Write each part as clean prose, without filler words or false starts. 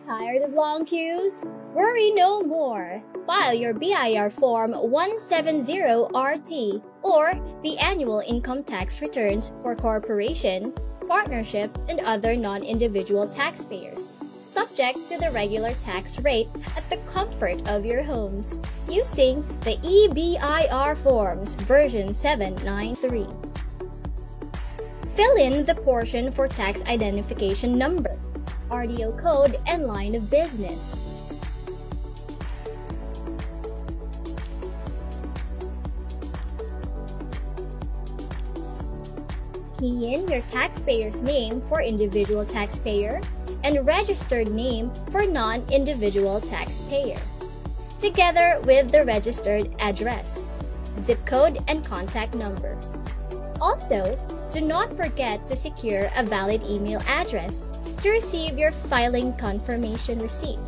Tired of long queues? Worry no more. File your BIR Form 170RT or the annual income tax returns for corporation, partnership, and other non-individual taxpayers, subject to the regular tax rate at the comfort of your homes, using the EBIR Forms version 793. Fill in the portion for tax identification number, RDO code, and line of business. Key in your taxpayer's name for individual taxpayer and registered name for non-individual taxpayer, together with the registered address, zip code, and contact number. Also, do not forget to secure a valid email address to receive your filing confirmation receipt.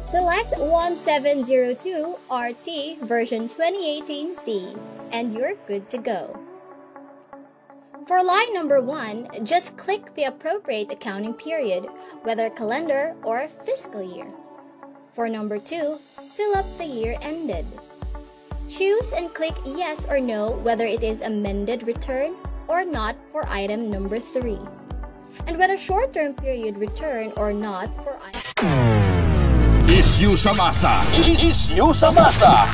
Select 1702RT version 2018C and you're good to go. For line number 1, just click the appropriate accounting period, whether calendar or fiscal year. For number 2, fill up the year ended. Choose and click yes or no whether it is amended return or not for item number 3, and whether short-term period return or not for item. Issue sa masa! Issue sa masa!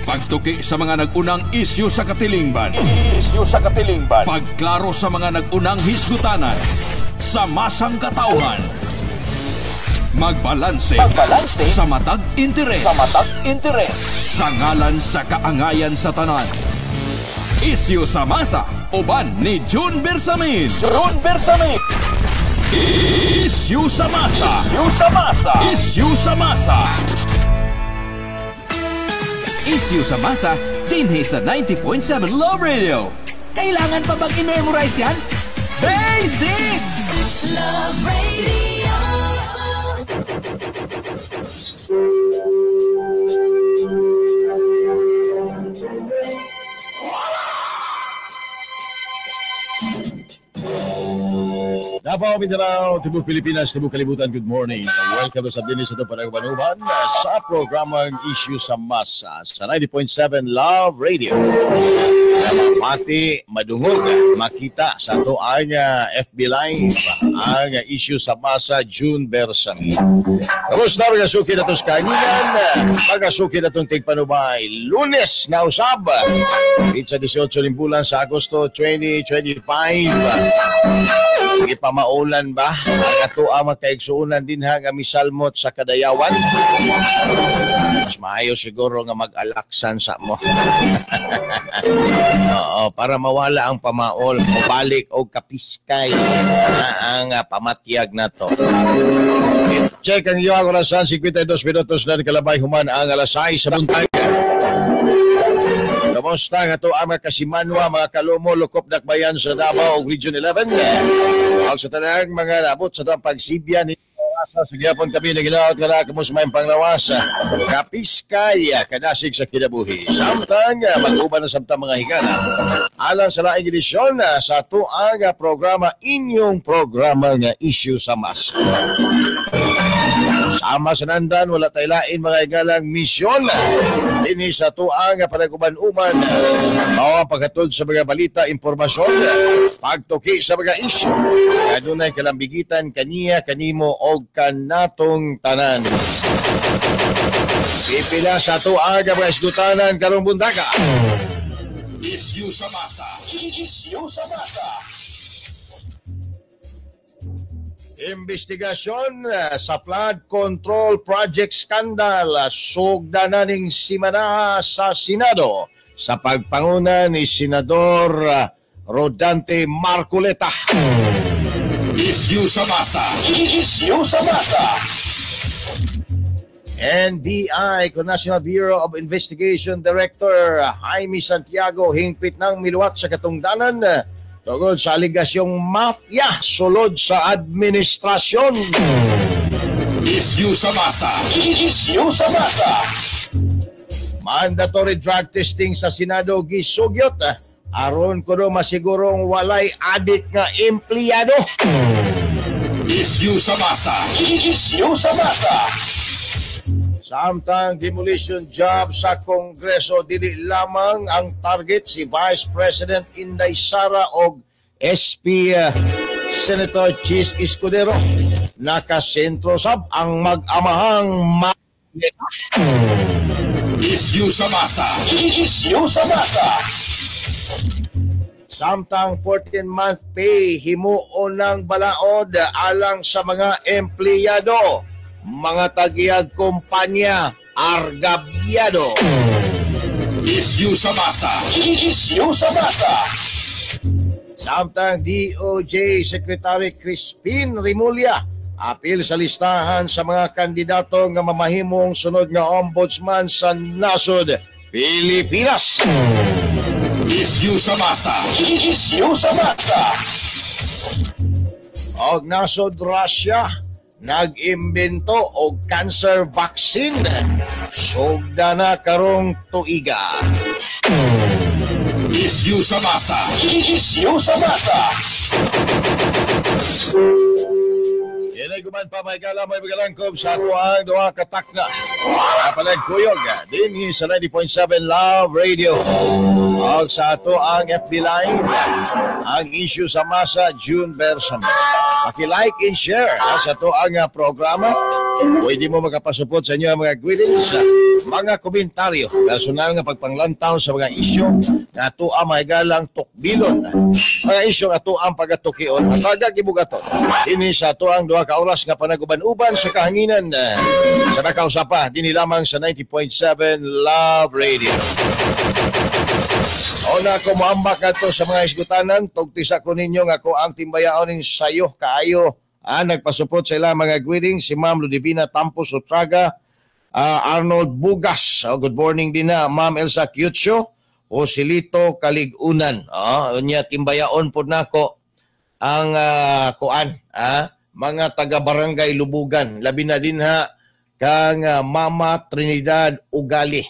Pagtuki sa mga nag-unang issue sa katilingban. Issue sa katilingban. Pagklaro sa mga nag-unang hisgutanan. Sa masang katauhan. Magbalanse sa matag interes. Sa ngalan sa kaangayan sa tanan. Issue sa masa. Uban ni June Bersamin. Issue sa masa. Issue sa masa. Issue sa masa, dinhi sa 90.7 Love Radio. Kailangan pa bang i-memorize yan? Basic! Love Radio. Davao, Mindanao, Timog Pilipinas, Timog Kalibutan, good morning. Welcome sa dinis ito panagbanuban sa programang Issue sa Masa sa 90.7 Love Radio. Mati, madungog, makita sa tuan niya FB Live ang Issue sa Masa June Bersamin. Kamusta magasuki na ito sa kaningan? Magasuki na itong tigpanubay. Lunes na usab. Sa 18 ng bulan sa Agosto 2025. Sige pa maulan ba? Ang ato ang magkaigsuunan din ha nga misalmot sa kadayawan. Mas maayo siguro nga mag-alaksan sa mo. Oo, para mawala ang pamaol, mabalik o kapiskay ang pamatyag na to. Check ang iyong orasan, 52 minutos na kalabay human ang alasay sa buntag. Kamusta nga to ang mga kasimanwa, mga kalumo, lukop dakbayan sa Davao Region 11. Ang sa tanang mga nabot sa itong pagsibya ni Panglawas. Sige po kami nagilawat ka na kamus may Panglawas. Kapiskay, kanasig sa kinabuhi. Samtang mag-uban na samtang mga higala. Alang sa laing edisyon sa ito ang programa, inyong programa nga Issue sa Mas. Sama sa nandan, wala tayo lain mga igalang misyon. Ini sa tuang panaguban-uman. Ang paghatod sa mga balita, impormasyon, pagtuki sa mga isyu. Kanunay kalambigitan, kaniya, kanimo, o kanatong tanan. Pipila sa tuang mga isgutanan, karong bundaga. Issue sa masa. Issue sa masa. Investigasyon sa flood control project scandal sugdanan ning simana sa Senado sa pagpanguna ni Senador Rodante Marcoleta. Issue sa masa. Issue sa masa. NBI, National Bureau of Investigation Director Jaime Santiago hingpit ng miluwat sa katungdanan tungod sa aligasyong mafia sulod sa administrasyon. Issue sa masa. Issue sa masa. Mandatory drug testing sa Senado gisugyot aron kuno masigurong walay adik nga empleyado. Issue sa masa. Issue sa masa. Samtang demolition job sa Kongreso, dili lamang ang target si Vice President Inday Sara o SP Senator Chis Escudero. Nakasentro sab ang mag-amahang Issue sa masa. Issue sa masa. Samtang 14-month pay himuon ng balaod alang sa mga empleyado. Mga tagiyag kumpanya, argabyado. Issue sa masa. Issue sa masa. Samtang DOJ Secretary Crispin Rimulya apil sa listahan sa mga kandidato nga mamahimong sunod nga ombudsman sa nasod Pilipinas. Issue sa masa. Issue sa masa. Og nasod Russia nag-imbento og cancer vaccine. Sugda na karong tuiga. Issue sa masa. Issue sa masa. Yan ay guman pa may kala may magalangkob sa tuwang doha katakna. Kapalag kuyog din sa 90.7 Love Radio. Og sa ato ang FB Live ang issue sa masa June version. Paki-like and share sa ato ang programa. Pwede mo makapasupot sa inyo ang mga greetings, mga komentaryo, personal nga pagpanglantaw sa mga isyu na ato ang mahigalang tukbilon. Mga isyu nga ato ang pagatukion at tagagibugaton. Ini sa ato ang duha ka oras nga panaguban-uban sa kahanginan sa nakausapa din lamang sa 90.7 Love Radio. Una ko moambak ato sa mga isgutanan, tugtisa ko ninyo nga ako ang timbayaon ning sayo kaayo. Nagpasupot sa ilang mga greetings si Ma'am Ludivina Tampos Utraga, Arnold Bugas. Good morning din na Ma'am Elsa Cutio o Silito Kaligunan. Unya timbayaon po nako ang mga taga-barangay Lubugan. Labi na din ha kang Mama Trinidad Ugali.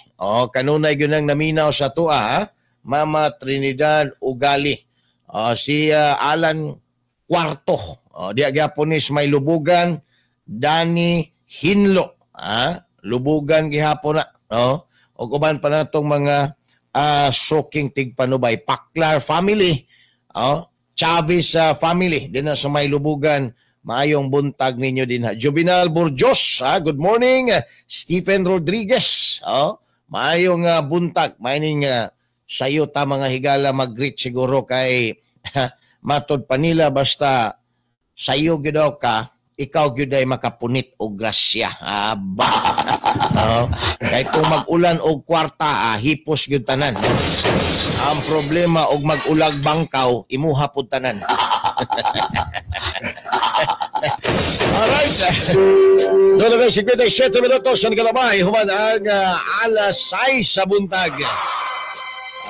Kanunay gunang naminaw sa tua Mama Trinidad Ugali. Si Alan Cuarto. Di agaponis may Lubugan, Dani Hinlo. Lubugan gihapon na. O kuban pa na itong mga soking tigpanubay. Paklar family. Chavez family. Din na sa may Lubugan. Maayong buntag ninyo din ha. Juvenal Burjos. Good morning. Stephen Rodriguez. Maayong buntag. Maayong sayo ta mga higala mag-greet siguro kay matod pa nila basta sayo gyud ka, ikaw gyud ay makapunit og grasya. Kay kung mag-ulan og kwarta, hipos gyud tanan. Ang problema og mag-ulag bangkaw, imuha pud tanan. Alright. Doon na 57 minutos sa Kalamay, human ang alas 6 sa buntag.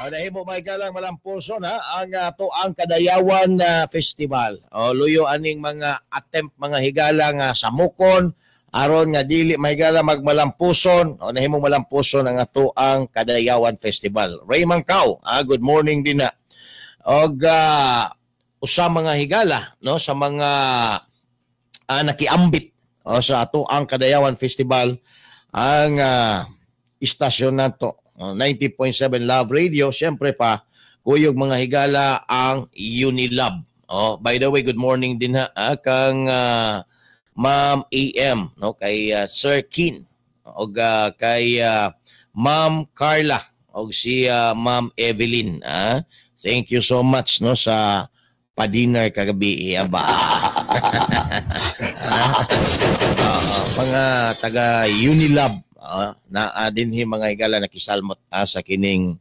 Nahimo may galang malampuson ang ang Kadayawan Festival. Luyo aning mga attempt mga higalang samukon aron nga dili may galang magmalampuson. Nahimo malampuson ang ang Kadayawan Festival. Ray Mangkaw, good morning din na. Og usa mga higala no sa mga nakiambit sa ang Kadayawan Festival ang istasyon nato 90.7 Love Radio, siyempre pa kuyog mga higala ang Unilab. By the way, good morning din kang Ma'am AM no kay Sir Kin og kay Ma'am Carla og si Ma'am Evelyn. Thank you so much no sa pa-dinner kagabi ba. Mga taga Unilab na dinhi mga higala nakisalmot sa kining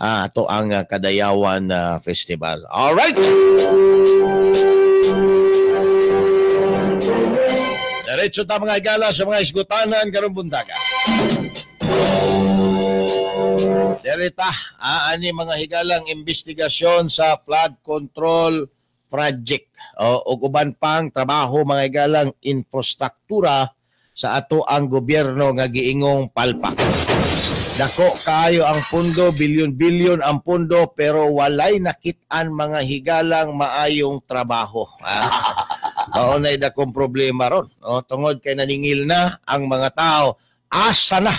ato ang Kadayawan Festival. All right. Diretso ta mga higala sa mga isgutanan karong buntaga. Derita ani mga higalang investigasyon sa flood control project o uban pang trabaho mga higalang infrastruktura sa ato ang gobyerno nga giingong palpak. Dako kayo ang pundo, bilyon-bilyon ang pundo pero walay nakit-an mga higalang maayong trabaho. Oo, na dakong problema ron. O, tungod kay naningil na ang mga tao, asa na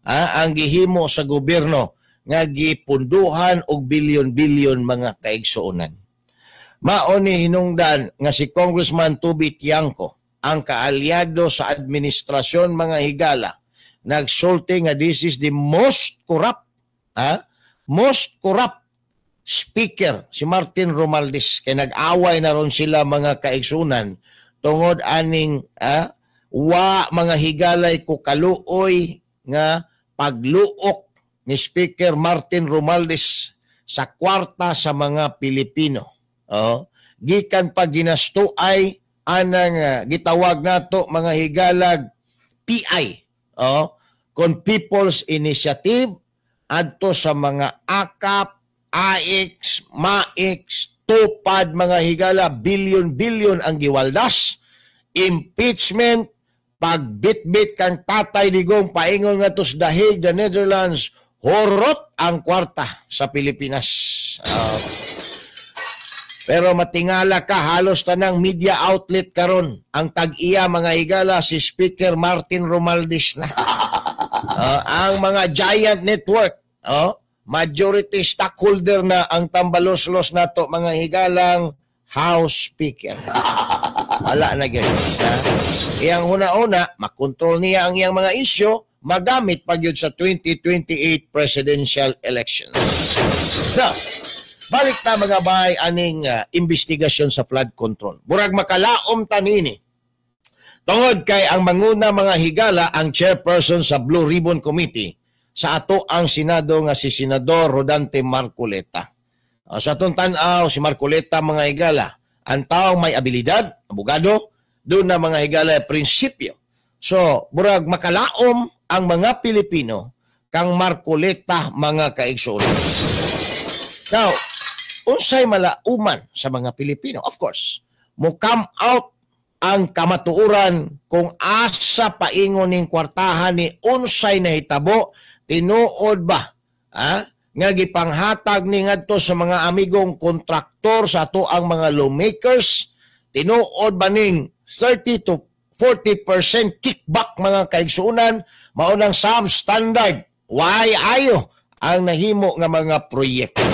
ang gihimo sa gobyerno nga gipunduhan og bilyon-bilyon mga kaigsuonan. Mao ni hinungdan nga si Congressman Tubi Tiangco, ang kaalyado sa administrasyon mga higala, nagsulti nga this is the most corrupt speaker si Martin Romualdez, kay nag-away na ron sila mga kaigsunan tungod aning mga higalay ko kaluoy nga pagluok ni Speaker Martin Romualdez sa kwarta sa mga Pilipino. Gikan pa ginastuay anang gitawag nato mga higalag PI, kon People's Initiative, adto sa mga AKAP, AX, MAX, tupad mga higala, bilyon-bilyon ang giwaldas, impeachment, pagbitbit kang tatay digong paingon nga to sa The Hague, the Netherlands, horot ang kwarta sa Pilipinas. Pero matingala ka, halos tanang media outlet karon ang tag-iya mga higala si Speaker Martin Romualdez na. Ang mga giant network, majority stockholder na ang tambalos-los nato mga higalang House Speaker. Wala na ganyan. Iyang una-una, makontrol niya ang iyang mga isyo, magamit pag yun sa 2028 presidential elections. So, balik ta mga bahay aning investigasyon sa flood control. Murag makalaom tanini. Tungod kay ang manguna mga higala ang chairperson sa Blue Ribbon Committee sa ato ang Senado nga si Senador Rodante Marcoleta. Sa atong tanaw si Marcoleta mga higala, ang taong may abilidad, abogado, doon na mga higala prinsipyo. So, murag makalaom ang mga Pilipino kang Marcoleta mga kaigsoon. Now, unsay malauman sa mga Pilipino? Of course, mo come out ang kamatuuran kung asa paingon ning kwartahan ni unsay nahitabo, tinuod ba nga gipanghatag ni ngadto sa mga amigong kontraktor sa ato ang mga lawmakers, tinuod ba ning 30 to 40% kickback mga kaigsuunan, maunang substandard, why ayo ang nahimo nga mga proyekto.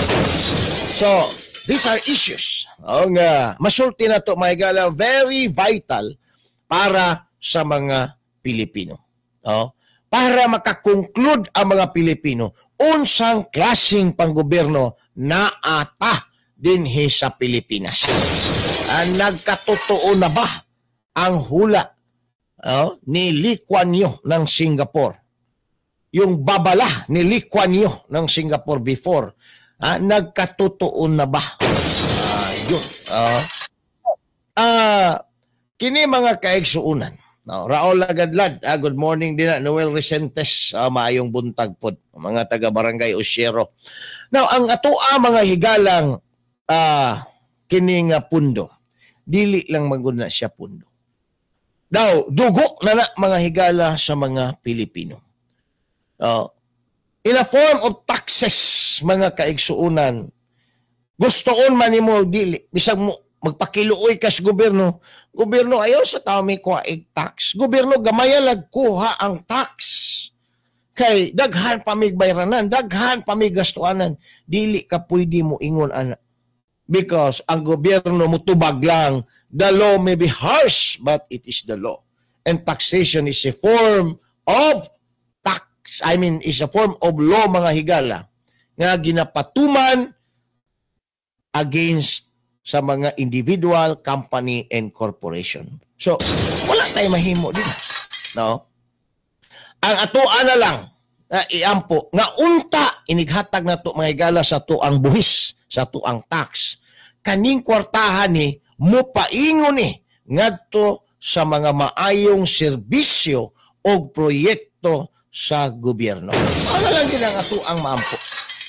So, these are issues nga masulti na ito mga higala, very vital para sa mga Pilipino. Para makakonclude ang mga Pilipino, unsang klaseng panggobyerno na ata dinhi sa Pilipinas. Nagkatotoo na ba ang hula ni Lee Kuan Yew ng Singapore? Yung babala ni Lee Kuan Yew ng Singapore before, nagkatotoo na ba? Yun. Kini mga kaigsuunan. Raul Lagadlad, good morning din na. Noel Recentes, maayong buntag pod. Mga taga-barangay Osiero. Now, ang atoa mga higalang kining pundo, dili lang maguna siya pundo. Now, dugo na mga higala sa mga Pilipino. In a form of taxes, mga kaigsuunan, gustoon man nimo dili, bisag mo magpakiluoy ka sa gobyerno, gobyerno ayaw sa tao may kuhaig tax. Gobyerno gamaya kuha ang tax. Kay daghan pamigbayranan, daghan pamigastuanan, dili ka pwede mo ingon ana. Because ang gobyerno mo tubag lang, the law may be harsh, but it is the law. And taxation is a form of is a form of law mga higala nga ginapatuman against sa mga individual, company, and corporation. So, wala tayo mahimo din. No? Ang atoa na lang iampo nga unta inighatag na to mga higala sa to ang buhis, sa to ang tax. Kaning kwartahan ni mupaingon ni ngadto sa mga maayong serbisyo o proyekto sa gobyerno. Ano lang din ang ato ang maampo.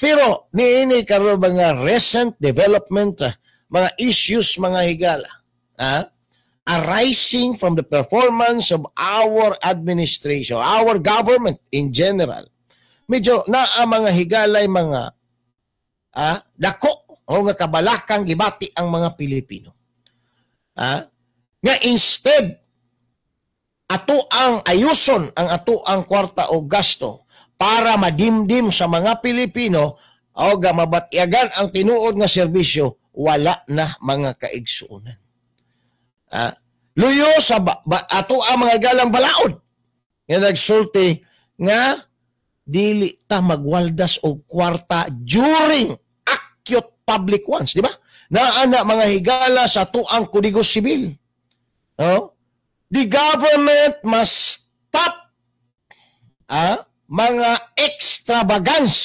Pero niini karon mga recent development, mga issues mga higala, arising from the performance of our administration, our government in general. Medyo na ang mga higalay mga dako o nga kabalakang gibati ang mga Pilipino. nga instead ato ang ayuson ang ato ang kwarta o gasto para madimdim sa mga Pilipino o ga mabatyagan ang tinuod nga serbisyo, wala na mga kaigsuonan. Luyo sa ato ang mga galang balaod nga nagsulti nga dili ta magwaldas og kwarta during acute public ones, di ba? Naana mga higala sa ato ang Kodigo Sibil. No? The government must stop mga extravagance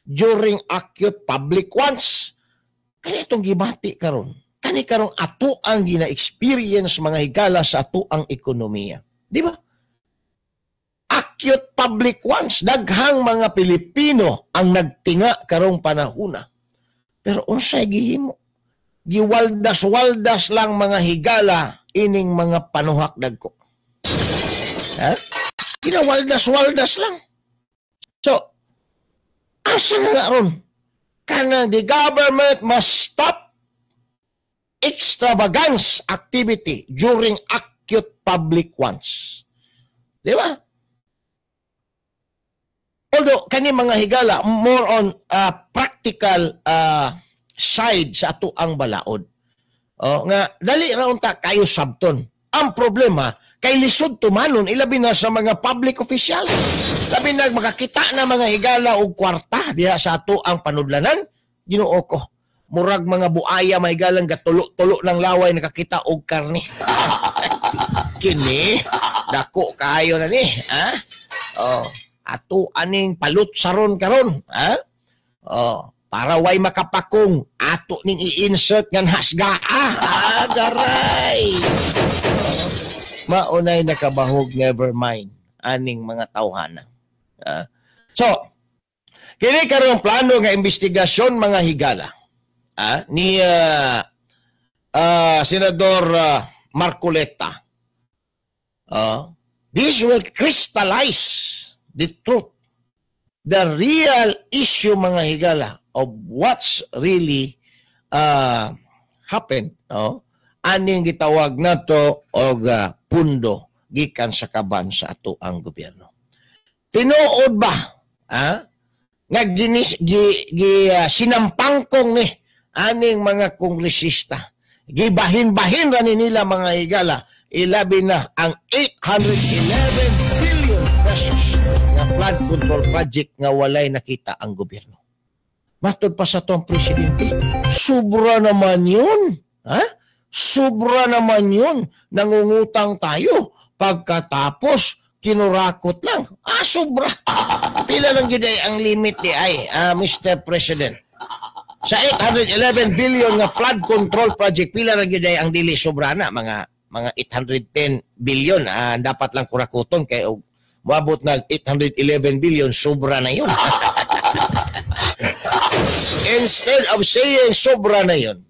during acute public ones. Kani itong gibati karon. Kani karong ato ang gina-experience mga higala sa ato ang ekonomiya. Di ba? Acute public ones. Daghang mga Pilipino ang nagtinga karong panahuna. Pero unsay gihimo? Giwaldas-waldas lang mga higala ining mga panuhak dagko. Ginawaldas-waldas lang. So, asa na ron? Kanang the government must stop extravagance activity during acute public ones. Di ba? Although, kani mga higala, more on practical side sa ato ang balaod. Nga, dali raon ta kayo sabton. Ang problema, kay lisod tumanon, ilabi na sa mga public officials. Labi na makakita na mga higala o kwarta diha sa ato ang panudlanan, Ginoo ko. Murag mga buaya may galang gatulo-tulo ng laway nakakita og karne. Kini, dako kayo na ni. Ato aning palut saron karon. Para way makapakong ato ning i-insert ngan hasgaa. Garay. Maunay nakabahog, never mind aning mga tawhana. So, kini karong plano nga investigasyon mga higala ni Senador Marcoleta. This will crystallize the truth, the real issue mga higala of what's really happened. Aning gitawag nato og pundo gikan sa kaban sa ato ang gobyerno. Tinuod ba nga sinampangkong ni aning mga kongresista, gibahin-bahin ra ni nila mga higala, ilabi na ang 811 billion pesos nga flood control project nga walay nakita ang gobyerno. Matod pa sa tong presidente, sobra naman yun. Sobra naman yun. Nangungutang tayo. Pagkatapos, kinurakot lang. Sobra. Pila lang yun ang limit ni Mr. President. Sa 811 billion nga flood control project, pila lang yun ang dili sobra na. Mga 810 billion. Dapat lang kurakuton kay mabot na 811 billion, sobra na yun. Instead of saying sobra na yun,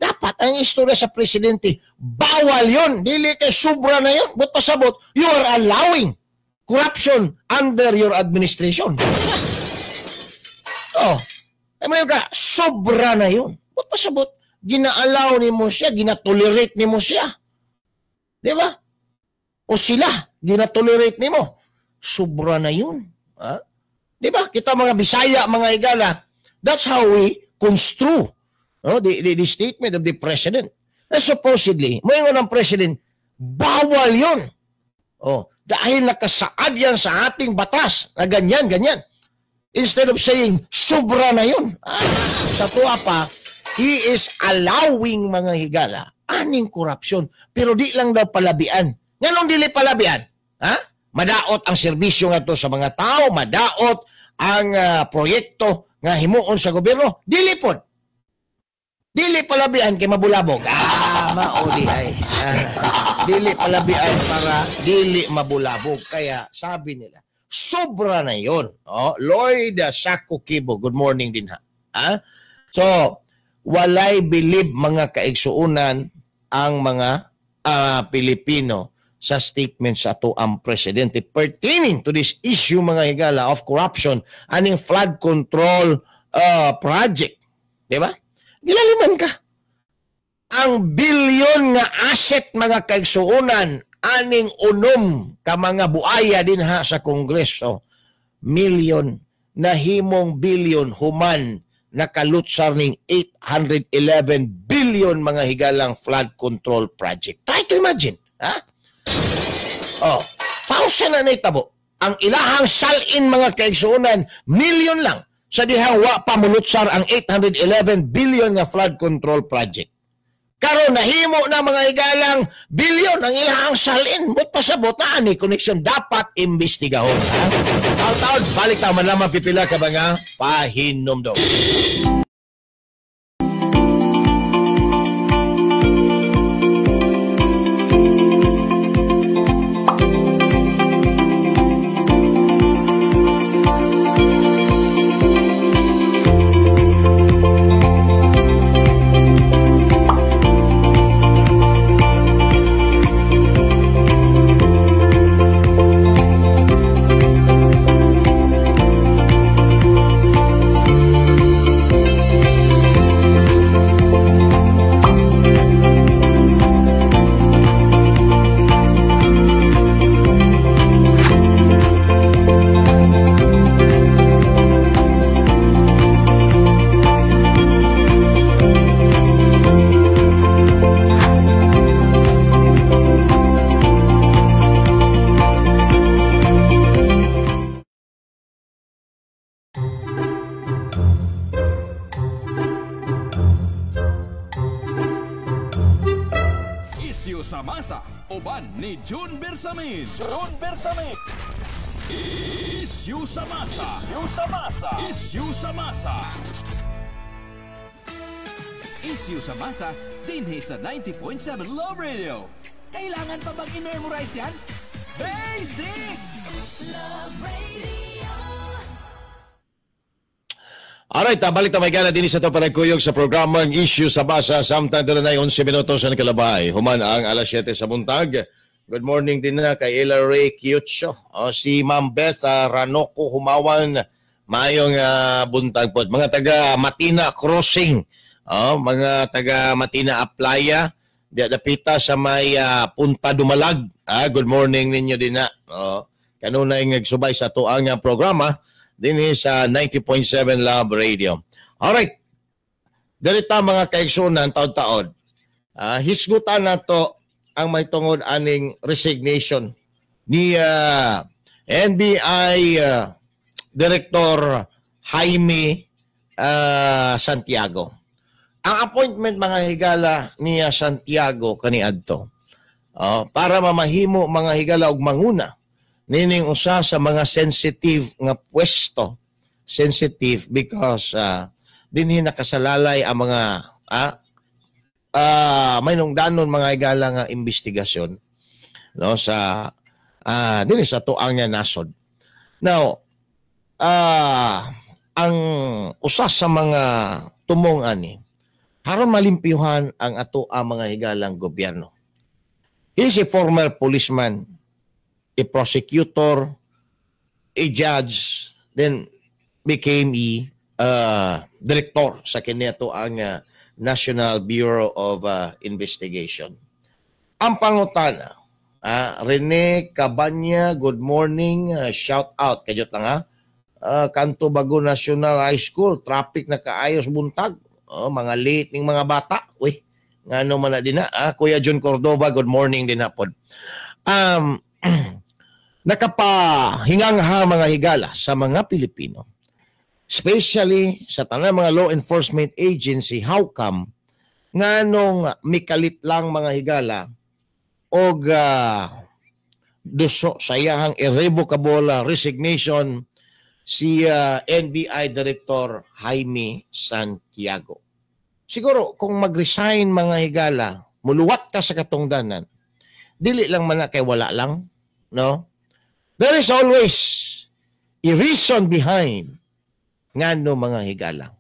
dapat ang istorya sa presidente, bawal yun. Dili kay sobra na yun. But pasabot, you are allowing corruption under your administration. Mayon ka, sobra na yun. But pasabot, gina-allow ni mo siya, ginatolerate ni mo siya. Di ba? O sila, ginatolerate ni mo. Sobra na yun. Di ba? Kita mga Bisaya, mga higala, that's how we construe the statement of the president. And supposedly, mayon ang president, bawal yun. Dahil nakasaad yan sa ating batas na ganyan. Instead of saying, sobra na yun. Sa tuwa pa, he is allowing mga higala aning korupsyon. Pero di lang daw palabian. Ganong dili palabian? Madaot ang serbisyo nga to sa mga tao, madaot ang proyekto nga himuon sa gobyerno, dili pod. Dili palabian kay mabulabog. Maudi ay. Dili palabian para dili mabulabog. Kaya sabi nila, sobra na yon. Lloyd Sako Kibo, good morning din ha. So, walay bilib mga kaigsuunan ang mga Pilipino sa statement sa ato ang presidente pertaining to this issue mga higala of corruption aning flood control project. Di ba? Gilaliman ka. ang bilyon nga asset mga kaigsuonan aning unom ka mga buaya din ha sa Kongreso, milyon na himong bilyon human nakalutsar ning 811 billion mga higalang flood control project. Try to imagine, ha? Oh, pausa na naitabo. Ang ilahang salin mga kaigsuonan, milyon lang sa dihang wa pa mulutsar ang 811 billion nga flood control project. Karon nahimo na mga higalang bilyon ang ilahang salin. But pa sa botaan ni connection dapat imbestigahon. Taon-taon, balik naman lamang pipila ka mga pahinomdom. Isyu sa Masa, uban ni June Bersamin. June Bersamin. Isyu sa Masa. Isyu sa Masa. Isyu sa Masa. Isyu sa Masa, dinhi sa 90.7 Love Radio. Kailangan pa bang i-memorize yan? Basic! Love Radio. Alright, balik na may gana din sa ito panagkuyog sa programang Issue sa Basa. Samtang doon na 11 minutos sa Nakalabay. Human ang alas 7 sa buntag. Good morning din na kay Ella Ray Kiutso. Si Ma'am Beth Ranoco Humawan. Mayong buntag po. Mga taga Matina Crossing. Mga taga Matina Aplaya. Dapita sa may Punta Dumalag. Good morning ninyo din na. Kanuna yung nagsubay sa tuang programa. Din sa 90.7 Love Radio. Alright. Darita mga kaigsunan taon-taon. Hisgutan na to ang may tungod aning resignation ni NBI Director Jaime Santiago. Ang appointment mga higala ni Santiago kaniadto para mamahimo mga higala og manguna nining usa sa mga sensitive nga pwesto. Sensitive because dinhi nakasalalay ang mga may nungdanon mga higala nga investigasyon no sa dinhi sa tuang nga nasod. Now ang usa sa mga tumong ani aron malimpyuhan ang ato ang mga higalang gobyerno. He is a former policeman, a prosecutor, a judge, then became a director sa kineto ang National Bureau of Investigation. Ang pangutana, Rene Cabanya, good morning, shout out, kajot lang Kanto Bago National High School, traffic na kaayos buntag, mga late ning mga bata, uy, ngano man na din na, Kuya John Cordova, good morning din na po. Nakapahingangha mga higala sa mga Pilipino, especially sa tanang mga law enforcement agency, how come nganong mikalit lang mga higala og duso sa iyahang irrevocable resignation si NBI Director Jaime Santiago. Siguro kung mag-resign mga higala, muluwat ka sa katungdanan, dili lang man na kay wala lang, no? There is always a reason behind ngano mga higala.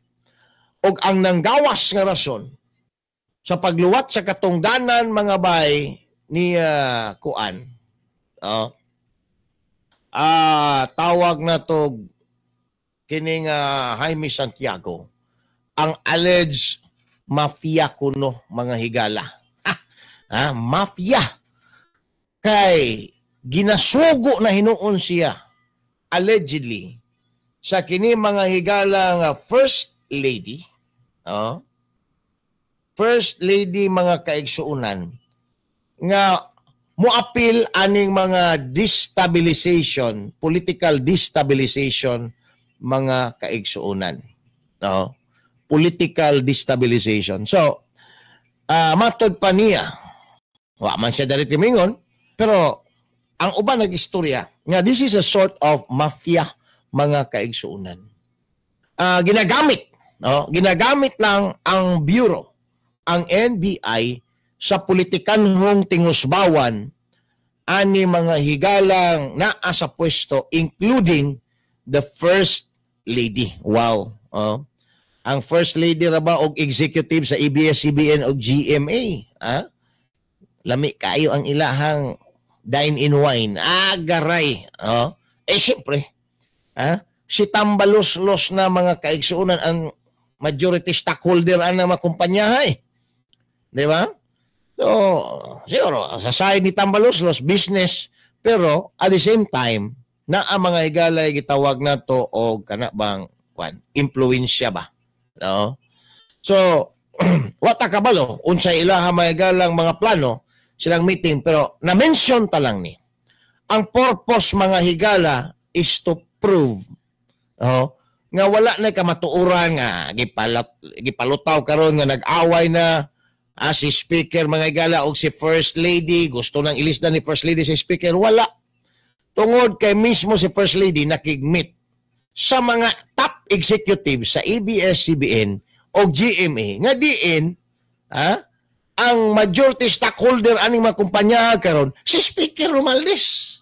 Og ang nanggawas nga rason sa pagluwat sa katungdanan mga bay ni Kuan, tawag na to kining Jaime Santiago, ang alleged mafia kuno mga higala. Mafia. Kay ginasugo na hinuon siya allegedly sa kini mga higala nga first lady. First lady mga kaigsuunan nga moapil aning mga destabilization, political destabilization mga kaigsuunan. Political destabilization. So, matod pa niya, wa man siya dari timingon, pero ang uban nag-istorya nga this is a sort of mafia mga kaigsuunan. Ginagamit lang ang bureau, ang NBI sa politikanhong tingusbawan ani mga higalang naa sa pwesto including the first lady. Wow. Ang first lady ra ba og executive sa ABS-CBN og GMA. Lami kayo ang ilahang dine-in-wine. Garay. Siyempre, si tambalos-los na mga kaigsuunan ang majority stockholder ang mga kumpanya. Di ba? So, siguro, sa side ni tambalos-los, business, pero at the same time, na ang mga higalay gitawag na to o kanabang impluensya ba? No? So, wata kabalo, unsay ilaha mga higalang mga plano, silang meeting, pero na-mention ta lang ni. Ang purpose mga higala is to prove nga wala na kamatuuran nga gipalutaw karon nga nag-away na si speaker mga higala o si first lady, gusto nang ilisdan ni first lady si speaker, wala. Tungod kay mismo si first lady nakigmit sa mga top executives sa ABS-CBN o GMA nga diin ang majority stockholder aning mga kumpanya karon si Speaker Romualdez.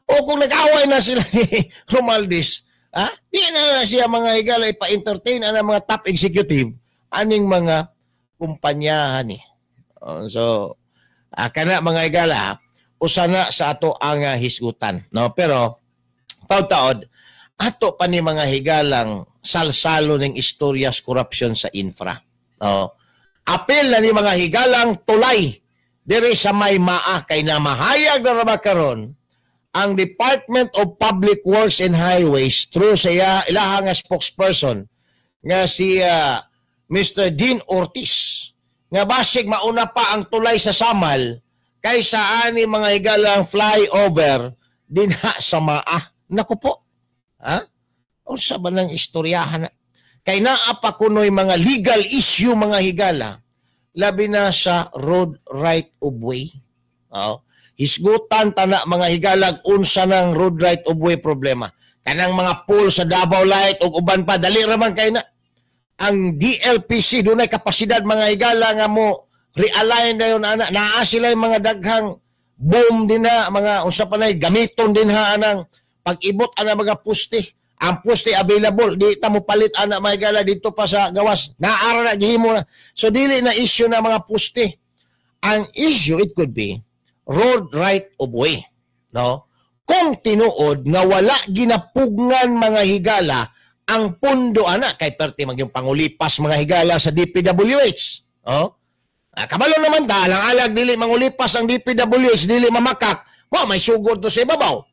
O kung nag-away na sila ni Romualdez, di na siya mga higala ipa-entertain ang mga top executive aning mga kumpanyahan ni. So, kana mga higala, usana sa ato ang hisgutan. No? Pero, taod-taod, ato pa ni mga higalang salsalo ng istoryas corruption sa infra. Apel na ni mga higalang tulay diri sa may maa kay na mahayag na rama karon ang Department of Public Works and Highways through sa ilahang spokesperson nga si Mr. Dean Ortiz nga basig mauna pa ang tulay sa Samal kaysa ani mga higalang flyover dinha sa maa. Naku po. Unsa ba nang istoryahan na? Kay naa pa kunoy mga legal issue mga higala labi na sa road right of way. Hisgutan tana mga higalag unsa ng road right of way problema. Kanang mga pool sa Davao Light ug uban pa dali ra man kay na. Ang DLPC dunay kapasidad mga higala nga mo realign na yun naa sila yung mga daghang boom din na mga unsa pa nay gamiton din ha anang pag-ibot ana mga poste. Ang poste available di ta mo palit ana mga higala dito pa sa gawas naara na gihimo na. So dili na issue na mga poste. Ang issue it could be road right of way, no? Kung tinuod nga wala ginapugngan mga higala ang pundo ana kay perti magyong pangulipas mga higala sa DPWH, kabalo naman ta lang alag dili mangulipas ang DPWH dili mamakak, may sugod to sa ibabaw.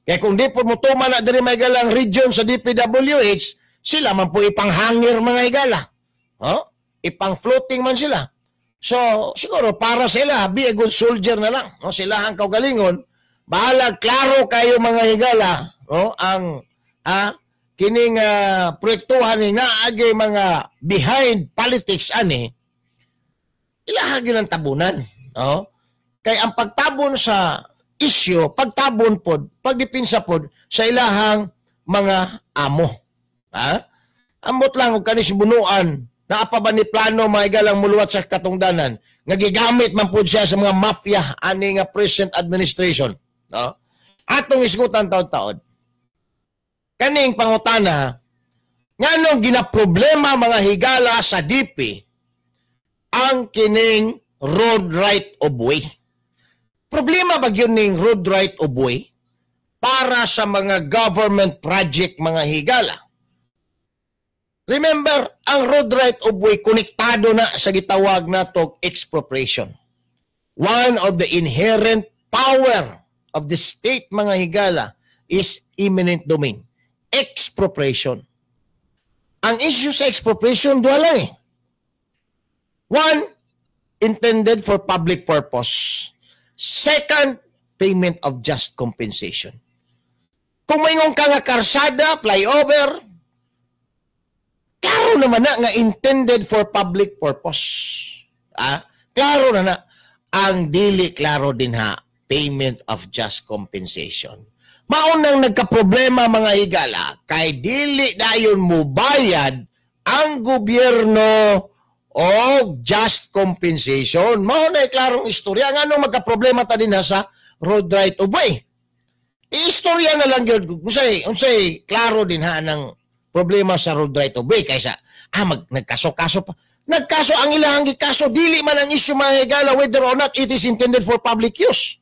Kay kung di po mo tuman na diri mga higalang region sa DPWH, sila man po ipanghangir mga higala. Ipang floating man sila. So, siguro para sila, be a good soldier na lang. Sila ang kaugalingon. Bahala, klaro kayo mga higala. Ang kining proyektuhan ni naagay mga behind politics ani, ilahagin ang tabunan. Kay ang pagtabon sa issue, pagtabon pod, pagdipinsa pod sa ilahang mga amo. Ambot lang og kanis bunuan na apa ba ni plano mga higalang muluwat sa katungdanan nga gigamit man pud siya sa mga mafia ani nga present administration. Atong isgutan taod-taod. Kaning pangutana nganong ginaproblema mga higala sa DP ang kining road right of way. Problema ba yun ning road right of way para sa mga government project mga higala? Remember, ang road right of way konektado na sa gitawag nato expropriation. One of the inherent power of the state, mga higala, is eminent domain. Expropriation. Ang issue sa expropriation, dua lang eh. One, intended for public purpose. Second, payment of just compensation. Kung mayroon ka nga karsada, flyover, klaro naman nga intended for public purpose. Klaro na. Ang dili klaro din payment of just compensation. Maunang nagkaproblema, mga higala, kay dili dayon mo bayad ang gobyerno o just compensation. Maunay klarong istorya. Nga nung magkaproblema ta din sa road right of way. Istorya na lang yun. Unsay klaro din ng problema sa road right of way kaysa nagkaso-kaso pa. Nagkaso ang ilang gikaso, dili man ang issue, mga higala, whether or not it is intended for public use.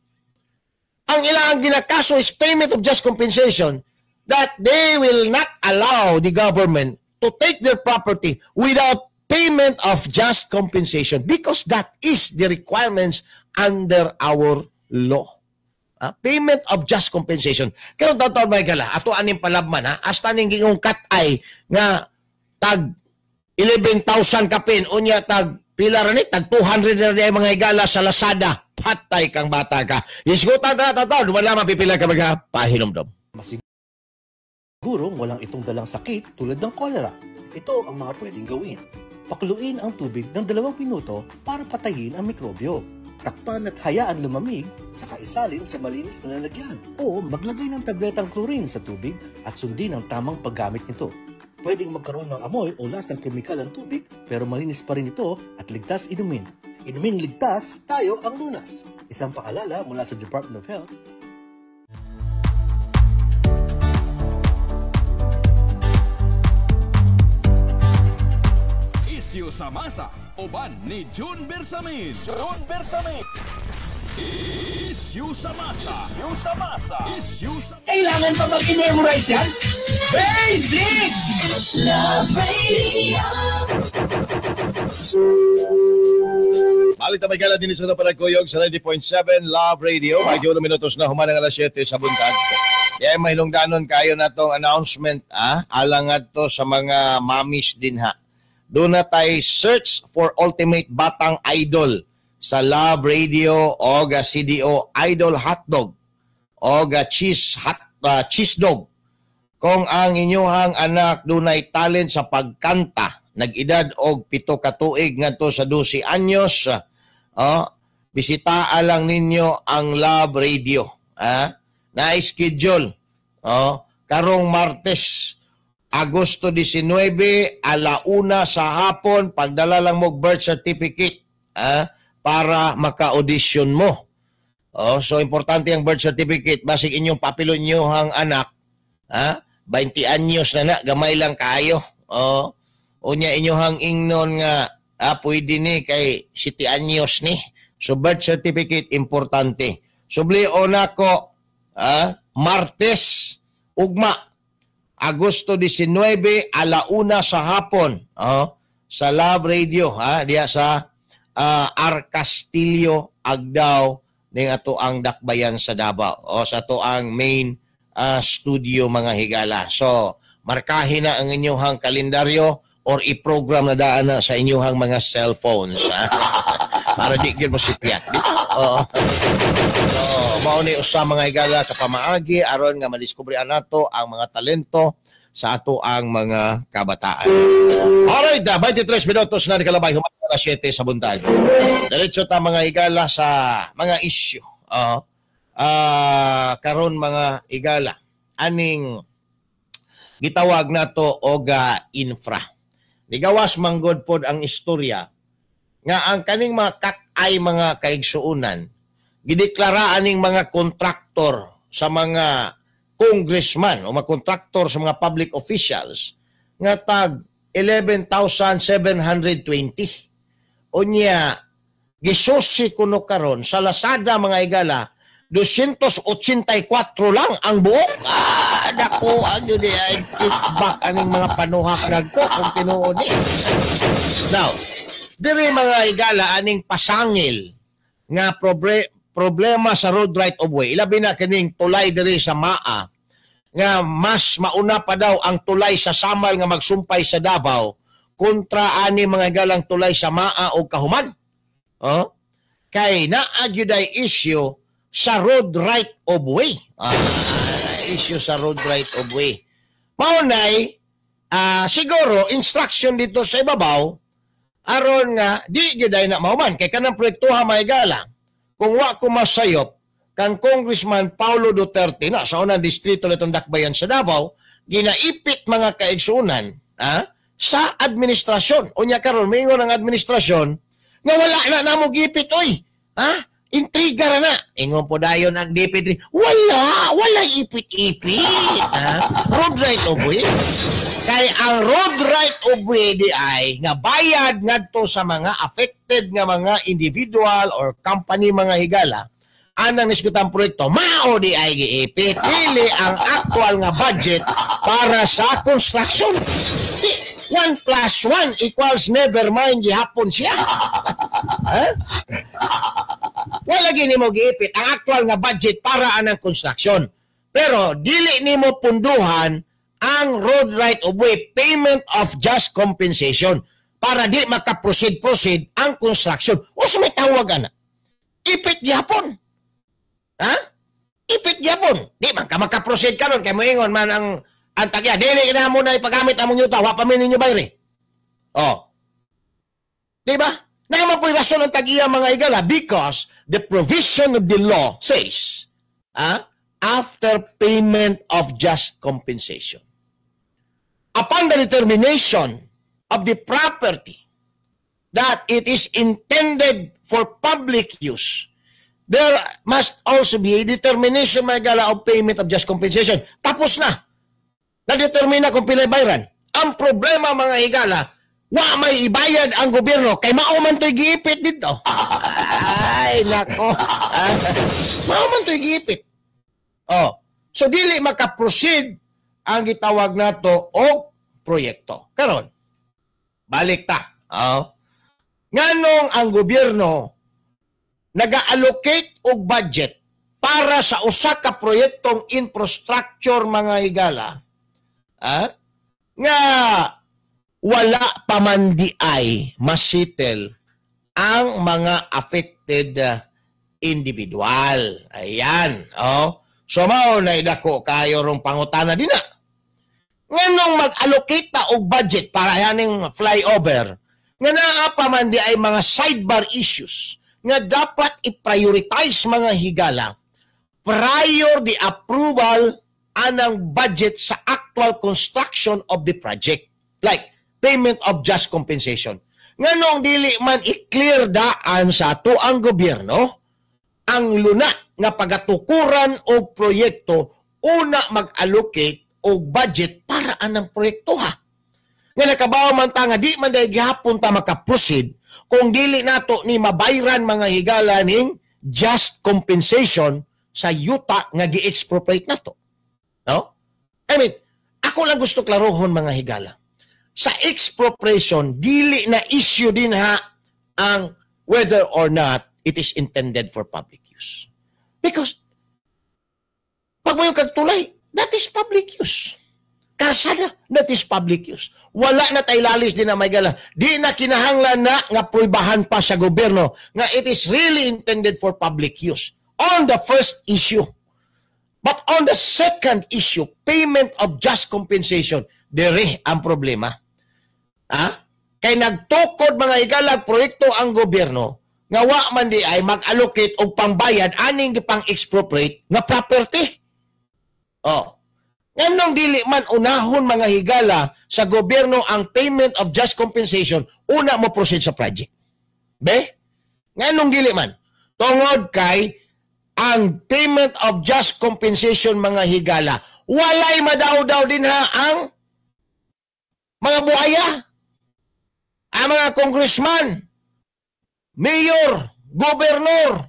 Ang ilang ginakaso is payment of just compensation, that they will not allow the government to take their property without payment of just compensation because that is the requirements under our law. Payment of just compensation. Kaya tatawag, mga higala, ato aning palabman, hasta ning gingong katay nga tag 11,000 kapin, unya tag pila rin, tag 200 na rin mga higala sa Lazada. Patay kang bata ka. Isgutan na tatawad, wala mapipila ka mga pahinomdom. Siguro walang itong dalang sakit tulad ng cholera. Ito ang mga pwedeng gawin. Pakuluin ang tubig ng 2 minuto para patayin ang mikrobyo. Takpan at hayaan lumamig, saka isalin sa malinis na lalagyan. O maglagay ng tabletang chlorine sa tubig at sundin ang tamang paggamit nito. Pwedeng magkaroon ng amoy o lasang kemikal ang tubig, pero malinis pa rin ito at ligtas inumin. Inumin ligtas, tayo ang lunas. Isang paalala mula sa Department of Health. Isyu sa masa, uban ni June Bersamin. June Bersamin. Isyu sa masa. Isyu sa masa. Isyu sa... Kailangan pa bang i-memorize yan? Basics! Love Radio. Balik na may gala din sa Panagkuyog sa 90.7 Love Radio. May 1 minutos na humanang alas 7 sa buntag. Kaya may hilongdanon kayo na itong announcement, alangad to sa mga mommies din Doon na tayo search for Ultimate Batang Idol sa Love Radio o CDO Idol Hotdog o cheese dog. Kung ang inyong anak dunay talent sa pagkanta, nag-edad og 7 ka tuig ngadto sa 12 anyos, bisita lang ninyo ang Love Radio. Na-schedule karong Martes, Agosto 19, alauna sa hapon, pagdala lang mo birth certificate para maka-audition mo. So, importante ang birth certificate. Basig inyong papilo inyong anak, 20 anyos na gamay lang kayo. Unya inyong ingnon nga, pwede ni kay 7 anyos ni. So, birth certificate, importante. Sublion ako, Martes, ugma, Agosto 19, alauna sa hapon, sa Love Radio, diya sa Arcastillo, Agdao, ning ato ang dakbayan sa Davao, o sa ato ang main studio, mga higala. So, markahin na ang inyong kalendaryo or i-program na daan na sa inyong mga cellphones. Para di mo si Piat. So, mauni usa mga higala sa pamaagi aron nga madiskubre nato ang mga talento sa ato ang mga kabataan. Alright, 23 minutos na nikalabay human alas 7 sa buntag. Diretso ta mga higala sa mga issue. Karon mga higala, aning gitawag nato og infra. Nigawas manggod pod ang istorya nga ang kaning mga katay mga kaigsuunan gideklara aning mga kontraktor sa mga congressman o mga kontraktor sa mga public officials nga tag 11,720. Unya gisusi kuno karon sa Lazada mga higala 284 lang ang buok. Dako ang yun ay kickback aning mga panuhak nagko kung tinuod ni. Now, diri mga higala aning pasangil nga problema sa road right of way. Ilabi na kining tulay diri sa Maa nga mas mauna pa daw ang tulay sa Samal nga magsumpay sa Davao kontra ani mga galang tulay sa Maa o Kahuman. Oh? Kay naagyuday issue sa road right of way. Issue sa road right of way. Maunay, siguro instruction dito sa ibabaw aron nga di gyuday na mahuman kay kanang proyektuha mga galang kung wa ko masayop kang Congressman Paulo Duterte na sa unang distrito nitong Dakbayan sa Davao, ginaipit mga kaigsunan sa administrasyon. Unya karon mingon ang administrasyon nga wala na namo gipit oy. Intriga na. Ingon po dayon ang DP3. Wala ipit-ipit. Road right of way. Kay ang road right of way di ay nga bayad ngadto sa mga affected nga mga individual or company mga higala anang nisgutang proyekto mao di ay giipit dili ang actual nga budget para sa construction. 1 plus 1 equals never mind gihapon siya. Wala gini mo giipit ang actual nga budget para anang construction. Pero dili nimo punduhan ang road right of way payment of just compensation para di makaproceed ang construction. O sa may tawag ana. Ipit gihapon. Ipit gyapon. Di man ka makaproceed karon kay moingon man ang tagya dili na mo na ipagamit among yuta wa pa man ninyo bayre. Di ba? Naman po rason ang tagya mga higala because the provision of the law says after payment of just compensation. Upon the determination of the property that it is intended for public use, there must also be a determination mga higala of payment of just compensation. Tapos na. Na-determine na kung pilay bayaran. Ang problema mga higala, wa may ibayad ang gobyerno kay mauman to'y giipit dito. Ay, nako. Mauman to'y giipit. So, dili makaproceed ang gitawag nato o proyekto. Karon, balik ta. Nganong ang gobyerno naga-allocate og budget para sa usa ka proyektong infrastructure mga higala, nga wala pa man di ay masitel ang mga affected individual. Ayan. So mao na idako kayo rong pangutana din na. Nganong mag-allocate ta og budget para yaning flyover nga naa pa man di ay mga sidebar issues nga dapat i-prioritize mga higala prior the approval anang budget sa actual construction of the project. Like, payment of just compensation. Nganong dili man i-clear daan sa ato ang gobyerno, ang luna nga pagatukuran o proyekto, una mag-allocate o budget para anang proyekto ha. Nga nakabawa man ta nga di man dahil gihapon ta makaproceed kung dili nato ni mabayran mga higala ning just compensation sa yuta nga gi-expropriate nato. No? I mean, ako lang gusto klarohon mga higala. Sa expropriation, dili na issue din ha ang whether or not it is intended for public use. Because pag mo yung kagtulay, that is public use. Karsada, that is public use. Wala na tayo lalis din na may gala. Di na kinahanglan na nga pruibahan pa sa gobyerno nga it is really intended for public use. On the first issue. But on the second issue, payment of just compensation, dere ang problema. Kay nagtukod mga igalag proyekto ang gobyerno nga wa man di ay mag-allocate og pangbayad aning gipang expropriate nga property. Nganong dili man unahon mga higala sa gobyerno ang payment of just compensation, una mo proceed sa project. Be? Nganong dili man? Tungod kay ang payment of just compensation mga higala, walay madaw-daw din ha ang mga buhaya, ang mga congressman, mayor, gobernador,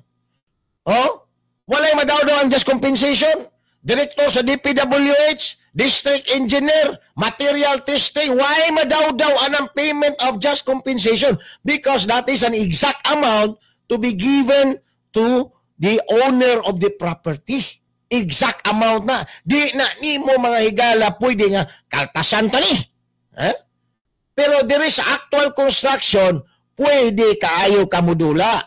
Walay madaw-daw ang just compensation. Direktor sa DPWH, district engineer, material testing, why madaw-daw anang payment of just compensation? Because that is an exact amount to be given to the owner of the property. Exact amount na. Di na ni mo mga higala pwede nga kaltasan ta ni. Pero there is actual construction, pwede kaayo kamudula.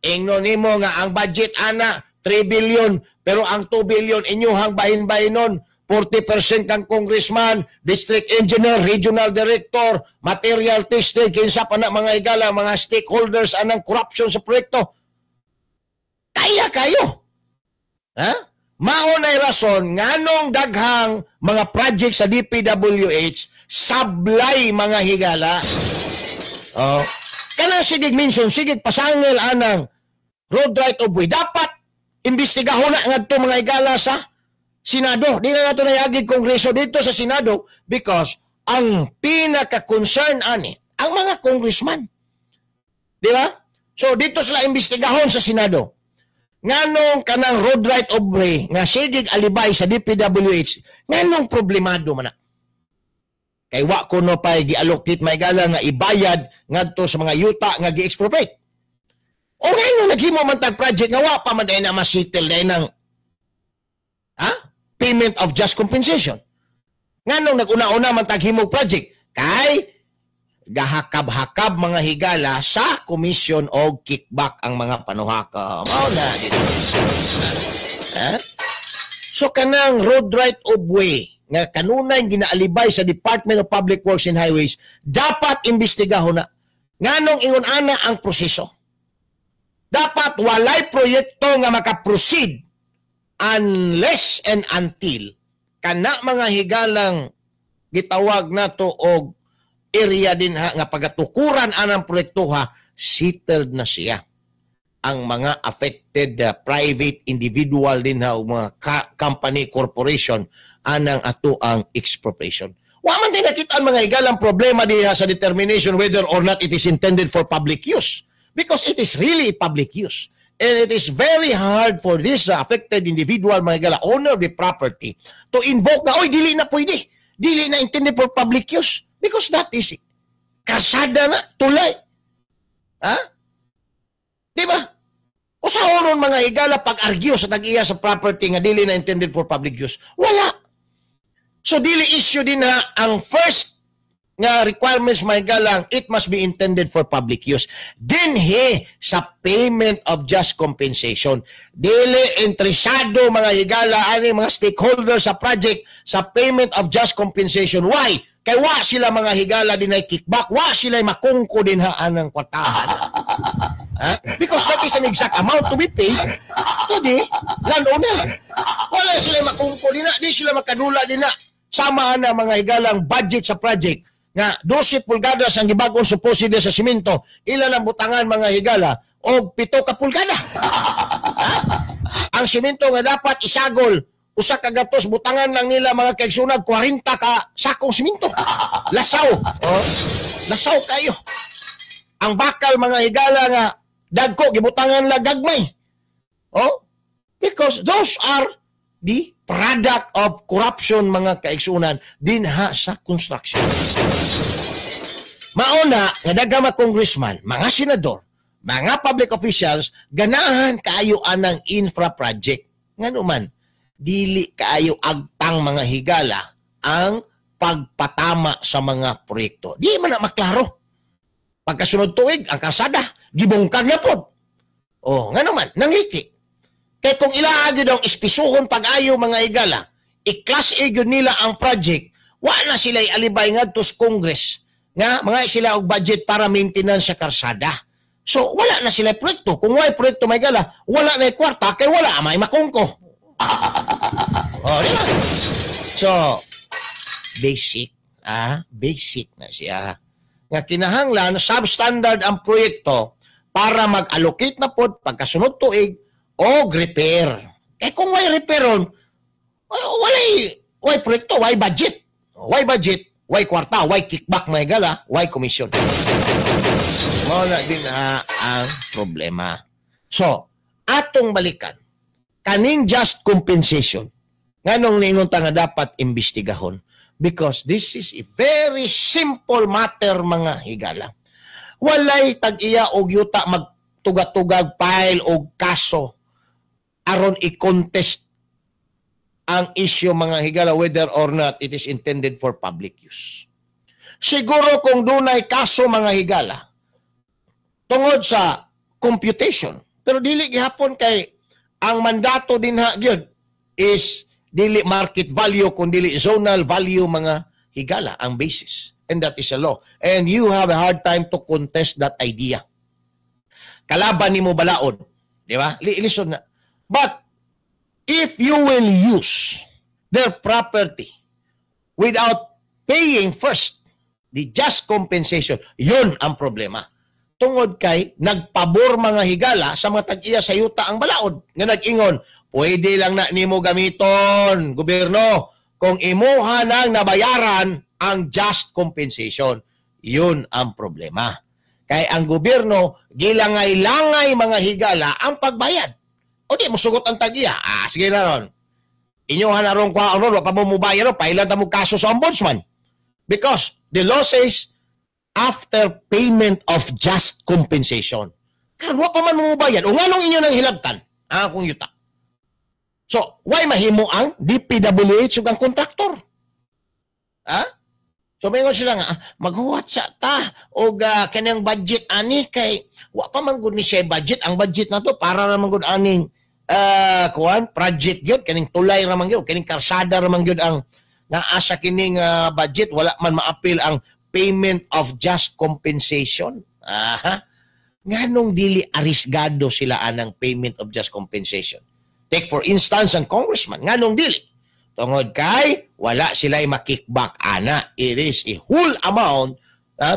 Ingno nimo nga ang budget ana 3 billion pero ang 2 billion inyuhang bahin-bahinon. 40% kang congressman, district engineer, regional director, material testing, kinsa pa na mga higala, mga stakeholders anang corruption sa proyekto. Kaya kayo. Maunay rason nganong daghang mga project sa DPWH sablay mga higala. Kana sigig mention, sigig pasangil anang road right of way. Dapat imbestigahon na ngadto mga higala sa Senado. Di na nato nayagig Kongreso dito sa Senado because ang pinaka-concern ani ang mga congressman. Di ba? So dito sila imbestigahon sa Senado. Nganong kanang road right of way nga sigig alibay sa DPWH, nganong problemado man na? Kay wa ko no pay gi-allocate may gala nga ibayad ngadto sa mga yuta nga gi-expropriate. O ngayon naghimo man tag project nga wa pa man na ma-settle dai nang payment of just compensation. Nganong nag-una-una man tag himog project kay gahakab-hakab mga higala sa komisyon o kickback ang mga panuhaka. Mao na dito. So kanang road right of way nga kanunay ginaalibay sa Department of Public Works and Highways dapat imbestigahon na nganong ingon ana ang proseso. Dapat walay proyekto nga makaproceed unless and until kana mga higalang gitawag nato og area din nga pagatukuran anang proyekto settled na siya. Ang mga affected private individual din mga company, corporation anang ato ang expropriation. Wa man din nakita ang mga higalang problema diha sa determination whether or not it is intended for public use because it is really public use. And it is very hard for this affected individual, mga higala, owner of the property, to invoke na, oy, dili na pwede. Dili na intended for public use. Because that is kasada na, tulay. Diba? O sa oron mga higala, pag-argue sa tag-iya sa property nga dili na intended for public use. Wala. So, dili issue din na ang first nga requirements mga higalang, it must be intended for public use. Dinhi sa payment of just compensation. Dili interesado mga higala, ani mga stakeholders sa project sa payment of just compensation. Why? Kay wa sila mga higala din ay kickback, wa sila makungko din haan ng kwartahan. Because that is an exact amount to be paid to the landowner. Wala sila makungko din na, di sila makadula din na. Sama na mga higalang budget sa project nga 12 pulgadas ang gibagong supposedly sa simento, ilan ang butangan mga higala og 7 ka pulgada. Ang simento nga dapat isagol usa ka gatos butangan lang nila mga kaigsunag 40 ka sakong simento. Lasaw. Lasaw kayo. Ang bakal mga higala nga dagko gibutangan lang gagmay. Because those are the product of corruption mga kaigsunan dinha sa construction. Mauna nga daghang mga congressman, mga senador, mga public officials ganahan kaayo anang infra project. Ngano man dili kaayo agtang mga higala ang pagpatama sa mga proyekto. Di man na maklaro. Pagkasunod tuig ang kasada gibungkag na pod. Ngano man nangliki. Kaya kung ilaagi daw ispisuhon pag-ayo mga higala, i-class A yun nila ang project, wa na sila alibay ngadto sa Congress nga mga sila og budget para maintenance sa karsada. So wala na sila proyekto. Kung wala proyekto mga higala, wala na kwarta kay wala may makungko. Diba? So basic, basic na siya. Nga kinahanglan substandard ang proyekto para mag-allocate na pod pagkasunod tuig o repair. Kung may repairon, why proyekto, why budget? Why budget? Why kwarta? Why kickback mga higala? Why commission? Wala din ang problema. So, atong balikan. kaning just compensation nganong ninunta nga dapat imbestigahon because this is a very simple matter mga higala. Walay tag-iya og yuta magtugatugag file og kaso aron i-contest ang issue mga higala whether or not it is intended for public use. Siguro kung dunay kaso mga higala tungod sa computation, pero dili gihapon kay ang mandato din ha gyud is dili market value kun dili zonal value mga higala ang basis, and that is a law, and you have a hard time to contest that idea. Kalaban nimo balaod, di ba? Listen na. But if you will use their property without paying first the just compensation, yun ang problema. Tungod kay nagpabor mga higala sa mga tag-iya sa yuta ang balaod nga nag-ingon, pwede lang na nimo gamiton gobyerno kung imuha nang nabayaran ang just compensation. Yun ang problema. Kay ang gobyerno gilangay-langay mga higala ang pagbayad. O di mo sugot ang tag-iya. Sige na ron. Inyuhan na ron kwa ron, pa mo mubayad ron, pailan na mo kaso sa ombudsman. Because the law says after payment of just compensation. Karon wa pa man mo bayad. O nganong inyo nang hilabtan ang akong yuta. So, why mahimo ang DPWH ug ang kontraktor? Ha? So, mayon sila nga, maghuwat sa ta og kanang budget ani kay wa pa man gud ni siya budget. Ang budget na to para ra man gud aning project gyud, kaning tulay ra man gyud, kaning karsada ra man gyud ang naasa kining budget, wala man maapil ang payment of just compensation. Aha. Nganong dili arisgado sila anang payment of just compensation? Take for instance ang congressman, nganong dili? Tungod kay wala sila'y makickback ana. It is a whole amount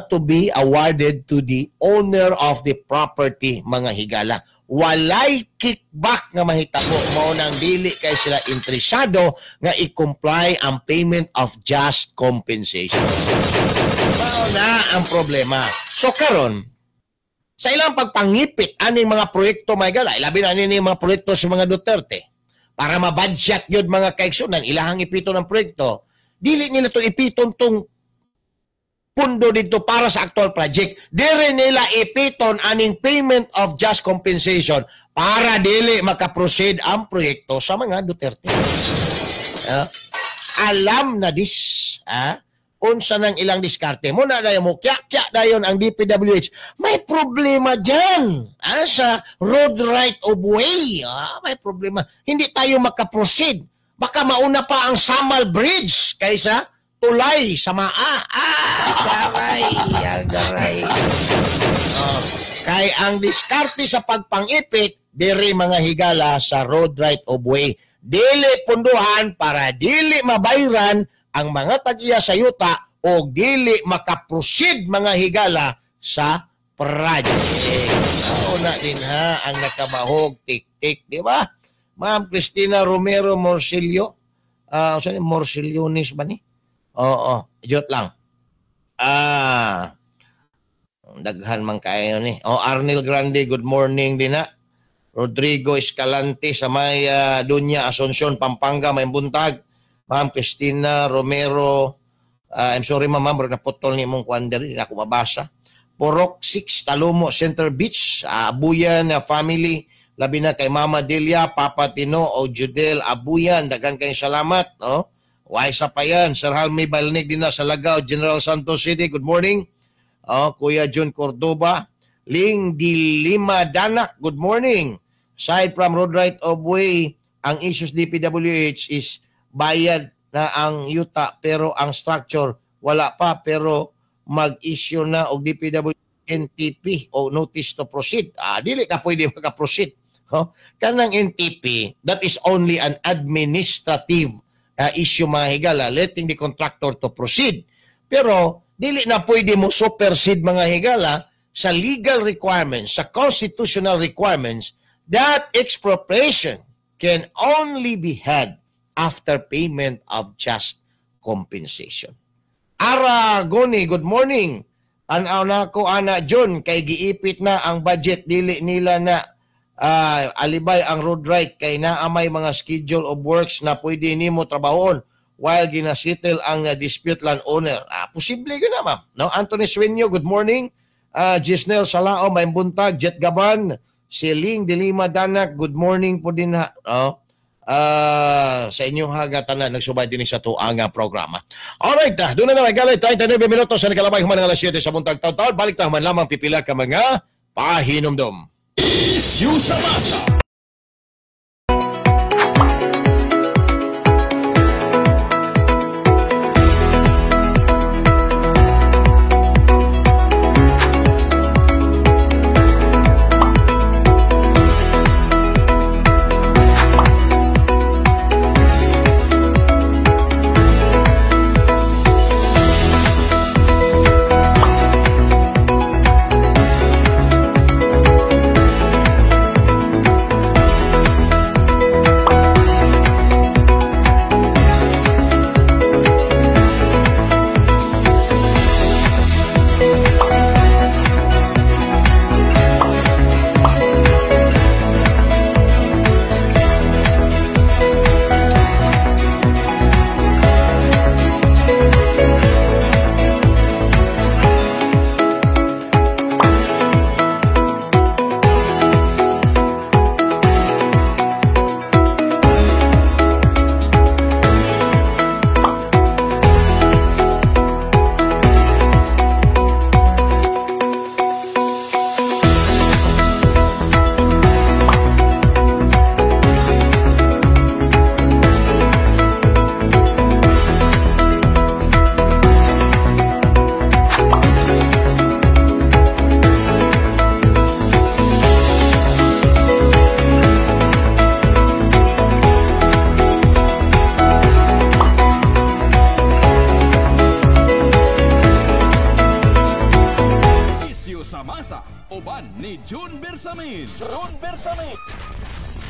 to be awarded to the owner of the property mga higala. Walay kickback nga mahitabo, mao nang dili kay sila interesado nga i-comply ang payment of just compensation. Mao na ang problema. So karon sa ilang pagpangipit aning mga proyekto mga higala, ilabi na aning mga proyekto sa mga Duterte para mabudget yun mga kaigsunan, ilahang ipiton ng proyekto, dili nila to ipiton tong pundo dito para sa actual project. Dire nila ipiton aning payment of just compensation para dili makaproceed ang proyekto sa mga Duterte. Alam na this, unsa nang ilang diskarte mo na dayon mo kya dayon ang DPWH. May problema dyan sa road right of way. May problema, hindi tayo makaproceed. Baka mauna pa ang Samal Bridge kaysa tulay sa garay. Kay ang diskarte sa pagpangipit diri mga higala sa road right of way, dili punduhan para dili mabayran ang mga tag-iya sa yuta o dili makaproceed mga higala sa project. Nauna din ha ang nakabahog tik-tik, di ba? Ma'am Cristina Romero Morcillo. Morcillonis ba ni? Oo, jot lang. Daghan man kayo ni. Arnel Grande, good morning din ha. Rodrigo Escalante sa may Dunya, Asuncion, Pampanga, may buntag. Ma'am Cristina Romero, I'm sorry ma'am, naputol ni mong kwanderi, hindi ako mabasa. Porok 6, Talomo, Center Beach, Abuyan family, labi na kay Mama Delia, Papa Tino, o Judel Abuyan, dagan kayong salamat. No? Waisa pa yan, Sir Halmi Balnig din na sa Lagao, General Santos City, good morning. Kuya John Cordoba, Ling Dilima Danak, good morning. Aside from road right of way, ang issues DPWH is bayad na ang yuta pero ang structure wala pa, pero mag-issue na og DPWH NTP o notice to proceed. Dili ka pwede maka-proceed. Kanang NTP, that is only an administrative issue mga higala, letting the contractor to proceed. Pero dili na pwede mo supersede mga higala sa legal requirements, sa constitutional requirements, that expropriation can only be had after payment of just compensation. Ara Goni, good morning. Anaw na ko ana John kay giipit na ang budget, dili nila na alibay ang road right kay naamay mga schedule of works na pwede nimo trabahon while ginasettle ang dispute landowner. Posible yun na, ma'am. No? Anthony Sueño, good morning. Gisnel Salao, may buntag. Jet Gaban, si Ling Dilima Danak, good morning po din ha. No? Sa inyong hagatanan, nagsubay din sa tuang programa. Alright, doon na galit 39 minutos sa nakalabay human ng alas 7 sa buntag taon. Balik naman lamang pipila ka mga pahinomdom. Isyu sa masa.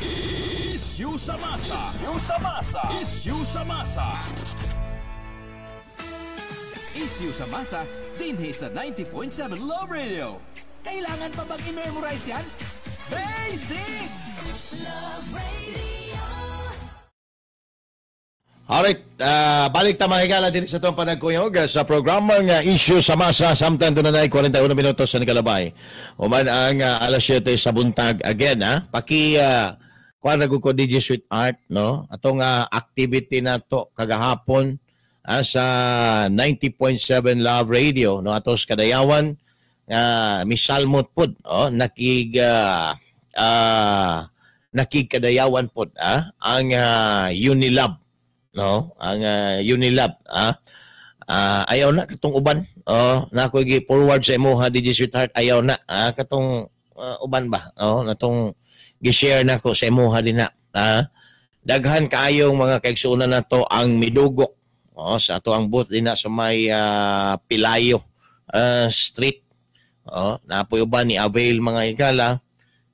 Isyu sa masa. Isyu sa masa. Isyu sa masa. Isyu sa masa, dinhi sa 90.7 Love Radio. Kailangan pa bang i-memorize yan? Basic! Love Radio. Alright, balik ta mga higala din sa itong panagkuyog sa programang Isyu sa Masa. Samtang doon na 41 minutos sa Nikalabay. Uman ang alas 7 sa buntag again. Kuha nagko DJ Sweetheart, no? Atong activity na to kagahapon sa 90.7 Love Radio, no? Atos kadayawan, misalmot pod, nakigkadayawan pod, ang Unilab. No, ang Unilab ayaw na katong uban na ko gi-forward sa imo DJ Sweetheart, ayaw na katong uban ba natong gi-share na ko sa imo din na daghan kaayong mga kaigsuonan na to ang midugok sa ato ang booth din na sa may Pilayo Street na po uban ni avail mga higala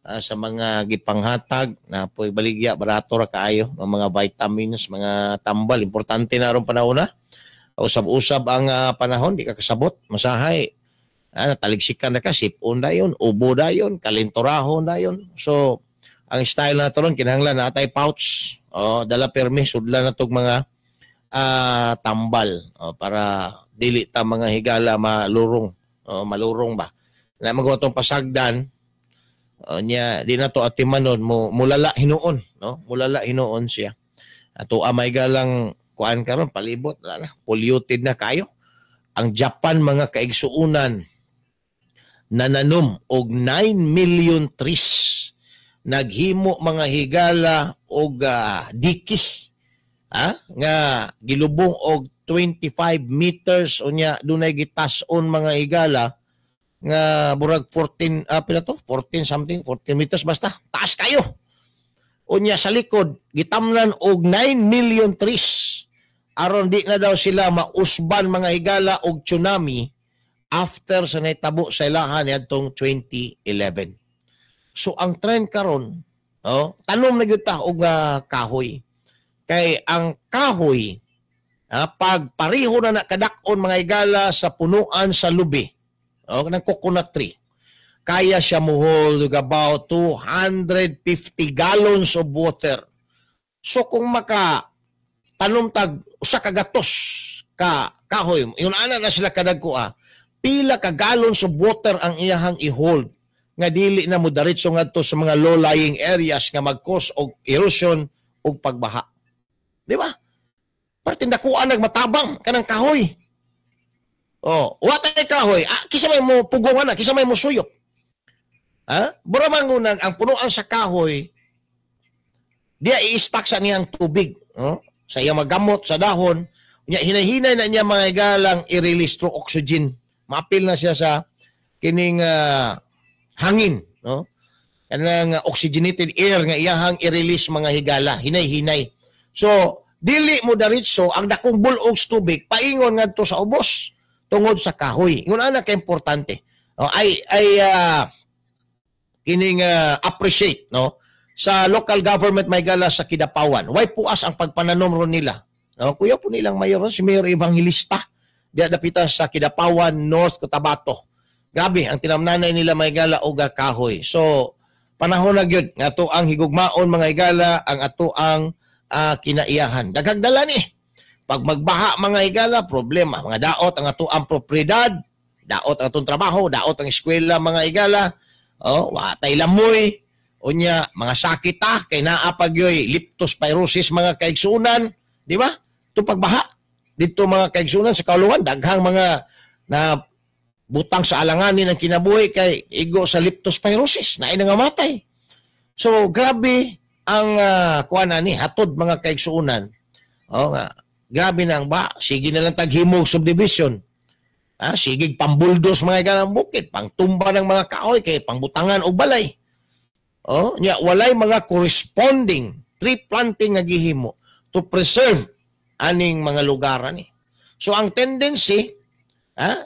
sa mga gipanghatag na po'y baligya, barato ra kaayo ng mga vitamins, mga tambal. Importante na ron panahon na. Usab-usab ang panahon, di ka kasabot, masahay. Nataligsikan na ka, sipon na yun, ubo na yun, kalintorahon na yun. So, ang style na ito ron, kinahanglan na atay pouch, dala permi, sudla na itong mga tambal para dili ta mga higala malurong ba. Na magawatong pasagdan, niya di na to atimanon mulala hinuon, no? Mulala hinuon siya. Ato amay galang kuan karon palibot na polluted na kayo. Ang Japan mga kaigsuunan nananom og 9 million trees. Naghimo mga higala og diki nga gilubong og 25 meters unya dunay gitas-on mga higala nga burag 14 pila to 14 meters basta taas kayo unya sa likod gitamnan og 9 million trees aron di na daw sila mausban mga higala og tsunami after sa nahitabo sa ilahan niadtong 2011. So ang trend karon tanom na gyud ta og kahoy kay ang kahoy pag pareho na nakadak-on mga higala sa punuan sa lubi ng coconut tree. kaya siya hold about 250 gallons of water. So kung maka tanom tag usa ka gatos ka kahoy, yun ana na sila kadagko pila ka gallons of water ang iyahang i-hold nga dili na mo diretso ngadto sa mga low-lying areas nga mag-cause og erosion og pagbaha. Di ba? Parte dakuan nagmatabang kanang kahoy. Oh, watay kahoy, kisa may mo pugongan kisa may mo suyop. Bura mangunang ang punuan sa kahoy dia i-stack sa niyang tubig, sa iyang magamot sa dahon, hinahinay na niya mga igalang i-release through oxygen. Maapil na siya sa kining hangin, no? Kanang oxygenated air nga iyahang i-release mga higala, hinay-hinay. So, dili mo diretso ang dakong bulog sa tubig paingon ngadto sa ubos tungod sa kahoy. Ingon ana ka importante. Kining appreciate, no, sa local government may gala sa Kidapawan. Why puas ang pagpananom ron nila? No, kuya po nilang mayor si Mayor Evangelista diya dapita sa Kidapawan, North Cotabato. Grabe ang tinamnanay nila may gala og kahoy. So panahon na gyud nga ato ang higugmaon mga igala ang ato ang kinaiyahan. Daghang dala ni. Pag magbaha mga igala, problema. Mga daot ang ato ang propriedad, daot ang atong trabaho, daot ang eskwela mga igala. Watay lamoy, unya mga sakit kay naapag yoy leptospirosis mga kaigsunan, di ba? Ito pagbaha dito mga kaigsunan sa kauluhan, daghang mga na butang sa alanganin ng kinabuhi kay igo sa leptospirosis na nangamatay. So grabe ang kuan ni hatod mga kaigsunan. Grabe na ang ba, sige na lang taghimog subdivision. Sige pambuldos mga ganang bukid, pangtumba ng mga kahoy kay pangbutangan og balay. Walay mga corresponding tree planting nga gihimo to preserve aning mga lugar ni. So ang tendency,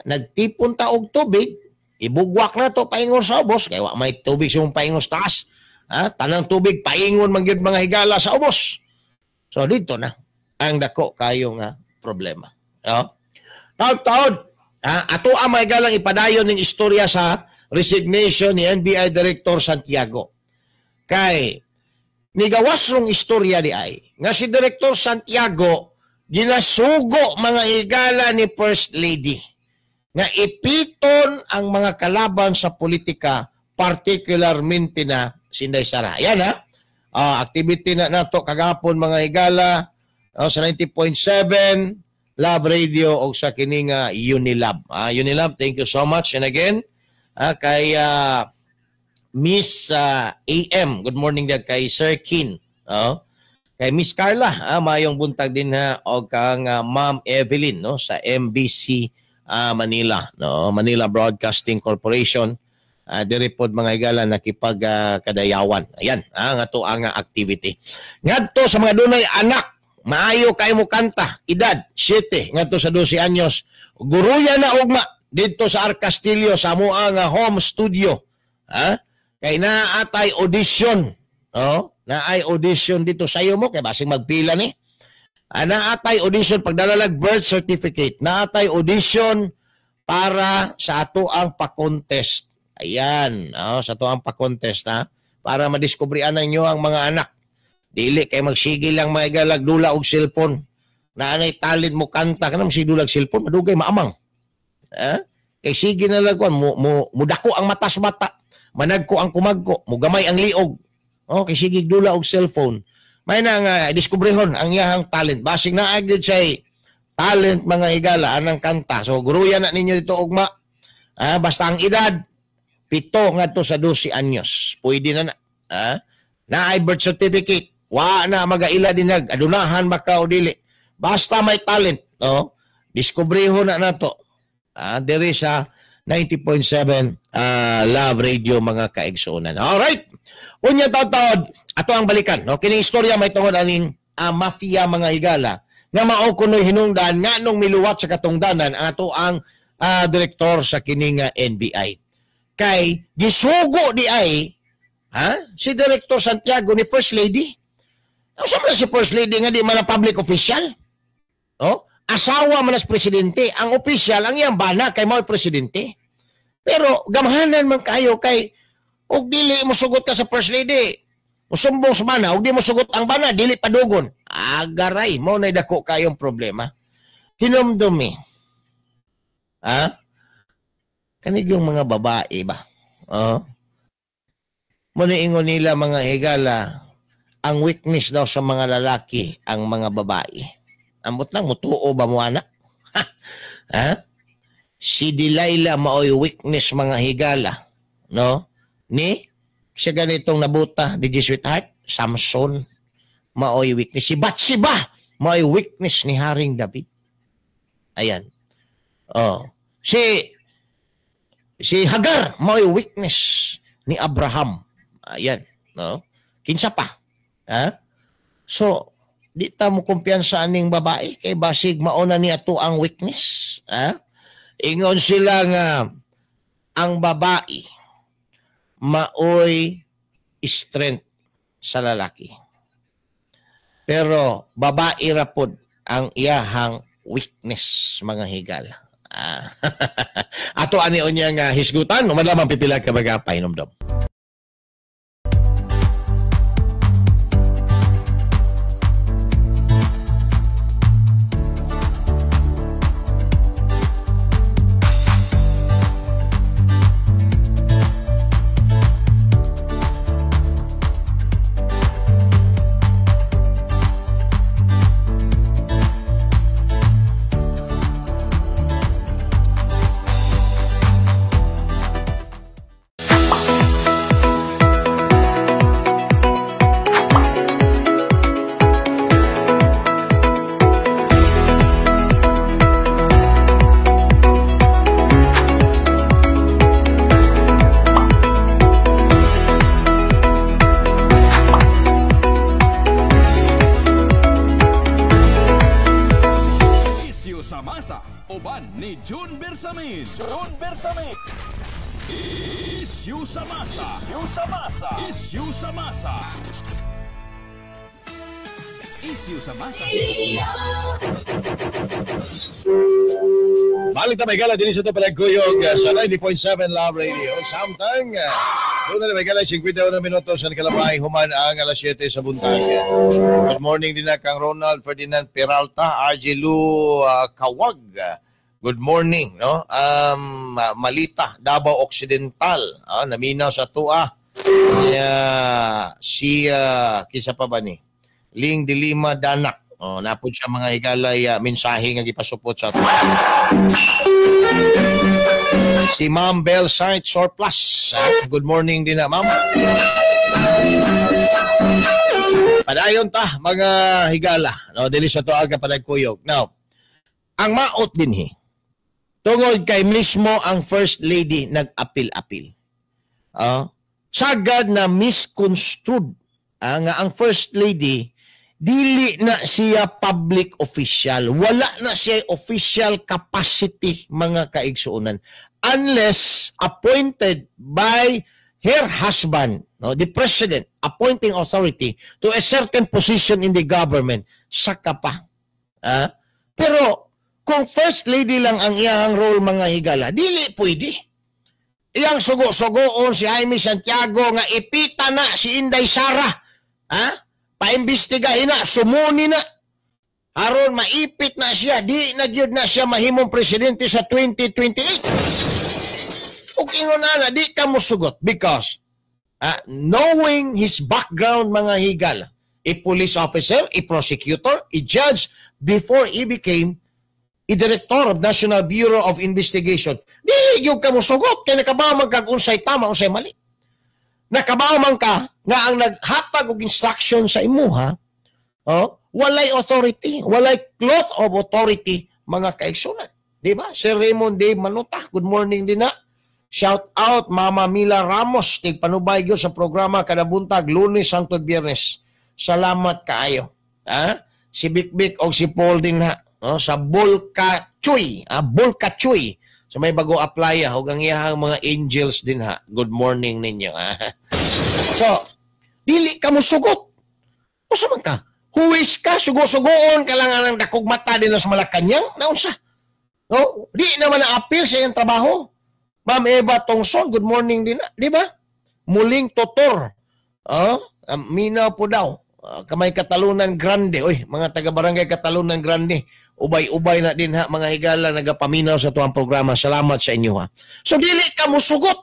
nagtipon ta og tubig, ibugwak na to paingon sa ubos kay wa may tubig sa paingon sa taas. Tanang tubig paingon man gyud mga higala sa ubos. So dito na ang dako kayo nga problema. Taud-taud, ato ang may galang ipadayon ng istorya sa resignation ni NBI Director Santiago. Kay nigawas rong istorya di ay nga si Director Santiago ginasugo mga higala ni First Lady nga ipiton ang mga kalaban sa politika, particularmente na si Inday Sara. Yan activity na nato kagapon mga higala sa 90.7 Love Radio o sa kining Unilab. Unilab, thank you so much. And again, kay Miss AM, good morning din kay Sir Kin. Kay Miss Carla, mayong buntag din o kang Ma'am Evelyn sa MBC Manila, Manila Broadcasting Corporation. Diri pod mga igala nakipagkadayawan. Ayan, ang ato ang activity. Ngadto sa mga dunay anak, maayo kay mo kanta, edad 7 ngadto sa 12 anyos. Guruya na ugma dito sa Arcastillo sa amoang home studio. Kay naatay audition, naay audition dito sa iyo mo kay basing magpila ni. Naatay audition pagdalalag birth certificate, naatay audition para sa ato ang pa-contest. Ayan, sa ato ang pa-contest para madiskubrihan ninyo ang mga anak. Dili kay magsigil lang maigalag dula og cellphone. Naanay talent mo kanta kanang sigdulag cellphone madugay maamang. Kay sige na lang mudako ang mata sa bata. Managko ang kumagko, mugamay ang liog. Kay sige dula og cellphone. May nang diskubrehon ang iyahang talent. Basig na agad say talent mga higala anang kanta. So guruyan na ninyo dito ugma. Basta ang edad 7 ngadto sa 12 anyos. Pwede na naay birth certificate. Wa na magaila din adunahan maka o dili. Basta may talent, diskubrehon na nato. Diri sa 90.7 Love Radio mga kaigsunan. Alright. Unya taud ato ang balikan. Kining istorya may tungod aning mafia mga higala nga mao kunoy hinungdan nga nung miluwat sa katungdanan ang ato ang direktor sa kining NBI. Kay gisugo di ay si Director Santiago ni First Lady. Sa man si First Lady nga di man ang public official. Asawa man as presidente, ang official ang iyang bana kay mao presidente. Pero gamahanan man kayo kay og dili mo sugot ka sa first lady. Musumbong sa bana, og di mo sugot ang bana, dili padugon. Agaray, mo na dako kayong problema. Hinumdumi. Ha? Kanig yung mga babae ba? Muna ingon nila mga higala, ang weakness daw sa mga lalaki, ang mga babae. Amot lang, mutuo ba mo anak? Ha? Si Delilah maoy weakness mga higala. No? Ni? Siya ganitong nabuta, di sweetheart, Samson, maoy weakness. Si Bathsheba, maoy weakness ni Haring David. Ayan. Si Hagar, maoy weakness ni Abraham. Ayan. No? Kinsa pa. Ha? So, di ta mo kumpiyansa aning babae kay basig mauna ni ato ang weakness. Ha? Ingon sila nga ang babae maoy strength sa lalaki. Pero babae ra pod ang iyahang weakness mga higala. Ato ani unya nga hisgutan, madamang pipila ka bagapay nomdom. Issue sa masa. Issue sa masa. Issue sa masa. Balik na may gala din sa ito palagkuyog sa 90.7 Love Radio. Samtang doon na may gala 51 minuto sa Kalabay human ang alas 7 sa buntag. Good morning din na kang Ronald Ferdinand Peralta, RJ Lu Kawag. Good morning, no? Malita, Davao Occidental, naminaw sa tua. Kisa pa ba ni? Ling Dilima Danak. Napod siya mga higalay mensahe nga gipasupot sa tua. Si Ma'am Bell Saint Surplus. Good morning din na, Ma'am. Padayon ta, mga higala. No, dili sa tua ka palagkuyog. Now, ang maot din tungod kay mismo ang First Lady nag-apil-apil. Sagad na misconstrued nga ang First Lady, dili na siya public official. Wala na siya official capacity mga kaigsuunan. Unless appointed by her husband, no, the president, appointing authority to a certain position in the government, saka pa. Pero, kung First Lady lang ang iyang role mga higala, dili pwede. Iyang sugo-sugoon si Jaime Santiago nga ipita na si Inday Sara. Paimbestigahin na, sumuni na. Aron maipit na siya, di na gyud na siya mahimong presidente sa 2028. Ug ingon na, di ka mo sugot because knowing his background mga higala, a police officer, a prosecutor, a judge before he became a director of National Bureau of Investigation. Dili gyud ka mo sugot kay nakabaw man kag unsay tama unsay mali. Nakabaw man ka nga ang naghatag og instruction sa imuha, walay authority, walay cloth of authority mga kaigsunan. Di ba? Sir Raymond Dave Manuta, good morning din na. Shout out Mama Mila Ramos, tigpanubay gyud sa programa kada buntag Lunes hangtod Biyernes. Salamat kaayo. Si Bikbik og si Paul din na. Sa Bulkachuy, Bulkachuy. So may bago apply ug ang iyang mga angels din ha. Good morning ninyo. So, dili ka mo sugot. Usa man ka? Huwis ka, sugo-sugoon ka lang ang dakog mata din sa Malacañang, naunsa? No? Di naman na-appeal sa iyang trabaho. Ma'am Eva Tongson, good morning din, di ba? Muling tutor. Minaw po daw. Kamay Katalunan Grande. Oy, mga taga-barangay Katalunan Grande. Ubay-ubay na din ha, mga higala nagapaminaw sa tuwang programa. Salamat sa inyo ha. So, dili ka mo sugot.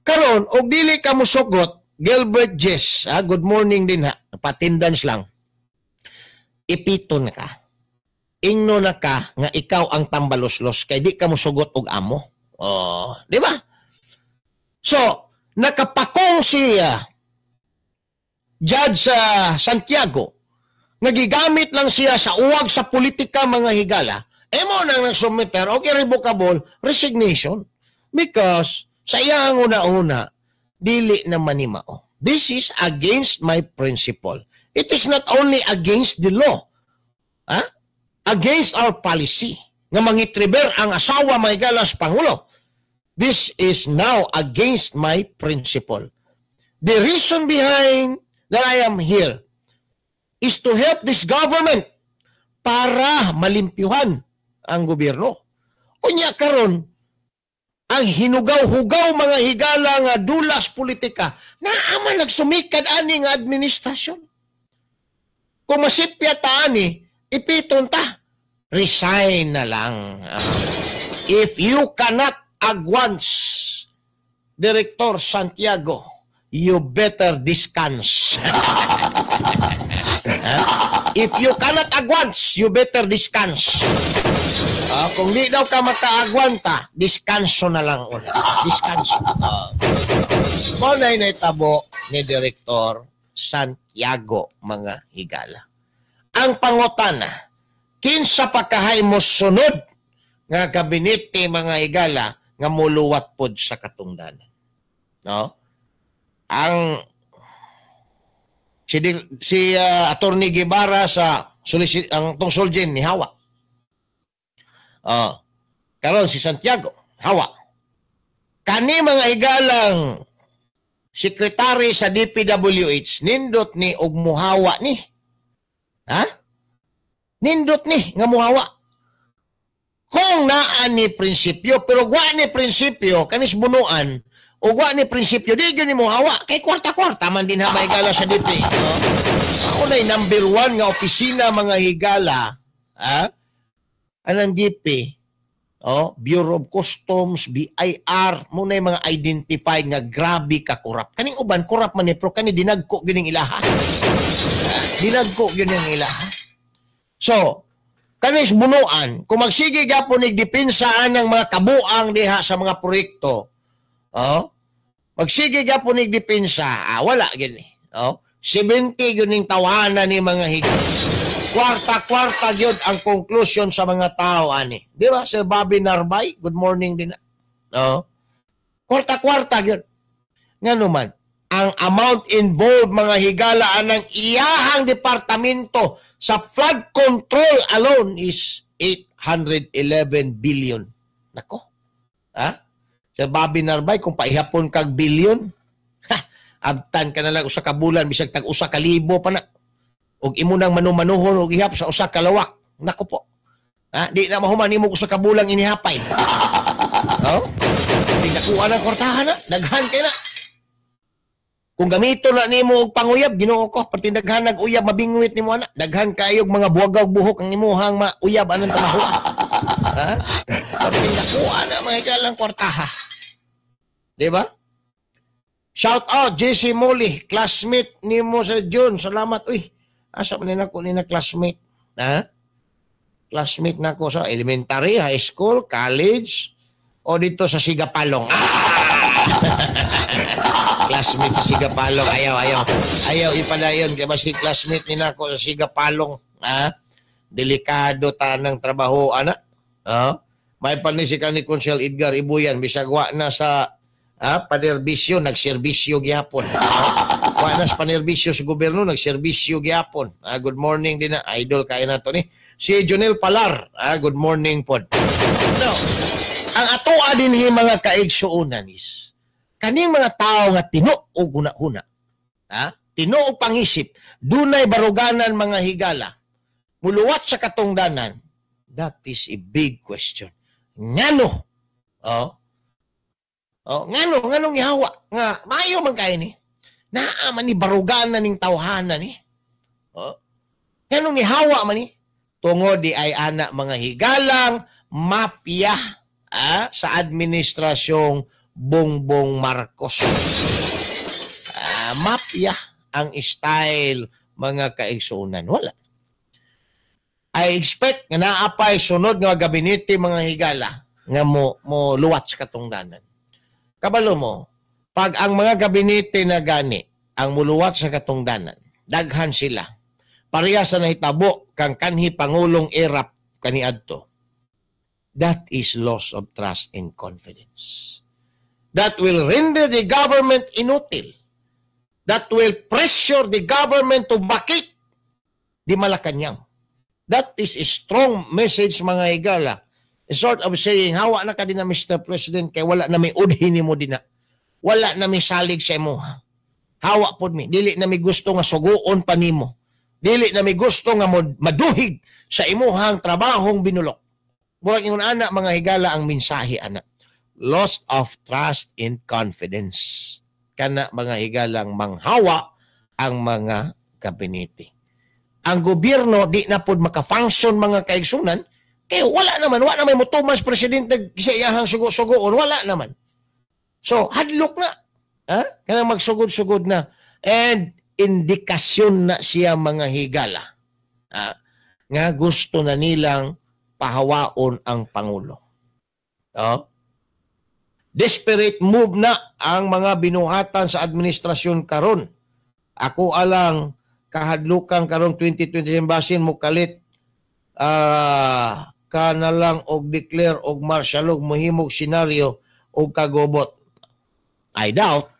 Karon, o dili ka mo sugot, Gilbert Jess, good morning din ha. Patindans lang. Ipito na ka. Ingno na ka nga ikaw ang tambaloslos kay di ka mo sugot og amo. Di ba? So, nakapakong si Judge Santiago, nagigamit lang siya sa uwag sa politika mga higala, mo nang nagsumiter, okay, revocable resignation. Because, sa iyang una-una, dili naman ni mao. This is against my principle. It is not only against the law, against our policy, nga mangitriber ang asawa mga higala sa Pangulo. This is now against my principle. The reason behind that I am here is to help this government para malimpyuhan ang gobyerno. Unya karon ang hinugaw-hugaw mga higala nga dulas politika na ama nagsumikad ani nga administrasyon. Kung masipya ta ani, ipiton ta, resign na lang. If you cannot agwants, Director Santiago, you better discuss. If you cannot agwants, you better discuss. Kung di daw ka makaagwanta, diskanso na lang ulit. Diskanso. Kunay na itabo ni Director Santiago, mga higala. Ang pangutana, kinsa pa kahay mo sunod nga kabinete mga higala nga muluwat pod sa katungdanan. No? Ang si Attorney Guevara sa ang tungsoljen ni Hawa. Karon si Santiago, Hawa. Kani mga higalang sekretary sa DPWH, nindot ni og muhawa ni. Nindot ni nga muhawa. Kung naa ni prinsipyo, pero wa ni prinsipyo, kanis bunuan, o wa ni prinsipyo, di yun ni muhawa. Kay kwarta-kwarta man din ha higala sa DP. Ako na'y number 1 nga opisina mga higala, anang DP, Bureau of Customs, BIR, muna yung mga identified nga grabe ka korap. Kaning uban, korap man pero kani dinagko gining ilaha. Dinagko gining ilaha. So, kanis bunuan, kung magsige gapon igdepinsaan ng mga kabuang diha sa mga proyekto, magsige gapon igdepensa, wala gini. 70 gining tawanan ni mga higit. Kwarta-kwarta gyud ang conclusion sa mga tao ani. Di ba, Sir Bobby Narbay? Good morning din. Kwarta-kwarta gyud. Ngano man, ang amount involved mga higala ng iyahang departamento sa flood control alone is 811 billion. Nako. Sir Bobby Narbay, kung paihapon kag billion, abtan ka na lang usa ka bulan bisag tag usa ka libo pa na. Og imo nang manumanuhon og ihap sa usa ka lawak. Nako po. Di na mahuman nimo usa ka bulang inihapay. Di nakuha ng kwartahan na, daghan kay na. Kung gamito na nimo og panguyab, Ginoo ko, pati daghan nag-uyab mabingwit nimo ana. Daghan kayog mga buwagaw buhok ang imuhang mauyab anang trabaho. Pati nakuha na mga higala kwartaha. Di ba? Shout out JC Molly, classmate nimo sa June. Salamat. Uy, asa man nako ni na classmate. Classmate nako sa elementary, high school, college o dito sa Sigapalong. Classmate sa Sigapalong. Ayaw ipadayon kay basi classmate ni nako sa Sigapalong. Delikado tanang trabaho ana. May pa ni si kanhi Konsel Edgar Ibuyan bisag wa na sa panerbisyo, nagserbisyo gyapon. Wa sa panerbisyo sa gobyerno, nagserbisyo gyapon. Good morning din na, idol kayo na to ni. Si Jonel Palar, good morning pod. No, ang atoa din hi mga kaigsuonan is, kaning mga tao nga tino o guna-huna, tino o pangisip, dunay baruganan mga higala, muluwat sa katungdanan, that is a big question. Ngano? Nganong ihawa nga maayo man kay ni. Naa man ni barugan na ning tawhanan ni. Nganong ihawa man ni tungod di ay ana mga higalang mafia sa administrasyong Bongbong Marcos. Mafia ang style mga kaigsunan. Wala. I expect nga naapay sunod nga gabinete mga higala nga mo luwat sa katungdanan. Kabalo mo, pag ang mga gabinete na gani ang muluwat sa katungdanan, daghan sila. Pareha sa nahitabo kang kanhi Pangulong Erap kaniadto. That is loss of trust and confidence. That will render the government inutil. That will pressure the government to vacate di Malacanang. That is a strong message mga higala. A sort of saying, hawa na ka din na Mr. President kay wala na may udhin mo din na. Wala na may salig sa imo. Hawa po mi. Dili na may gusto nga suguon pa nimo. Dili na may gusto nga maduhig sa imuhang trabahong binulok. Murag ingon anak mga higala ang mensahe anak. Loss of trust and confidence. Kana mga higalang manghawa ang mga gabinete. Ang gobyerno di na pod maka-function mga kaigsunan kaya wala naman mo Thomas Presidente sa iyahang sugo-sugoon, wala naman. So, hadlok na. Kanang magsugod-sugod na. And indikasyon na siya mga higala. Nga gusto na nilang pahawaon ang Pangulo. Desperate move na ang mga binuhatan sa administrasyon karon. Ako alang kahadlukan karong 2027 basin mo kalit ka na lang og declare og martial law mohimog senaryo og kagobot. I doubt.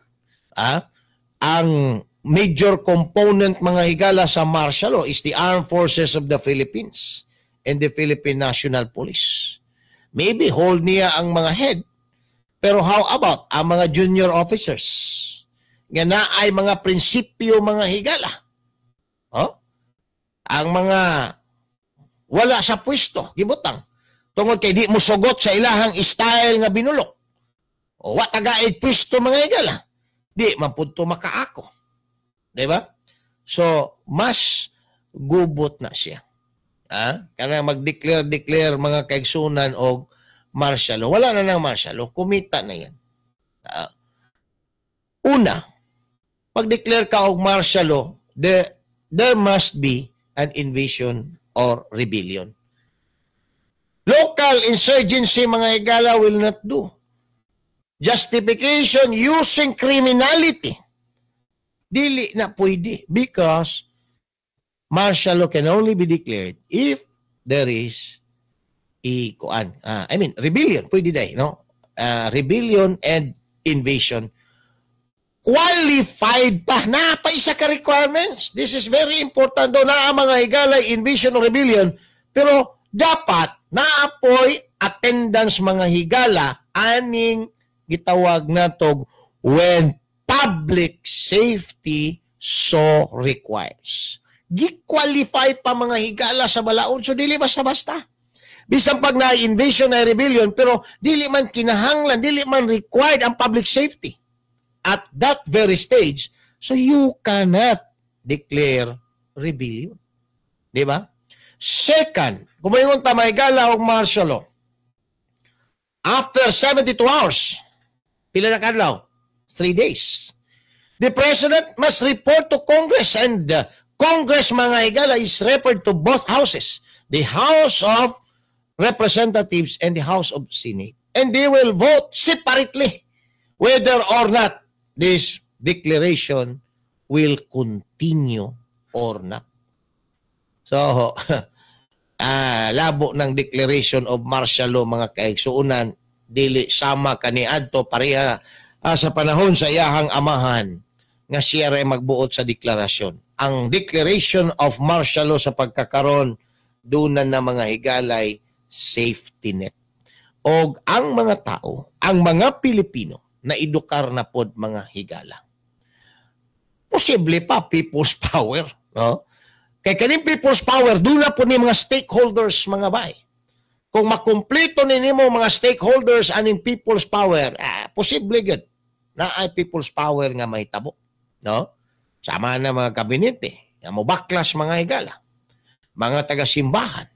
Ang major component mga higala sa martial law is the Armed Forces of the Philippines and the Philippine National Police. Maybe hold niya ang mga head, pero how about ang mga junior officers? Nga na ay mga prinsipyo mga higala. Ang mga wala sa pwesto, gibutang. Tungod kay di mo sugot sa ilahang style nga binulok. O wa tagaid pwesto mga higala. Di mapunto makaako. Diba? So, mas gubot na siya. Kana mag-declare mga kaigsunan o martial law. Wala na ng martial law. Kumita na yan. Una, pag-declare ka og martial law, there must be an invasion or rebellion. Local insurgency mga higala will not do. Justification using criminality. Dili na pwede because martial law can only be declared if there is rebellion. Pwede dahi, no? Rebellion and invasion. Qualified pa. Pa isa ka requirements. This is very important daw na mga higalay, invasion or rebellion. Pero dapat naapoy attendance mga higala aning gitawag na tog when public safety so requires. Gi-qualify pa mga higala sa balaod. So dili basta-basta. Bisan pag na-invasion na rebellion pero dili man kinahanglan, dili man required ang public safety. At that very stage, so you cannot declare rebellion. Di ba? Second, kumaingon ta may gala og martial law. After 72 hours, pila na kadlaw? 3 days. The President must report to Congress and Congress mga higala is referred to both houses, the House of Representatives and the House of Senate. And they will vote separately whether or not this declaration will continue or not. So, labo ng declaration of martial law mga kaigsuunan, dili sama kaniadto pareha sa panahon sa iyahang amahan nga siya ray magbuot sa deklarasyon. Ang declaration of martial law sa pagkakaron dunan na mga higalay safety net. Og ang mga tao, ang mga Pilipino na edukar na pod mga higala. Posible pa people's power, no? Kay kaning people's power doon na po ni mga stakeholders mga bay. Kung makumpleto ni nimo mga stakeholders aning people's power, posible gud na ay people's power nga mahitabo, no? Sama na mga kabinete, nga mobaklas mga higala, mga taga-simbahan,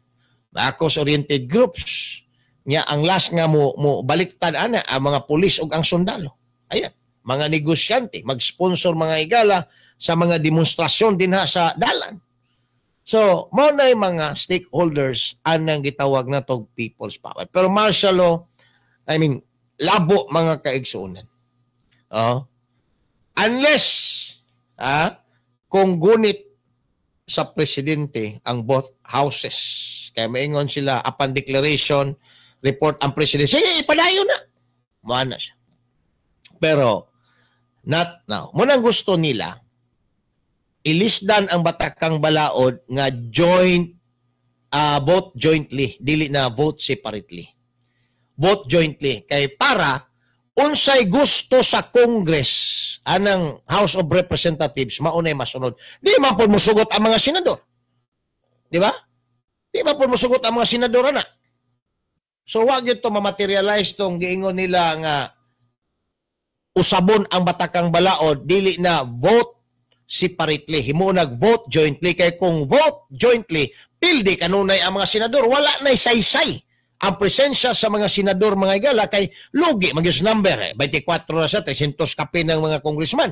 mga cause-oriented groups, nga ang last nga mo baliktad ana ang mga pulis ug ang sundalo. Ayan, mga negosyante mag-sponsor mga higala sa mga demonstrasyon dinha sa dalan. So, mao na mga stakeholders anang gitawag na tog people's power. Pero martial law, labo mga kaigsuonan. Unless kung gunit sa presidente ang both houses, kaya maingon sila upon declaration, report ang presidente, sige, ipadayon na. Muana siya. Pero, not now. Munang gusto nila, ilisdan ang Batakang Balaod nga vote jointly, dili na vote separately. Vote jointly. Kay para, unsay gusto sa Congress, anang House of Representatives, maunay masunod. Di man po musugot ang mga senador. Di ba? Di man po musugot ang mga senador, ana. So, wag ito mamaterialize tong giingon nila nga usabon ang Batakang Balaod, dili na vote separately. Himo nag-vote jointly. Kaya kung vote jointly, pildi kanunay ang mga senador. Wala na'y saysay ang presensya sa mga senador mga higala kay lugi mag-use number. 24 na sa 300 kape ng mga congressman.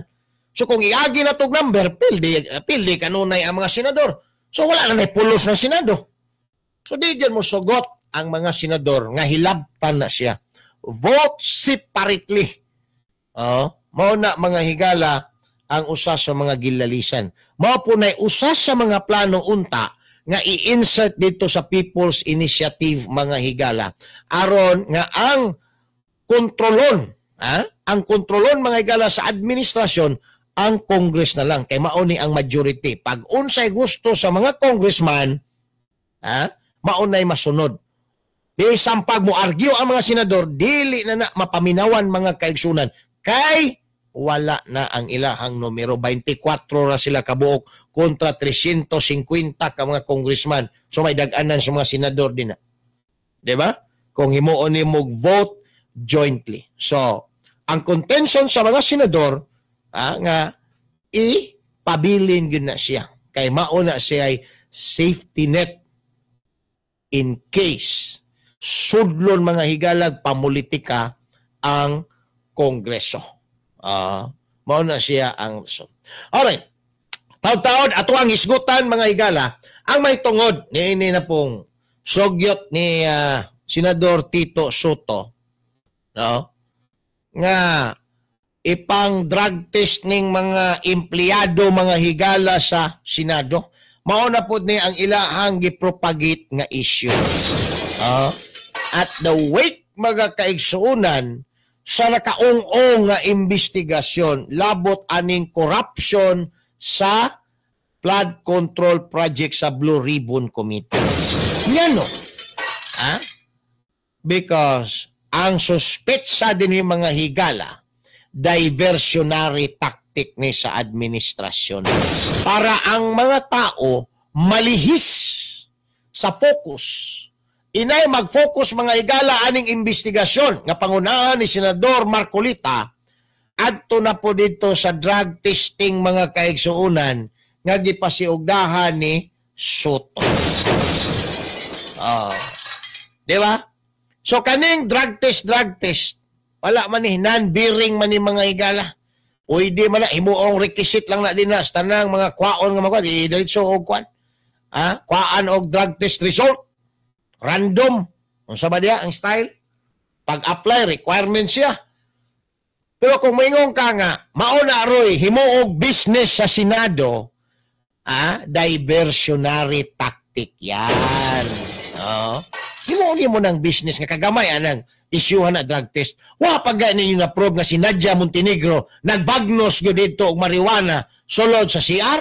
So kung iagi na tog number, pildi kanunay ang mga senador. So wala na na'y pulos ng senado. So di dyan mo sugot ang mga senador nga hilabtan na siya. Vote separately. Mao na mga higala ang usa sa mga gilalisan. Mao po na usa sa mga plano unta nga i-insert dito sa People's Initiative mga higala. Aron nga ang kontrolon, ang kontrolon mga higala sa administrasyon, ang Congress na lang. Kay mauni ang majority. Pag unsay gusto sa mga congressman, maunay masunod. Di sampag mo argue ang mga senador, dili na mapaminawan mga kaigsunan. Kay wala na ang ilahang numero. 24 na sila kabuok kontra 350 ka mga congressman. So may dag-anan sa mga senador din na. Diba? Kung himuon ni mo vote jointly. So, ang contention sa mga senador nga ipabilin yun na siya. Kay mauna siya ay safety net in case sudlon mga higalag pamulitika ang Kongreso. Mauna siya ang rason. Alright. Taon-taon, ato ang isgutan mga higala, ang may tungod ni ini na pong sogyot ni Senador Tito Soto, no? Nga ipang drug test ning mga empleyado mga higala sa Senado. Mauna po ni ang ilahang gipropagate nga issue. At the wake mga kaigsuunan sa nakaung-ong nga investigasyon labot aning corruption sa flood control project sa Blue Ribbon Committee. Ngano? Because ang suspetsa din yung mga higala, diversionary tactic ni sa administrasyon. Para ang mga tao malihis sa focus. Inay mag-focus mga higala aning investigasyon nga pangunahan ni Senador Marcolita adto na po dito sa drug testing mga kaigsuunan nga gipasiugdahan ni Soto. Di ba? So kaning drug test, wala man ni non-bearing man ni mga higala. O hindi man na, himuong requisite lang na din na sa tanang mga kwaon nga mga diretso og kwan. Kwaan og drug test result. Random. Unsa ba diya ang style? Pag-apply, requirement siya. Pero kung maingon ka nga, mauna roy, himuog business sa Senado, diversionary tactic yan. Himuogin mo ng business nga kagamay anang isyuhan na drug test. Pag ninyo na-prove nga si Nadia Montenegro nagbagnos go dito og marijuana sulod sa CR?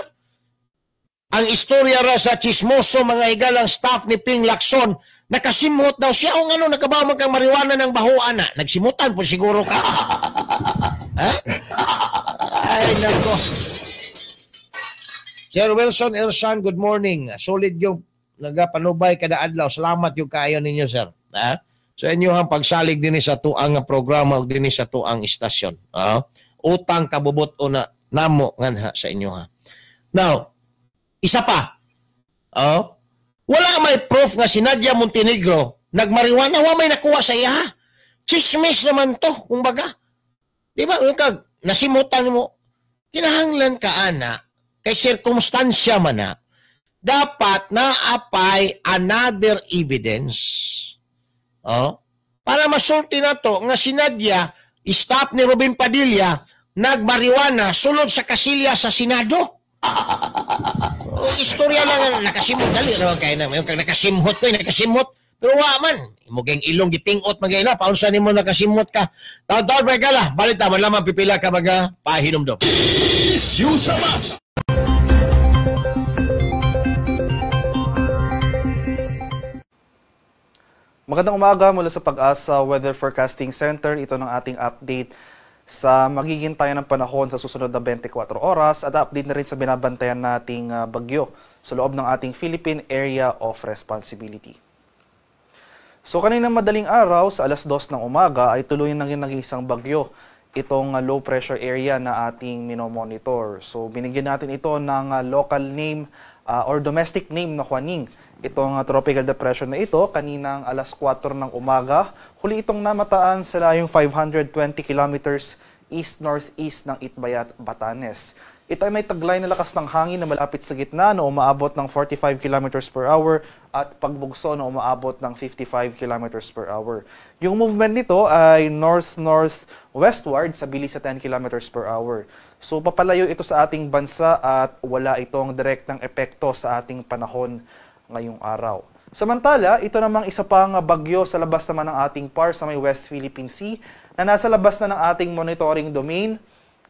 Ang istorya ra sa chismoso mga higalang staff ni Ping Lacson, nakasimot daw siya o ano, nakabawag kang marijuana ng bahuan na. Nagsimutan po siguro ka. Ay, nako. Sir Wilson Elsan, good morning. Solid yung nagapanubay kada adlaw. Salamat yung kaayo ninyo, sir. sa inyong pagsalig din sa tuang programa o din sa tuang istasyon. Utang kabubot o na namo nga sa inyo ha. Now, isa pa. Wala may proof nga si Nadia Montenegro nagmariwana, wa may nakuha sa iya. Chismis naman to, kumbaga. Di ba? Kag nasimutan mo, kinahanglan ka ana, kay sirkumstansya man na, dapat na-apply another evidence. Para masulti na to, nga si Nadia, staff ni Robin Padilla, nagmariwana sulod sa kasilya sa Senado. Istorya lang nakasimot dali raw kay na kag nakasimot pero wa man imong ilong gitingot magay na paunsa nimo nakasimot ka taw-taw ba gala balita man lamang pipila ka mga pahinomdom. Isyu sa masa. Magandang umaga mula sa Pag-asa Weather Forecasting Center. Ito ng ating update sa magiging tayo ng panahon sa susunod na 24 oras at update na rin sa binabantayan nating bagyo sa loob ng ating Philippine Area of Responsibility. So kaninang madaling araw sa alas 2 ng umaga ay tuloy na naging isang bagyo itong low pressure area na ating minomonitor. So binigyan natin ito ng local name or domestic name na Juaning. Itong tropical depression na ito, kaninang alas 4 ng umaga, huli itong namataan sa layong 520 kilometers east-northeast ng Itbayat, Batanes. Ito ay may taglay na lakas ng hangin na malapit sa gitna na umaabot ng 45 kilometers per hour at pagbugso na umaabot ng 55 kilometers per hour. Yung movement nito ay north-northwestward sa bilis sa 10 kilometers per hour. So papalayo ito sa ating bansa at wala itong direktang epekto sa ating panahon ngayong araw. Samantala, ito namang isa pang bagyo sa labas naman ng ating PAR sa may West Philippine Sea na nasa labas na ng ating monitoring domain.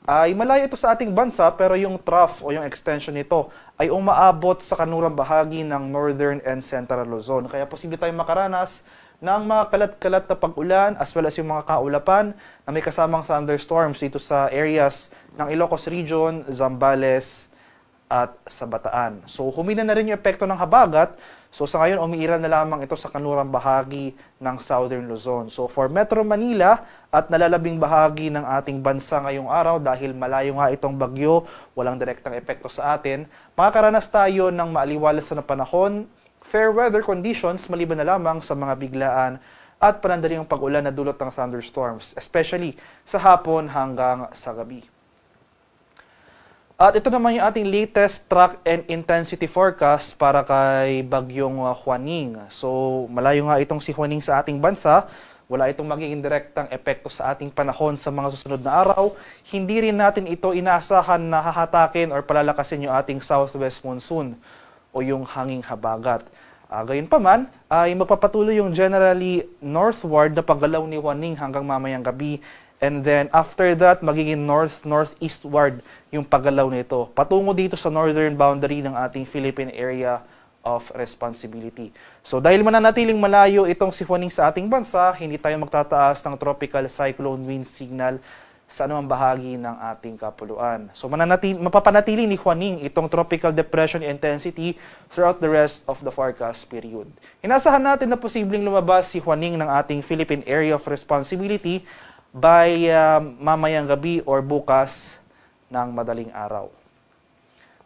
Ay malayo ito sa ating bansa pero yung trough o yung extension nito ay umaabot sa kanurang bahagi ng Northern and Central Luzon. Kaya posible tayong makaranas ng mga kalat-kalat na pag-ulan as well as yung mga kaulapan na may kasamang thunderstorms dito sa areas ng Ilocos Region, Zambales, at sa Bataan. So humina na rin yung epekto ng habagat. So sa ngayon umiiral na lamang ito sa kanurang bahagi ng Southern Luzon. So for Metro Manila at nalalabing bahagi ng ating bansa ngayong araw dahil malayo nga itong bagyo, walang direktang epekto sa atin, makakaranas tayo ng maaliwalas na panahon, fair weather conditions maliban na lamang sa mga biglaan at panandaling pag-ulan na dulot ng thunderstorms, especially sa hapon hanggang sa gabi. At ito naman yung ating latest track and intensity forecast para kay bagyong Juaning. So malayo nga itong si Juaning sa ating bansa, wala itong magiging direktang epekto sa ating panahon sa mga susunod na araw. Hindi rin natin ito inaasahan na hahatakin or palalakasin yung ating southwest monsoon o yung hanging habagat. Gayunpaman, ay magpapatuloy yung generally northward na paggalaw ni Juaning hanggang mamayang gabi. And then after that, magiging north-northeastward yung paggalaw nito. Patungo dito sa northern boundary ng ating Philippine Area of Responsibility. So dahil mananatiling malayo itong si Juaning sa ating bansa, hindi tayo magtataas ng tropical cyclone wind signal sa anumang bahagi ng ating kapuluan. So mapapanatili ni Juaning itong tropical depression intensity throughout the rest of the forecast period. Inasahan natin na posibleng lumabas si Juaning ng ating Philippine Area of Responsibility by mamayang gabi or bukas ng madaling araw.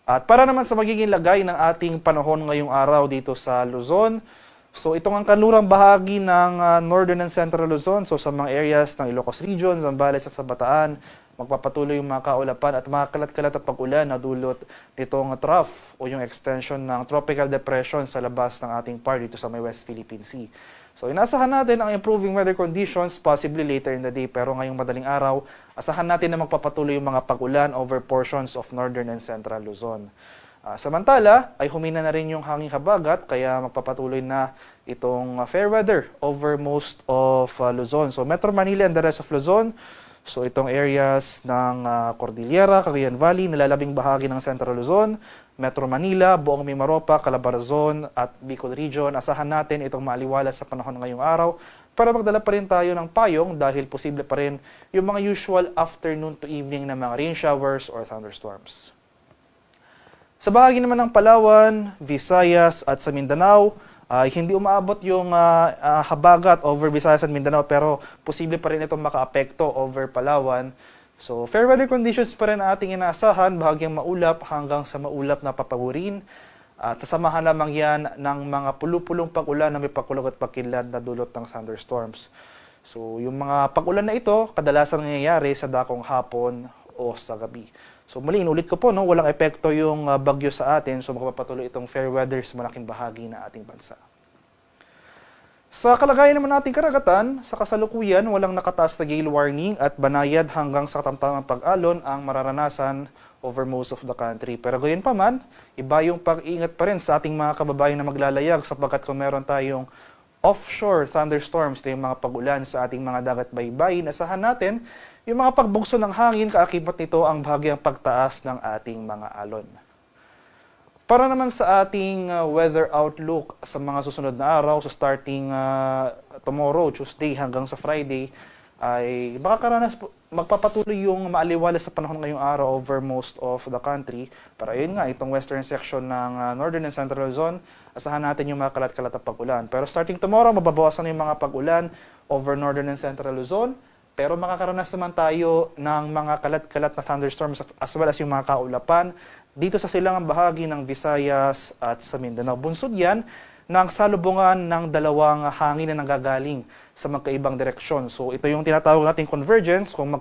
At para naman sa magiging lagay ng ating panahon ngayong araw dito sa Luzon, so itong ang kanlurang bahagi ng Northern and Central Luzon, so sa mga areas ng Ilocos Region, Zambales at sa Bataan, magpapatuloy yung mga kaulapan at mga kalat-kalat at pag-ulan na dulot nitong trough o yung extension ng tropical depression sa labas ng ating PAR dito sa may West Philippine Sea. So inasahan natin ang improving weather conditions possibly later in the day pero ngayong madaling araw, asahan natin na magpapatuloy yung mga pag-ulan over portions of Northern and Central Luzon. Samantala, ay humina na rin yung hanging habagat kaya magpapatuloy na itong fair weather over most of Luzon. So Metro Manila and the rest of Luzon, so itong areas ng Cordillera, Cagayan Valley, nalalabing bahagi ng Central Luzon, Metro Manila, buong Mimaropa, Calabarzon at Bicol Region. Asahan natin itong maaliwalas sa panahon ngayong araw para magdala pa rin tayo ng payong dahil posible pa rin yung mga usual afternoon to evening na mga rain showers or thunderstorms. Sa bahagi naman ng Palawan, Visayas at sa Mindanao, Hindi umaabot yung habagat over Visayas at Mindanao, pero posible pa rin itong makaapekto over Palawan. So, fair weather conditions pa rin ang ating inaasahan, bahagyang maulap hanggang sa maulap na papagurin. At samahan lamang yan ng mga pulupulong pag-ulan na may pakulog at pagkilad na dulot ng thunderstorms. So, yung mga pag-ulan na ito, kadalasan nangyayari sa dakong hapon o sa gabi. So, muli, inulit ko po, no, walang epekto yung bagyo sa atin. So, magpapatuloy itong fair weather sa malaking bahagi na ating bansa. Sa kalagayan naman nating karagatan, sa kasalukuyan, walang nakataas na gale warning at banayad hanggang sa katamtamang pag-alon ang mararanasan over most of the country. Pero gayon pa man, iba yung pag-iingat pa rin sa ating mga kababayan na maglalayag sapagkat kung meron tayong offshore thunderstorms na yung mga pag-ulan sa ating mga dagat baybayin, asahan natin yung mga pagbugso ng hangin, kaakibat nito ang bahagyang pagtaas ng ating mga alon. Para naman sa ating weather outlook sa mga susunod na araw, so starting tomorrow, Tuesday hanggang sa Friday, ay magpapatuloy yung maaliwalas sa panahon ngayong araw over most of the country. Pero ayun nga, itong western section ng northern and central Luzon, asahan natin yung mga kalat-kalat na pag-ulan. Pero starting tomorrow, mababawasan yung mga pag-ulan over northern and central Luzon. Pero makakaranas naman tayo ng mga kalat-kalat na thunderstorms as well as yung mga kaulapan dito sa silangang bahagi ng Visayas at sa Mindanao. Bunsod yan ng salubungan ng dalawang hangin na nanggagaling sa magkaibang direksyon. So ito yung tinatawag nating convergence. Kung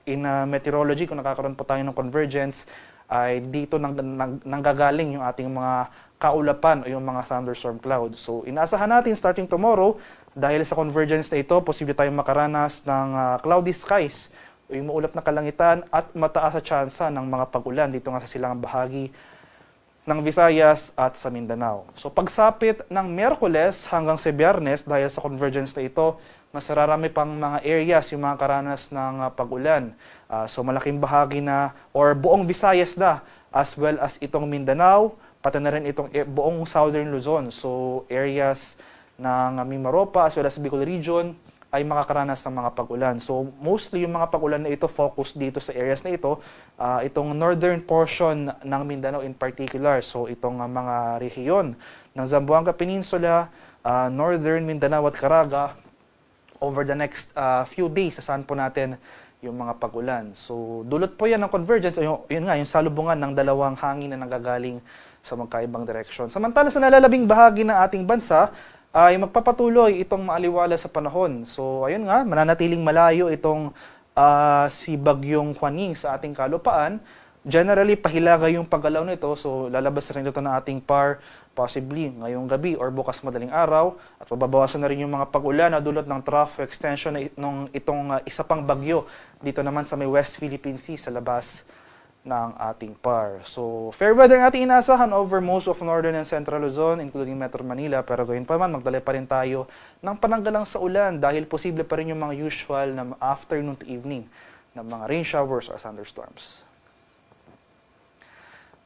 in meteorology, kung nakakaroon po tayo ng convergence, ay dito nanggagaling yung ating mga kaulapan o yung mga thunderstorm clouds. So inaasahan natin starting tomorrow, dahil sa convergence na ito, posible tayong makaranas ng cloudy skies o yung maulap na kalangitan at mataas sa tsansa ng mga pag-ulan dito nga sa silangang bahagi ng Visayas at sa Mindanao. So pagsapit ng Miyerkules hanggang sa Biyernes, dahil sa convergence na ito, mas rarami pang mga areas yung mga karanas ng pag-ulan. So malaking bahagi na or buong Visayas na as well as itong Mindanao, pati na rin itong buong Southern Luzon. So areas ng Mimaropa as well as Bicol region ay makakaranas ng mga pag-ulan. So mostly yung mga pag-ulan na ito focus dito sa areas na ito, itong northern portion ng Mindanao in particular. So itong mga rehiyon ng Zamboanga Peninsula, northern Mindanao at Caraga, over the next few days sasaan po natin yung mga pag-ulan. So dulot po yan ng convergence, yun nga, yung salubungan ng dalawang hangin na nanggagaling sa magkaibang direksyon. Samantala sa nalalabing bahagi ng ating bansa, ay magpapatuloy itong maaliwala sa panahon. So, ayun nga, mananatiling malayo itong si Bagyong Juaning sa ating kalupaan. Generally, pahilaga yung paggalaw nito. So, lalabas rin ito ng ating PAR possibly ngayong gabi or bukas madaling araw. At mababawasan na rin yung mga pag-ulan na dulot ng trough extension ng itong isa pang bagyo dito naman sa may West Philippine Sea sa labas ng ating PAR. So, fair weather ang ating inaasahan over most of northern and central Luzon, including Metro Manila. Pero gayon pa man, magdala pa rin tayo ng pananggalang sa ulan dahil posible pa rin yung mga usual na afternoon to evening na mga rain showers or thunderstorms.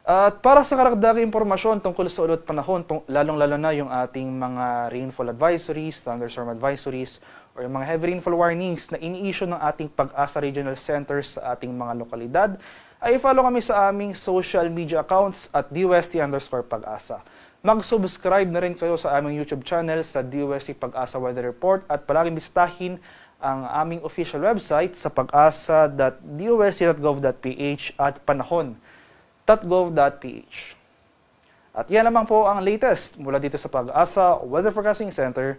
At para sa karagdagang impormasyon tungkol sa ulot panahon, lalong-lalo na yung ating mga rainfall advisories, thunderstorm advisories, or yung mga heavy rainfall warnings na ini-issue ng ating Pag-asa Regional Centers sa ating mga lokalidad, ay follow kami sa aming social media accounts at DOST_Pag-asa. Mag-subscribe na rin kayo sa aming YouTube channel sa DOST Pag-asa Weather Report at palaging bisitahin ang aming official website sa pag-asa.dost.gov.ph at panahon.gov.ph. At yan naman po ang latest mula dito sa Pag-asa Weather Forecasting Center.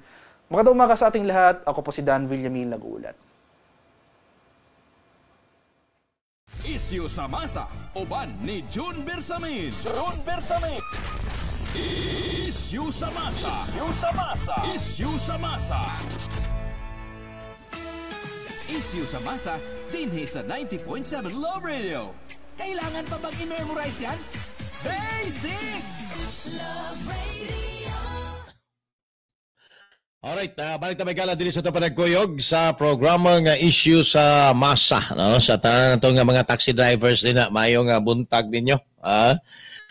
Magandang umaga sa ating lahat. Ako po si Dan Villamil nag-uulat. Isyu sa masa, uban ni June Bersamin. June Bersamin. Isyu sa masa. Isyu sa masa. Isyu sa masa. Isyu sa masa, dinhi sa 90.7 Love Radio. Kailangan pa bang i-memorize yan? Basic! Love Radio. Alright, balik na may gala din sa ito panagkuyog sa programa nga issue sa masa. No? Sa tanan nga mga taxi drivers din na mayong buntag ninyo.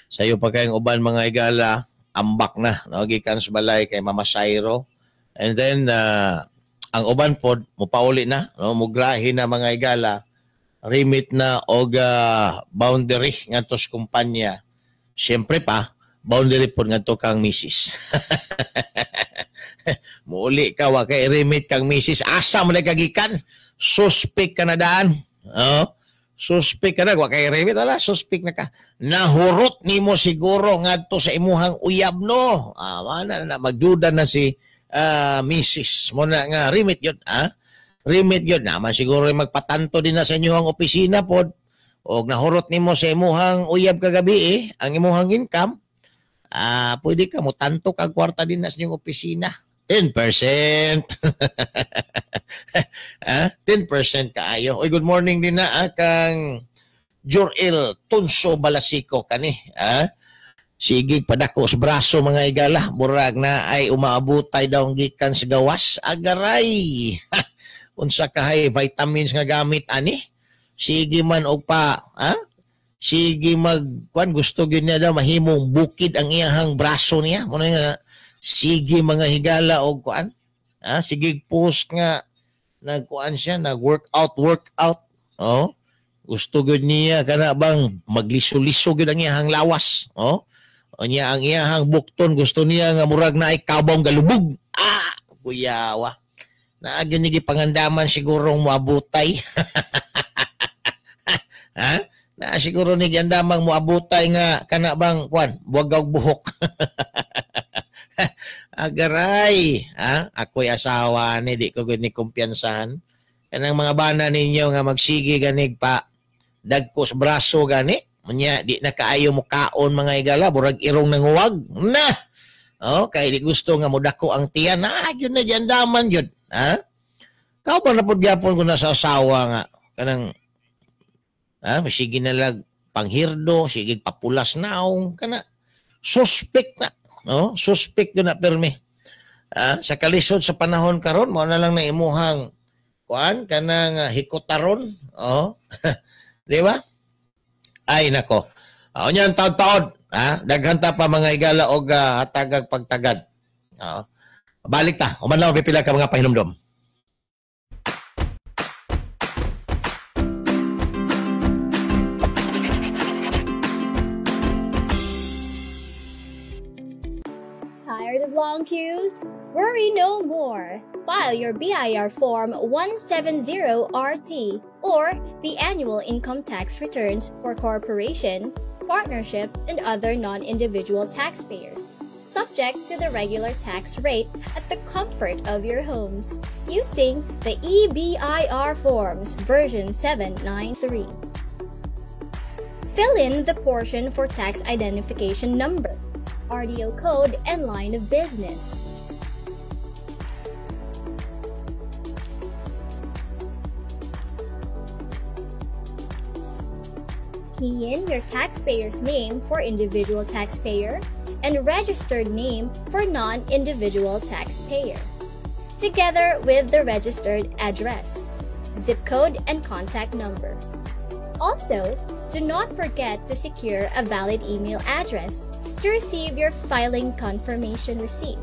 Sa iyo pa kayong uban mga igala, ambak na. No? Gikan sa balay kay Mama Sairo. And then, ang uban pod, mupauli na. No? Mugrahi na mga igala. Remit na og boundary nga tos kumpanya. Siyempre pa, boundary po nga to kang misis. Muli ka, wa kay remit kang misis. Asa mo na kagikan? Suspect ka na daan. Oh, suspect ka na. Wa kay remit. Ala, suspect na ka. Nahurot ni mo siguro nga to sa imuhang uyab, no? Mana na, magduda na si misis. Mo na nga, remit yun, remit yun. Naman siguro magpatanto din na sa inyong opisina po. O nahurot ni mo sa imuhang uyab kagabi, ang imuhang income. Pwede ka mo tanto kag kwarta din na sa inyong opisina. 10%. 10% kaayo. Oy, good morning din na kang Jorel Tunso Balasico kani. Sige padako sa braso mga igala. Burag na ay umaabutay daw gikan sa gawas. Agaray. Unsa kahay vitamins nga gamit ani? Sige man og pa, sige magkuan gusto gyud niya daw mahimong bukid ang iyahang braso niya. Muna nga sige mga higala og kuan. Sige post nga nagkuan siya, nag-workout. Oh. Gusto gyud niya kana bang magliso-liso gyud ang iyahang lawas. Oh. O niya ang iyahang bukton gusto niya nga murag na ay kabong galubog. Kuyawa. Naagyo ni gipangandaman sigurong moabutay. Na siguro ni gandamang moabutay nga kana bang kuan, buwagaw buhok. Agaray, ako'y asawa ni di ko gud ni kumpiyansahan. Kanang mga bana ninyo nga magsigi ganig pa dagkos braso gani, unya di na kaayo mo kaon mga igala, burag irong nanguwag. Na. Kay di gusto nga modako ang tiyan. Yun na gandamang yun. Kao pa na po gyapon ko na sa asawa nga kanang masigi na lag panghirdo, sige papulas naong kana suspect na, no? Suspect do na permi. Sa kalisod sa panahon karon mo na lang na imuhang kuan kanang hikotaron, di ba? Ay nako. Unya taud-taud, daghan ta pa mga igala og hatagag pagtagad. Balik ta, human lang pipila ka mga pahinumdom. Tired of long queues? Worry no more. File your BIR Form 170RT or the annual income tax returns for corporation, partnership, and other non-individual taxpayers, subject to the regular tax rate at the comfort of your homes, using the EBIR Forms version 793. Fill in the portion for tax identification number, RDO code, and line of business. Key in your taxpayer's name for individual taxpayer and registered name for non-individual taxpayer, together with the registered address, zip code, and contact number. Also, do not forget to secure a valid email address to receive your filing confirmation receipt.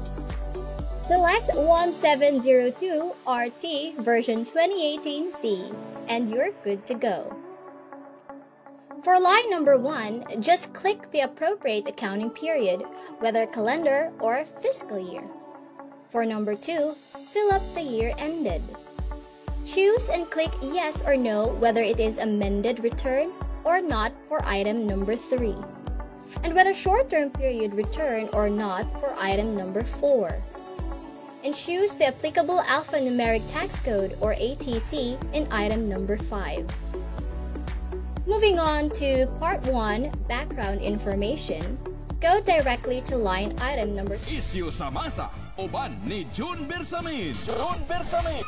Select 1702 RT version 2018C and you're good to go. For line number 1, just click the appropriate accounting period, whether calendar or fiscal year. For number 2, fill up the year ended. Choose and click yes or no whether it is amended return or not for item number 3, and whether short-term period return or not for item number 4. And choose the applicable alphanumeric tax code or ATC in item number 5. Moving on to Part 1, Background Information, go directly to line item number 2. Isyu sa masa, uban ni June Bersamin. June Bersamin.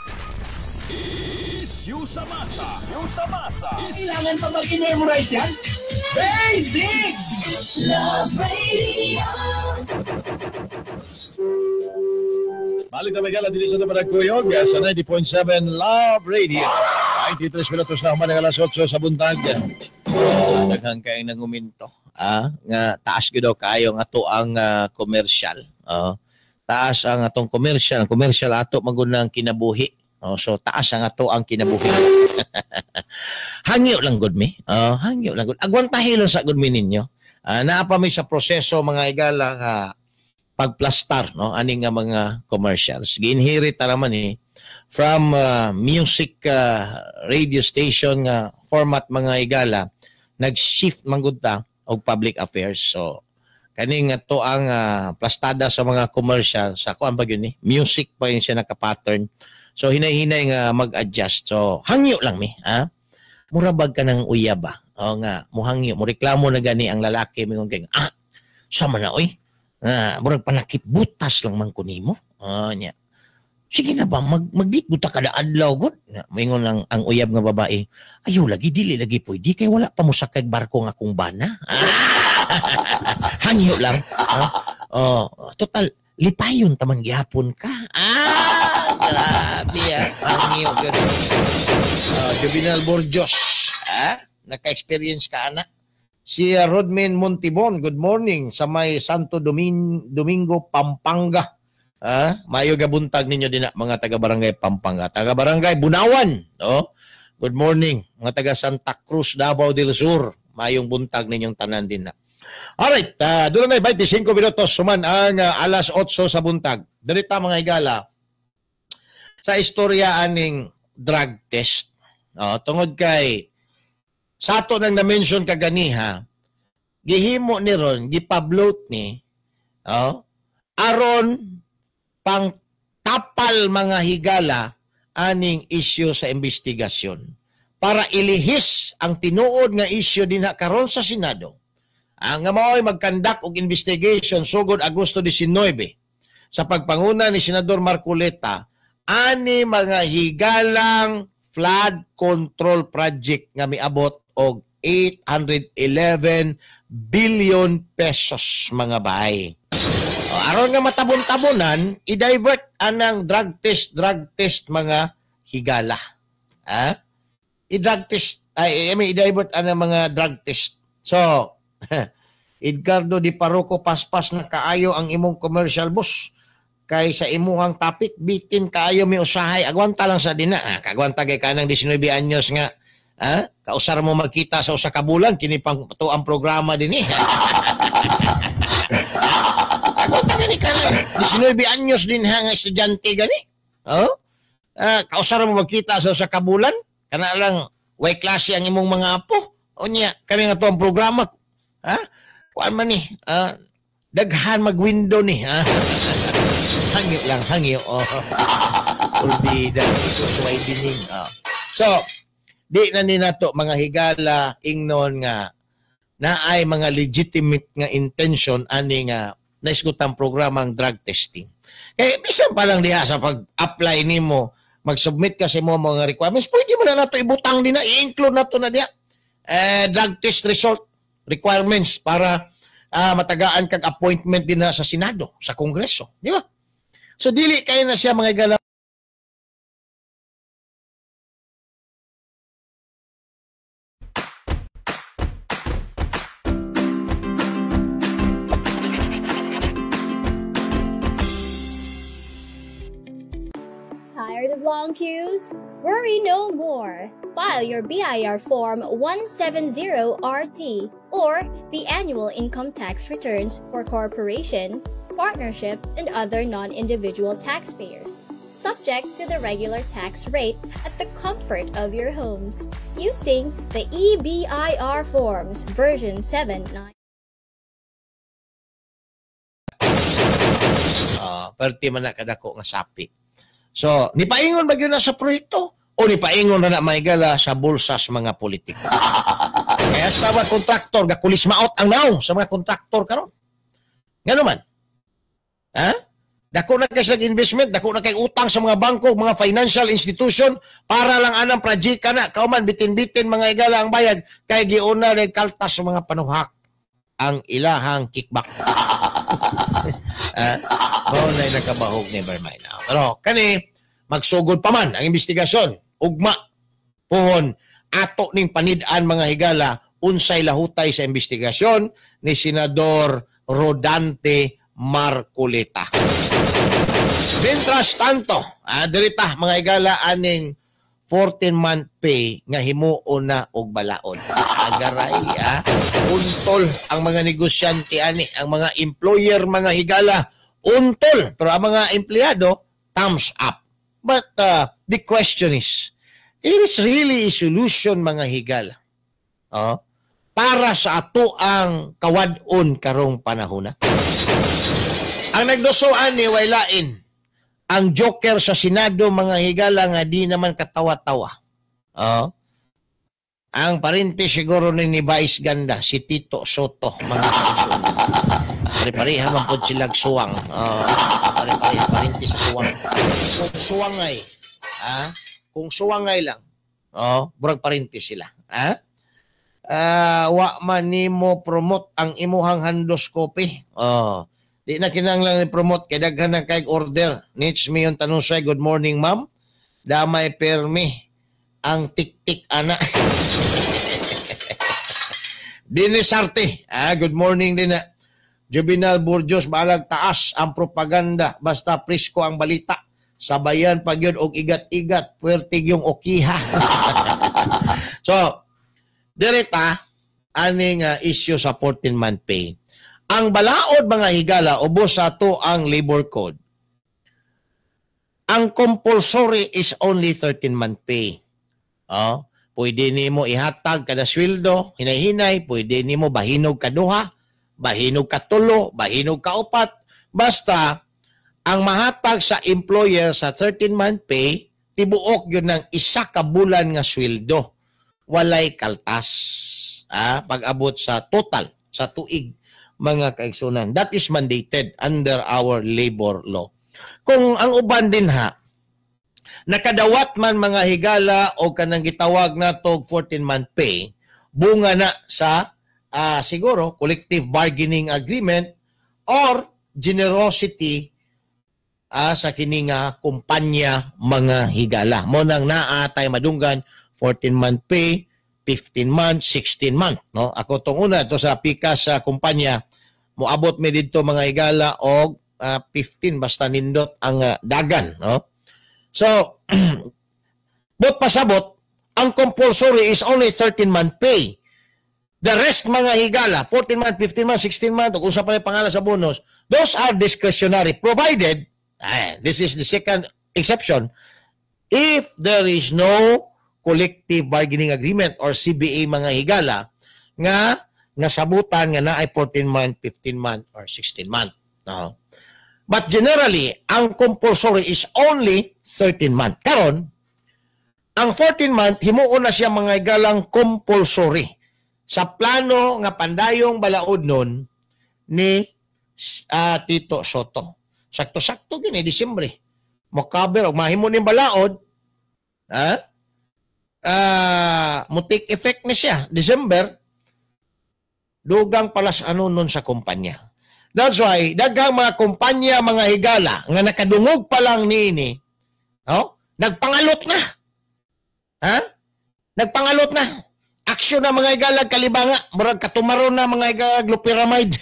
Isyu sa masa. Isyu sa masa. Kailangan pa mag-memorize yan? Basics! Love Radio. Balik na magala dili sa Tabaragkuyog sa 90.7 Love Radio. 93 minutos na human ng alas 8 sa buntag. Daghang kayong nanguminto. Nga taas gyud daw kayo nga to ang commercial. Taas ang atong commercial. Commercial ato magunang kinabuhi. So taas ang ato ang kinabuhi. Hangyo lang gud mi. Hangyo lang gud. Agwantahi lang sa gud mi ninyo. Naa pa mi sa proseso mga higala nga pagplastar no ani nga mga commercials. Gi-inherit naman from music radio station nga format mga higala, nag-shift manggod ta og public affairs. So kaning to ang plastada sa mga commercial sa kuan ba yun music pa yun siya naka-pattern. So hinay-hinay nga mag-adjust. So hangyo lang mi, murabag ka ng uyab ba? O nga, muhangyo, mo reklamo na gani ang lalaki mingon kay sama na oy. Murag panakip butas lang man kunimo. Nya. Sige na ba magbitbuta kada adlaw gud. Mingon ang uyab nga babae. Ayo lagi dili lagi pwede kay wala pa mo sakay barko nga akong bana. Hangyo lang. Total lipayon taman gyapon ka. Grabe hangyo gud. Juvenal Borjos. Naka-experience ka anak. Si Rodman Montibon, good morning sa may Santo Domingo, Pampanga. Mayo gabuntag ninyo din mga taga-barangay Pampanga. Taga-barangay Bunawan. Good morning. Mga taga Santa Cruz, Davao del Sur. Mayong buntag ninyong tanan din na. Alright, doon na 25 minutos suman ang alas 8 sa buntag. Dirita mga higala sa istorya aning drug test. Tungod kay sa ato nang na-mention kaganiha, gihimo ni ron, gipabloat ni, aron pang tapal mga higala aning isyu sa investigasyon para ilihis ang tinuod nga isyu dinha karon sa Senado. Nga mao'y magkandak og investigation sugod Agosto 19 sa pagpanguna ni Senador Marcoleta ani mga higalang flood control project nga miabot og 811 billion pesos mga bahay. Aron nga matabon-tabonan, i-divert anang drug test mga higala. I-divert anang mga drug test. So, Edgardo Di Parroco, paspas na kaayo ang imong commercial boss. Kay sa imuhang topic, bitin kaayo mi usahay. Agwanta lang sa dina. Kagwanta kay kanang 19 anyos nga. Kausar mo magkita sa usa ka bulan kini pang to ang programa din Agwanta gani kanang 19 anyos din nga estudyante gani. Kausar mo magkita sa usa ka bulan kana lang way klase ang imong mga apo. Unya kani nga to ang programa. Kuan man ni daghan mag-window ni hangyo lang hangyo ulbida ito suway dining so di na ni nato mga higala ingnon nga naay mga legitimate nga intention ani nga naisgutang programang drug testing. Kaya bisan pa lang diha sa pag-apply nimo, mag-submit ka sa mga requirements, pwede mo na nato ibutang din na, i-include nato na diha drug test result requirements para matagaan kag appointment din na sa Senado, sa Kongreso, di ba? So dili kay na siya mga higala Tired of long queues? Worry no more. File your BIR Form 170RT or the annual income tax returns for corporation, partnership, and other non-individual taxpayers, subject to the regular tax rate at the comfort of your homes, using the EBIR Forms version 7.9. Perti man na kadako nga sapi. So, nipaingon ba yun na sa proyekto? O nipaingon na maigala sa bulsas mga politiko? Kaya sa mga kontraktor, gakulis maot ang naong sa mga kontraktor karon. Nga naman? Dako na kayo investment, dako na kayo utang sa mga bangko, mga financial institution, para lang anang project ka na. Kauman, bitin-bitin mga igala ang bayad, kaya giuna rin kaltas sa mga panuhak ang ilahang kickback. Maunay nakabahog, never mind. Pero kani, magsugod pa man ang investigasyon. Ugma, puhon, ato ning panidaan mga higala, unsay lahutay sa investigasyon ni Senador Rodante Marcoleta. Mientras tanto, dirita mga higala aning 14-month pay nga himuon na og balaod. Agaray, untol ang mga negosyante ani, ang mga employer, mga higala, untol. Pero ang mga empleyado, thumbs up. But the question is, it is really a solution, mga higala, para sa ato ang kawadon karong panahon. Ang nagdosoan ni Wailain, ang joker sa Senado, mga higala, nga di naman katawa-tawa. Ang parinti siguro ni Vice Ganda, si Tito Soto, mga kaibigan. Pari-pariha man po silag suwang. Pari-pariha, parinti sa suwang. Kung suwangay, kung suwangay lang, burag parinti sila. Wa man nimo promote ang imuhang handoscopy. Di na kinahanglan i-promote kay daghan na kay order. Needs me yung tanong siya, good morning ma'am. Damay permi ang tik-tik ana. Dinisarte. Good morning din na. Juvenal Burgos, balag taas ang propaganda. Basta presko ang balita. Sabayan pag yun og igat-igat. Puwertig yung okiha. So, direta, aning issue sa 14-month pay. Ang balaod, mga higala, ubos sa to ang labor code. Ang compulsory is only 13-month pay. Pwede nimo ihatag kada sweldo, hinay-hinay, pwede nimo bahinog kaduha, bahinog katulo, bahinog kaupat. Basta, ang mahatag sa employer sa 13-month pay, tibuok yun ng isa ka bulan nga sweldo. Walay kaltas. Pag-abot sa total, sa tuig, mga kaigsunan. That is mandated under our labor law. Kung ang uban din nakadawat man, mga higala, o kanang gitawag na to 14-month pay, bunga na sa siguro collective bargaining agreement or generosity sa kining kumpanya, mga higala. Mo nang naatay madunggan 14-month pay, 15 months, 16 months. No? Ako itong una, ito sa pikas sa kumpanya, moabot mi dito, mga higala, og 15, basta nindot ang dagan. No? So, bot pasabot, ang compulsory is only 13-month pay. The rest, mga higala, 14 months, 15 months, 16 months, kung sa pangalan sa bonus, those are discretionary, provided, this is the second exception, if there is no collective bargaining agreement or CBA, mga higala, nga nasabutan nga na ay 14 month, 15 month, or 16 month. No? But generally, ang compulsory is only 13 month. Karon, ang 14 month, himuon na siya, mga higalang compulsory. Sa plano nga pandayong balaod nun ni Tito Soto. Sakto-sakto gini, Disyembre. Mokaber, o mahimo ni balaod, mutik effect na siya, December, dugang palas nun sa kumpanya. That's why, daghang mga kumpanya, mga higala, nga nakadungog pa lang niini, nagpangalot na. Nagpangalot na. Aksyon na, mga higala, kalibanga, murag katumaron na, mga higala, glupiramide.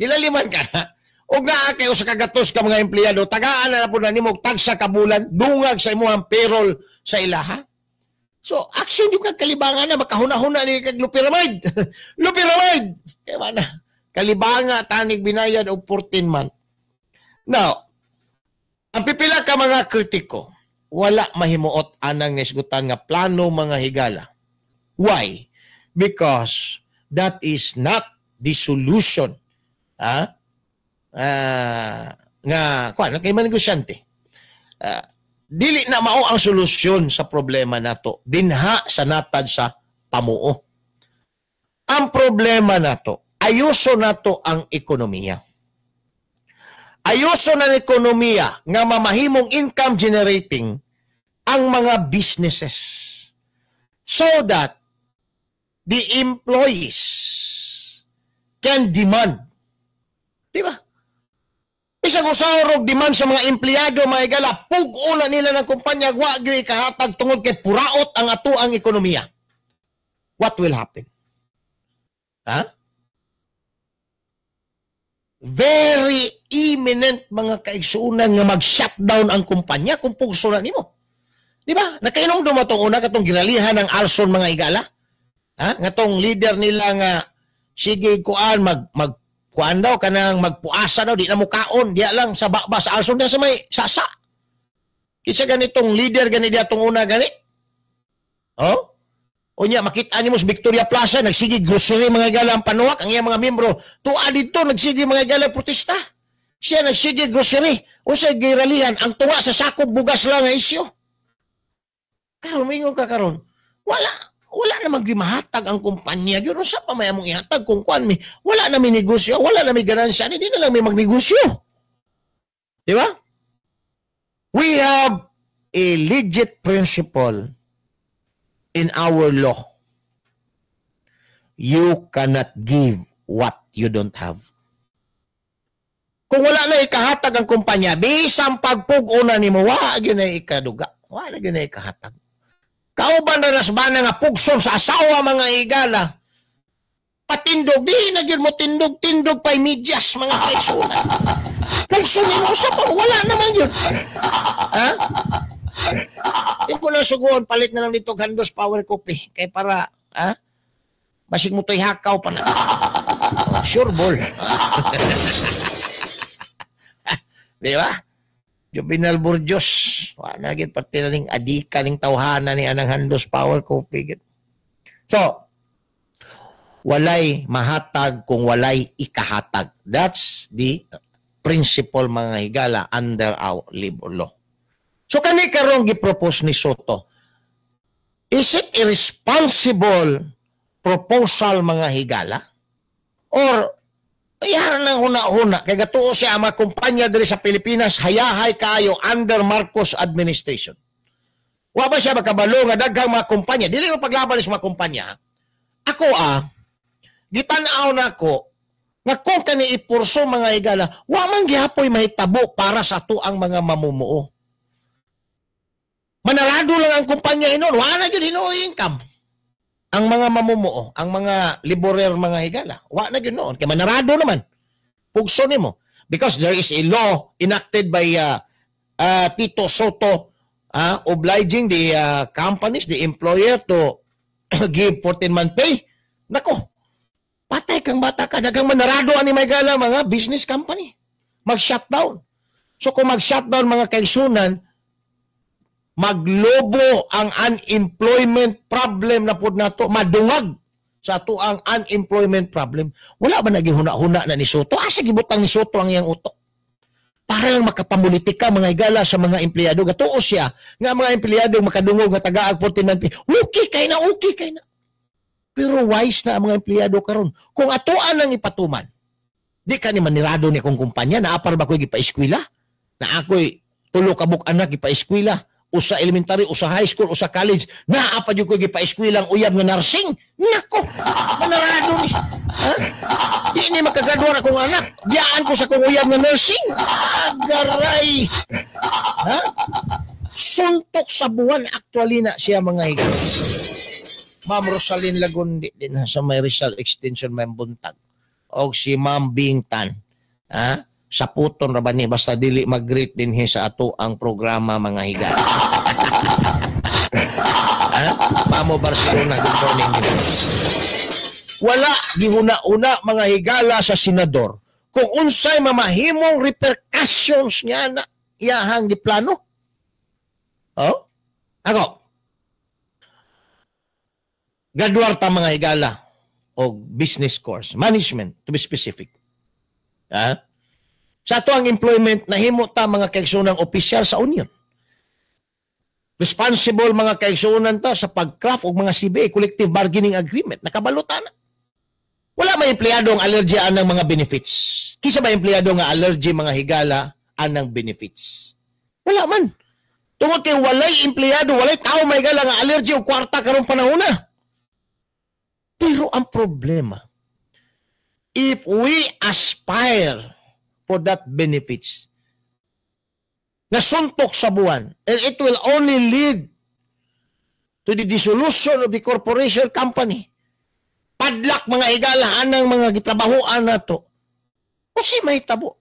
Gilaliman ka na. Og naa kayo sa kagatos ka, mga empleyado, tagaan na po na nimo tag sa kabulan, dungag sa imuhang payroll sa ilaha. So, action yung kalibangan na, makahuna-huna ni kag lupiramide. Lupiramide! Kaya mana, kalibanga, tanig binayad og 14 month. Now, ang pipila ka, mga kritiko, wala mahimuot anang nisgutan nga plano, mga higala. Why? Because that is not the solution. Kay manegosyante. Dili na mao ang solusyon sa problema nato. Dinha sa natad sa pamuo. Ang problema nato, ayuso nato ang ekonomiya. Ayuso ng ekonomiya nga mamahimong income generating ang mga businesses so that the employees can demand. Di ba? Isang usarog demand sa mga empleyado, mga higala, pug-una nila ng kumpanya, wagri kahatag tungod kay puraot ang ato ang ekonomiya. What will happen? very imminent mga kaigsuunan nga mag-shutdown ang kumpanya kung pugso na nimo. Di ba? Nakainom dumatong una katong ginalihan ng Alson mga higala. Ha? Nga tong leader nila nga sige kuan kuan daw kanang magpuasa daw di na mukaon diya lang sa bakbas Alson na sa may sasa. Kisa ganitong leader gani diya tong una gani. Oh? Unya makita nimo sa Victoria Plaza nagsige grocery mga higala ang panuwak ang iyang mga miyembro. Tuwa dito nagsige mga higala protesta. Siya nagsige grocery o sa giralihan ang tuwa sa sakop bugas lang nga isyu. Karon mingon ka karon. Wala namang gimahatag ang kumpanya. Gyud sa pa may among ihatag kung kuan mi. Wala na mi negosyo, wala na mi ganansya, hindi na lang mi magnegosyo. Di ba? We have a legit principle in our law. You cannot give what you don't have. Kung wala na ikahatag ang kumpanya, bisang pagpug-una nimo, wa gyud na ikaduga. Wa na gyud na ikahatag. Kauban na nasbana nga pugson sa asawa mga higala. Patindog, di na gyud mo tindog pa'y medyas mga kaigsuunan. Pugson nimo sa pa, wala naman yun. Ha? Hindi ko na suguan, palit na lang dito Gandos Power Coffee. Kaya para, ha? Basig mo to'y hakaw pa na. Sure ball. Di ba? Juvenal Burgos. Wala gid pati na ning adika ning tawhana ni anang Gandos Power Coffee. So, walay mahatag kung walay ikahatag. That's the principle mga higala under our labor law. So kani karong gipropose ni Soto. Is it a responsible proposal mga higala? Or ayan nang huna-huna kay gatuo siya ang mga kumpanya diri sa Pilipinas hayahay kayo under Marcos administration. Wa ba siya makabalo nga daghang mga kumpanya? Dili mo paglaban sa mga kumpanya. Ako gitan-aw na ko nga kung kani ipurso mga higala, wa man gihapoy mahitabo para sa tuang mga mamumuo. Manarado lang ang kumpanya inon, wala na yun hinuoy income. Ang mga mamumuo, ang mga laborer mga higala, wala na yun noon. Kaya manarado naman. Pugso nimo. Because there is a law enacted by Tito Soto obliging the companies, the employer to give 14-month pay. Nako, patay kang bata ka. Dagang manarado ani may higala mga business company. Mag-shutdown. So kung mag-shutdown mga kaigsunan, maglobo ang unemployment problem na pud nato, madungag sa ato ang unemployment problem. Wala ba nagihuna-huna na ni Soto? Asa gibutang ni Soto ang iyang utok? Para lang makapamulitika mga higala sa mga empleyado. Gatuo siya nga mga empleyado makadungog nga tagaag 14 okay kay na. Pero wise na ang mga empleyado karon. Kung atoan ang ipatuman, di ka ni manirado ni akong kumpanya na apar ba ko'y gipa-eskwela? Na ako'y tulo kabuk anak gipa-eskwela? Usa elementary, usa high school, usa college, naapa jud ko gipa-eskwelang uyab nga nursing. Nako, manarado ni. Ha? Di ni makagraduar akong anak. Diyaan ko sa kong uyab nga nursing. Agaray. Ha? Suntok sa buwan actually na siya mga higala. Ma'am Rosalyn Lagundi din sa may Rizal Extension may buntag. O si Ma'am Bingtan. Ha? Sa puton ra ba ni basta dili mag-greet din sa ato ang programa mga higala. Mamo Barcelona, good morning. Wala gihuna-una mga higala sa senador kung unsay mamahimong repercussions nga na iyahang giplano. Oh? Ako. Graduar ta mga higala o business course, management to be specific. Ha? Sa ato ang employment, nahimo ta mga kaigsunan opisyal sa union. Responsible mga kaigsunan ta sa pag-craft og mga CBA, collective bargaining agreement. Nakabalutan na. Wala may empleyado ang allergy anang mga benefits. Kisa ba empleyado nga allergy mga higala anang benefits? Wala man. Tungod kay walay empleyado, walay tao may higala nga allergy o kwarta karong panahon na. Pero ang problema, if we aspire for that benefits na suntok sa buwan, and it will only lead to the dissolution of the corporation company. Padlak mga higala anang mga gitrabahoan na to. Kasi may tabo.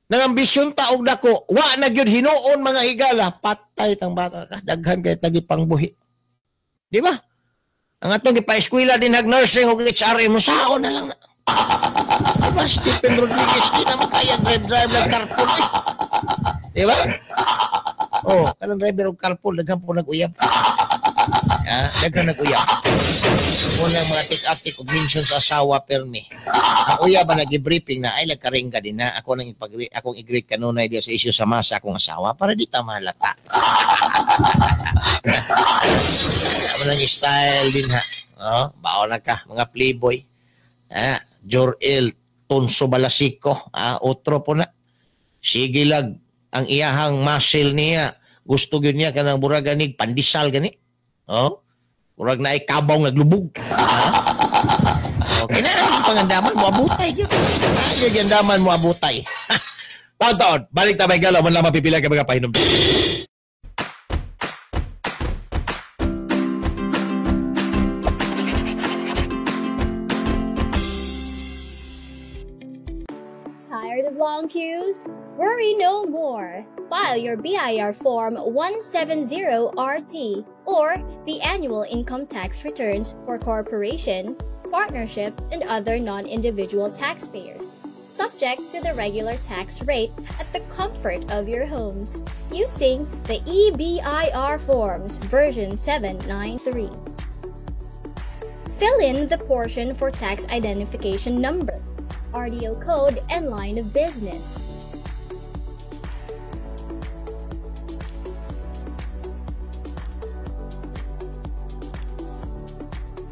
Nang ambisyon taog dako, wa na gyud hinuon mga higala, patay tang bata ka, daghan kay tagipangbuhi. Di ba? Ang atong gipa-eskwela din nag-nursing ug HRM mo saon na lang na. Diba, Stephen Rodriguez, di naman kaya drive ng carpool eh. Di ba? Oh, kanang driver og carpool, daghan po nag-uyab. Daghan nag-uyab. Unang mga tik-atik og mention sa asawa permi. Ang uyab ba nag-briefing na, ay nagkaringga din na, akong i-greet kanunay diya sa issue sa masa akong asawa para di ta malata. Ang style din ha. Oh, bao na ka, mga playboy. Jor-El Tonso Balasico, otro po na. Sige lag ang iyahang muscle niya. Gusto gyud niya kanang burag ganig pandisal gani. Oh. Burag na ikabaw naglubog. Okay na, ang pangandaman mo abutay gyud. Ang gandaman mo abutay. Taon-taon, balik ta may galaw man lang mapipila ka mga pahinom. Tired of long queues? Worry no more. File your BIR Form 170RT or the annual income tax returns for corporation, partnership, and other non-individual taxpayers, subject to the regular tax rate at the comfort of your homes, using the EBIR Forms version 793. Fill in the portion for tax identification number, RDO code, and line of business.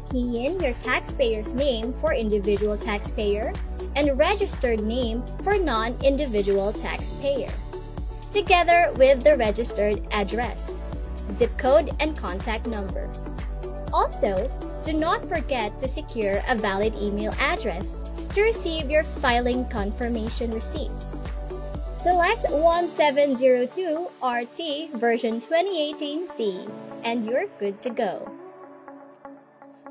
Key in your taxpayer's name for individual taxpayer and registered name for non-individual taxpayer, together with the registered address, zip code, and contact number. Also, do not forget to secure a valid email address to receive your filing confirmation receipt. Select 1702 RT version 2018C and you're good to go.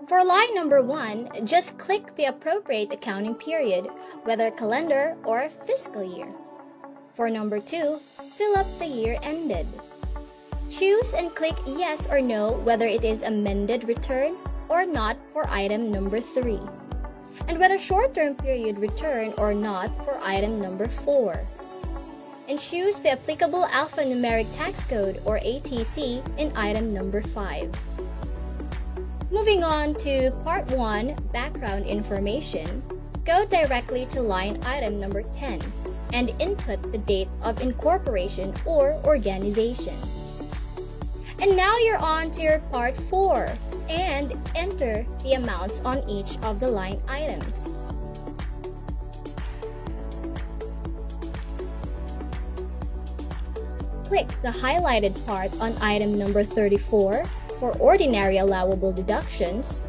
For line number 1, just click the appropriate accounting period, whether calendar or fiscal year. For number 2, fill up the year ended. Choose and click yes or no whether it is amended return or not for item number 3, and whether short-term period return or not for item number 4. And choose the applicable alphanumeric tax code or ATC in item number 5. Moving on to Part 1, Background Information, go directly to line item number 10 and input the date of incorporation or organization. And now you're on to your Part 4 and enter the amounts on each of the line items. Click the highlighted part on item number 34 for ordinary allowable deductions,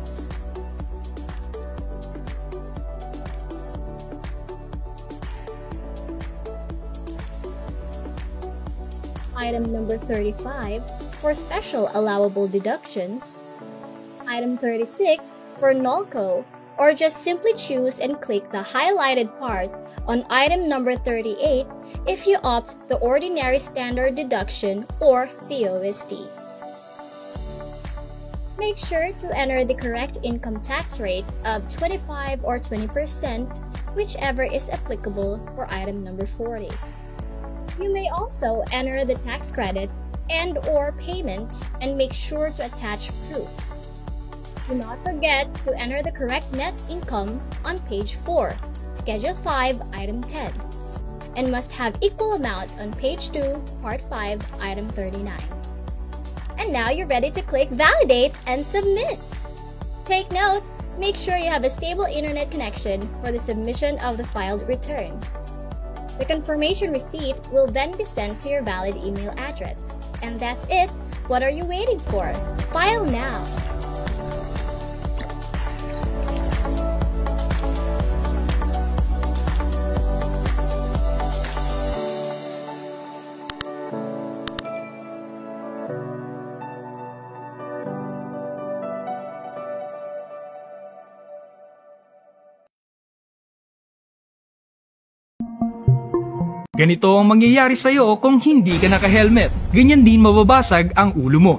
item number 35 for special allowable deductions, item 36 for NOLCO, or just simply choose and click the highlighted part on item number 38 if you opt the ordinary standard deduction or the OSD. Make sure to enter the correct income tax rate of 25 or 20%, whichever is applicable for item number 40. You may also enter the tax credit and or payments and make sure to attach proofs. Do not forget to enter the correct net income on page 4, Schedule 5, Item 10, and must have equal amount on page 2, Part 5, Item 39. And now you're ready to click Validate and Submit. Take note, make sure you have a stable internet connection for the submission of the filed return. The confirmation receipt will then be sent to your valid email address. And that's it. What are you waiting for? File now! Ganito ang mangyayari sa'yo kung hindi ka naka-helmet. Ganyan din mababasag ang ulo mo.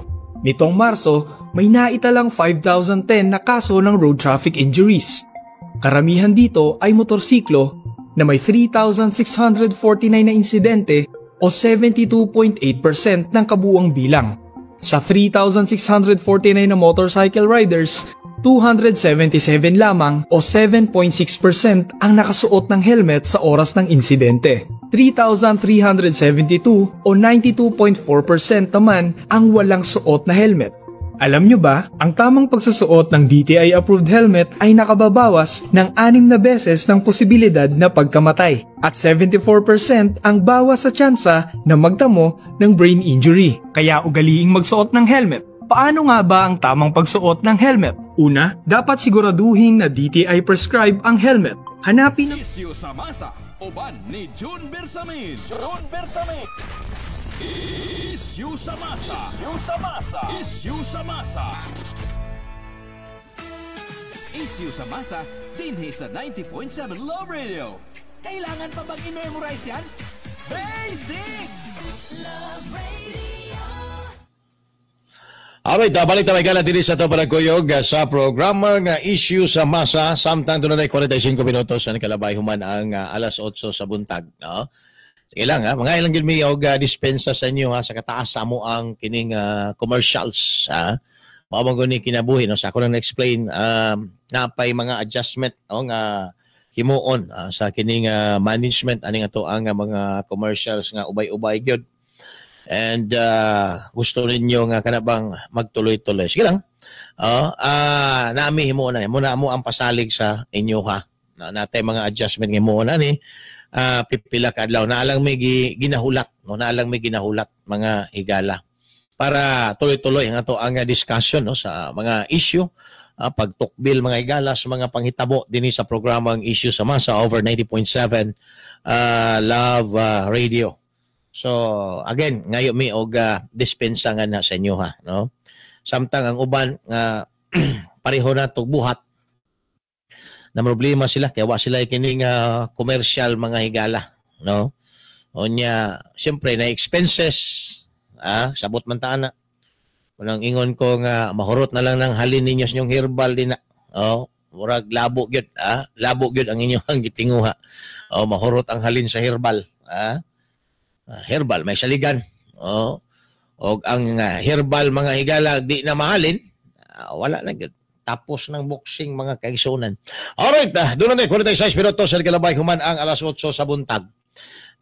Nitong Marso, may naitalang 5,010 na kaso ng road traffic injuries. Karamihan dito ay motorsiklo na may 3,649 na insidente o 72.8% ng kabuuang bilang. Sa 3,649 na motorcycle riders, 277 lamang o 7.6% ang nakasuot ng helmet sa oras ng insidente. 3,372 o 92.4% naman ang walang suot na helmet. Alam nyo ba, ang tamang pagsusuot ng DTI-approved helmet ay nakababawas ng 6 na beses ng posibilidad na pagkamatay at 74% ang bawas sa tsansa na magtamo ng brain injury. Kaya ugaliing magsuot ng helmet. Paano nga ba ang tamang pagsuot ng helmet? Una, dapat siguraduhin na DTI prescribe ang helmet. Hanapin ang Isyu sa masa, uban ni June Bersamin. June Bersamin. Isyu sa masa. Isyu sa masa. Isyu sa masa. Isyu sa masa, dinhi sa 90.7 Love Radio. Kailangan pa bang i-memorize yan? Basic! Love Radio. Alright, balik na may gala din sa ito panagkuyog sa programa nga Issue sa Masa. Samtang doon na 45 minutos na nakalabay human ang alas 8 sa buntag. No? Sige lang, mga ilang gilmi og dispensa sa inyo sa kataas sa mo ang kining commercials. Maamang ni kinabuhi. No? Sa ako nang na-explain na pa'y mga adjustment nga himuon sa kining management. Aning ato ang mga commercials nga ubay-ubay gyud. And gusto ninyo nga kanabang magtuloy-tuloy. Sige lang. Nami himuon na. Muna mo ang pasalig sa inyo ha. Natay mga adjustment ng himuon na ni. Pipila ka adlaw. Naalang may ginahulat. No? Naalang may ginahulat mga higala. Para tuloy-tuloy ang ato ang discussion no? Sa mga issue. Pagtukbil mga higala sa mga panghitabo din sa programang Issue sa Masa over 90.7 Love Radio. So, again, ngayon may og dispensa nga na sa inyo ha. No? Samtang ang uban nga pareho na itong buhat na problema sila kaya wa sila kining commercial mga higala. No? O niya, siyempre na expenses sabot man taana. Unang ingon ko nga mahurot na lang ng halin ninyo sa inyong herbal din na. Murag labo gyud labo gyud ang inyong gitinguha. Mahurot ang halin sa herbal. Herbal may saligan. O ang herbal mga higala di na mahalin, wala na gyud. Tapos ng boxing mga kaigsunan. Alright, doon na 46 minutos sa kalabay human ang alas 8 sa buntag.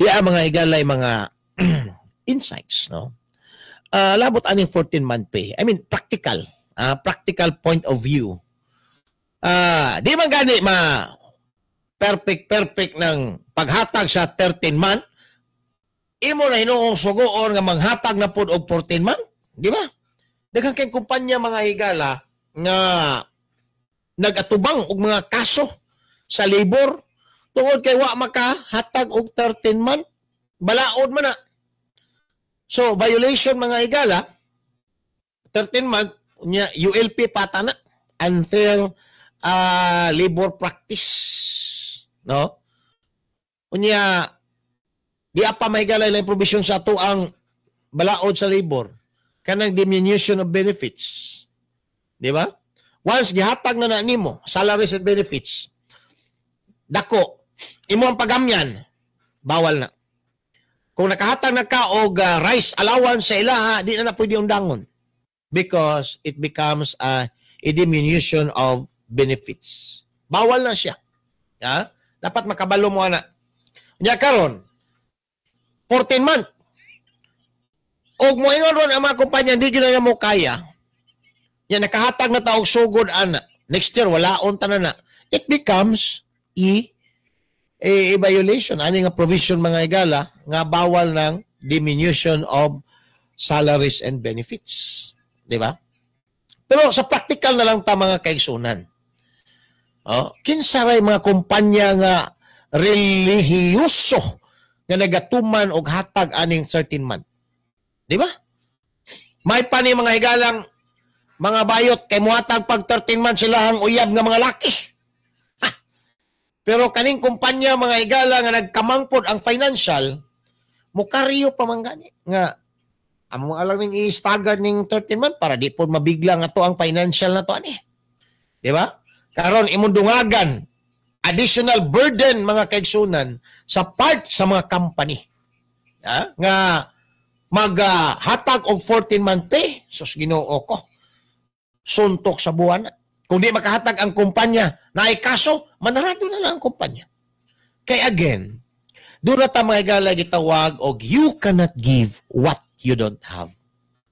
Diya mga higala mga insights, no? Labot aning 14-month pay. I mean, practical point of view. Di man gani perfect ng paghatag sa 13-month. Imo na hinuong sugoon nga manghatag na pud og 14-month, di ba? Daghang kay kumpanya mga higala nga nagatubang og mga kaso sa labor tungod kay wa makahatag og 13-month. Balaod man na. So, violation mga higala, 13-month, ULP patana, unfair labor practice. No? Unya, di apa may higala ilang provision sa ato ang balaod sa labor. Kanang diminution of benefits. Di ba? Once gihatag na nimo, salaries and benefits, dako, imo ang pagamyan, bawal na. Kung nakahatag na ka og rice allowance sa ilaha, di na pwede undangon. Because it becomes a diminution of benefits. Bawal na siya. Dapat makabalo mo na. Nya karon 14 month. Og mo ingon ron ang mga kumpanya di gyud na mo kaya. Nya nakahatag na ta og sugod ana. Next year wala on tanan na. It becomes a violation. Ani nga provision mga higala nga bawal ng diminution of salaries and benefits. Di ba? Pero sa practical na lang ta mga kaigsunan. Kinsa ray mga kumpanya nga relihiyoso nga nagatuman og hatag aning 13 month. Di ba? May pa ni mga higalang mga bayot kay muhatag pag 13 months sila ang uyab nga mga laki. Pero kaning kumpanya mga higala nga nagkamangpod ang financial, mukaryo pa man gani nga amo alang ning i-stagger ning 13 month para di po mabigla nga to ang financial na to ani. Di ba? Karon imong dungagan additional burden mga kaigsunan sa part sa mga company. Nga maghatag og 14-month pay. Sus Ginoo ko. Suntok sa buwan. Kung di makahatag ang kumpanya na ay kaso, manarado na lang ang kumpanya. Kaya again, doon na ta mga higala gitawag og you cannot give what you don't have.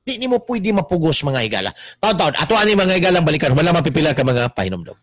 Di ni mo pwede mapugos mga higala. Taon-taon, ato ani mga higalang balikan. Wala mapipila ka mga pahinomdom.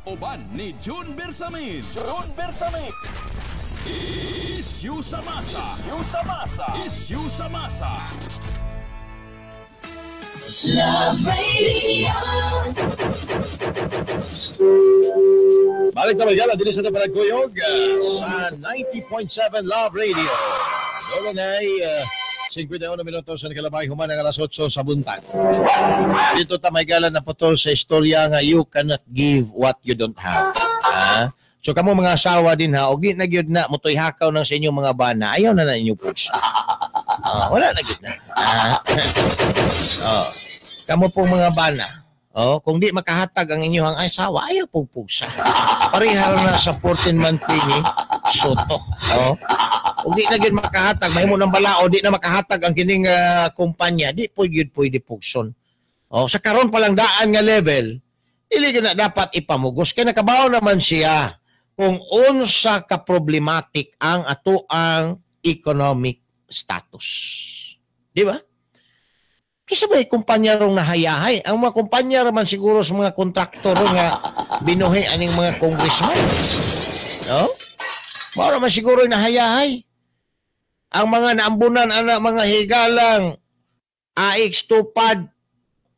Uban ni June Bersamin. June Bersamin. Issue sa masa. Issue sa masa. Issue sa masa. Love Radio. Balik na magala din sa Tapanagkuyog sa 90.7 Love Radio. Doon ay 51 minutos sa nakalabay human ng alas 8 sa buntag. Dito tamaygalan na po to sa istorya nga you cannot give what you don't have. So kamo mga asawa din ha, og di na gyud na motoy hakaw ng sa inyong mga bana, ayaw na ninyo pusa. Wala na gyud na. Kamo pong mga bana, kung di makahatag ang inyong asawa, ayaw pong pusa. Parihal na sa 14-month ni soto. Kung di na gyud makahatag, mahimo nang balao, di na makahatag ang kining kumpanya, di po gyud pwede pugson. Sa karon pa lang daan nga level, dili na dapat ipamugos kay nakabaw naman siya kung unsa ka problematic ang ato ang economic status. Di ba? Kisa ba kumpanya rong nahayahay? Ang mga kumpanya raman siguro sa mga kontraktor nga binuhi aning mga congressman. No? Mao raman siguro nahayahay. Ang mga naambunan ana mga higalang AX tupad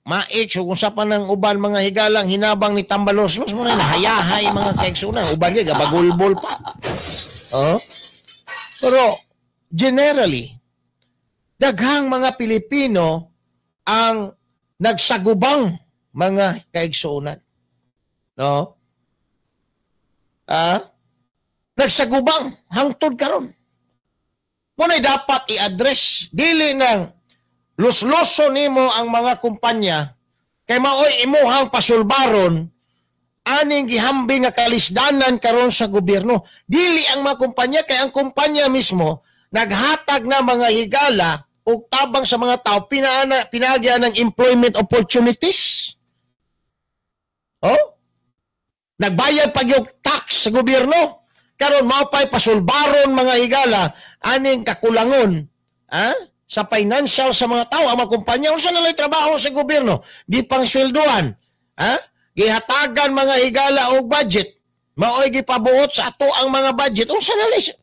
maix kung sa pa ng uban mga higalang hinabang ni Tambalos-los mo na nahayahay mga kaigsunan uban niya gabagulbol pa. Pero generally daghang mga Pilipino ang nagsagubang mga kaigsunan. No? Nagsagubang hangtod karon. Muna'y dapat i-address dili ng lusloso nimo ang mga kumpanya kay maoy imuhang pasulbaron aning gihambing nga kalisdanan karon sa gobyerno. Dili ang mga kumpanya kay ang kumpanya mismo naghatag na mga higala ug tabang sa mga tao pinagya ng employment opportunities. Nagbayad pag yung tax sa gobyerno. Karon mao pay pasulbaron mga higala aning kakulangon sa financial sa mga tao ang mga kumpanya unsa na lay trabaho sa gobyerno di pang sweldoan gihatagan mga higala og budget, mao'y gipabuot sa ato ang mga budget. Unsa na lis?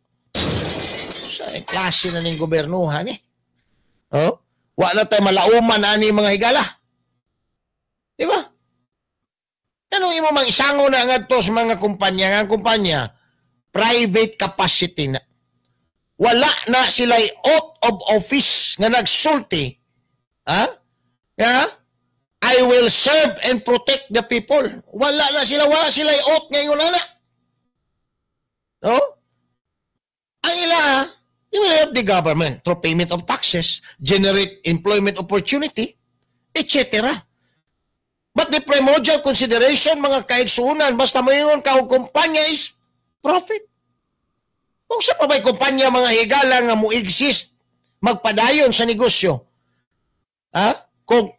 Sa klase na ning gobernuhan eh. Oh? Wa na tayo malauman ani mga higala. Di ba? Anong imo mang isango na ngadto sa mga kumpanya, nga kumpanya private capacity na. Wala na sila'y out of office nga nagsulti. Ha? Yeah? I will serve and protect the people. Wala sila'y out ngayon na. No? Ang ila, you will help the government through payment of taxes, generate employment opportunity, etc. But the primordial consideration, mga kaigsuunan, basta mayroon ka o kumpanya is profit. Kung sa pa ba'y kumpanya, mga higala nga mo exist, magpadayon sa negosyo. Ha? Kung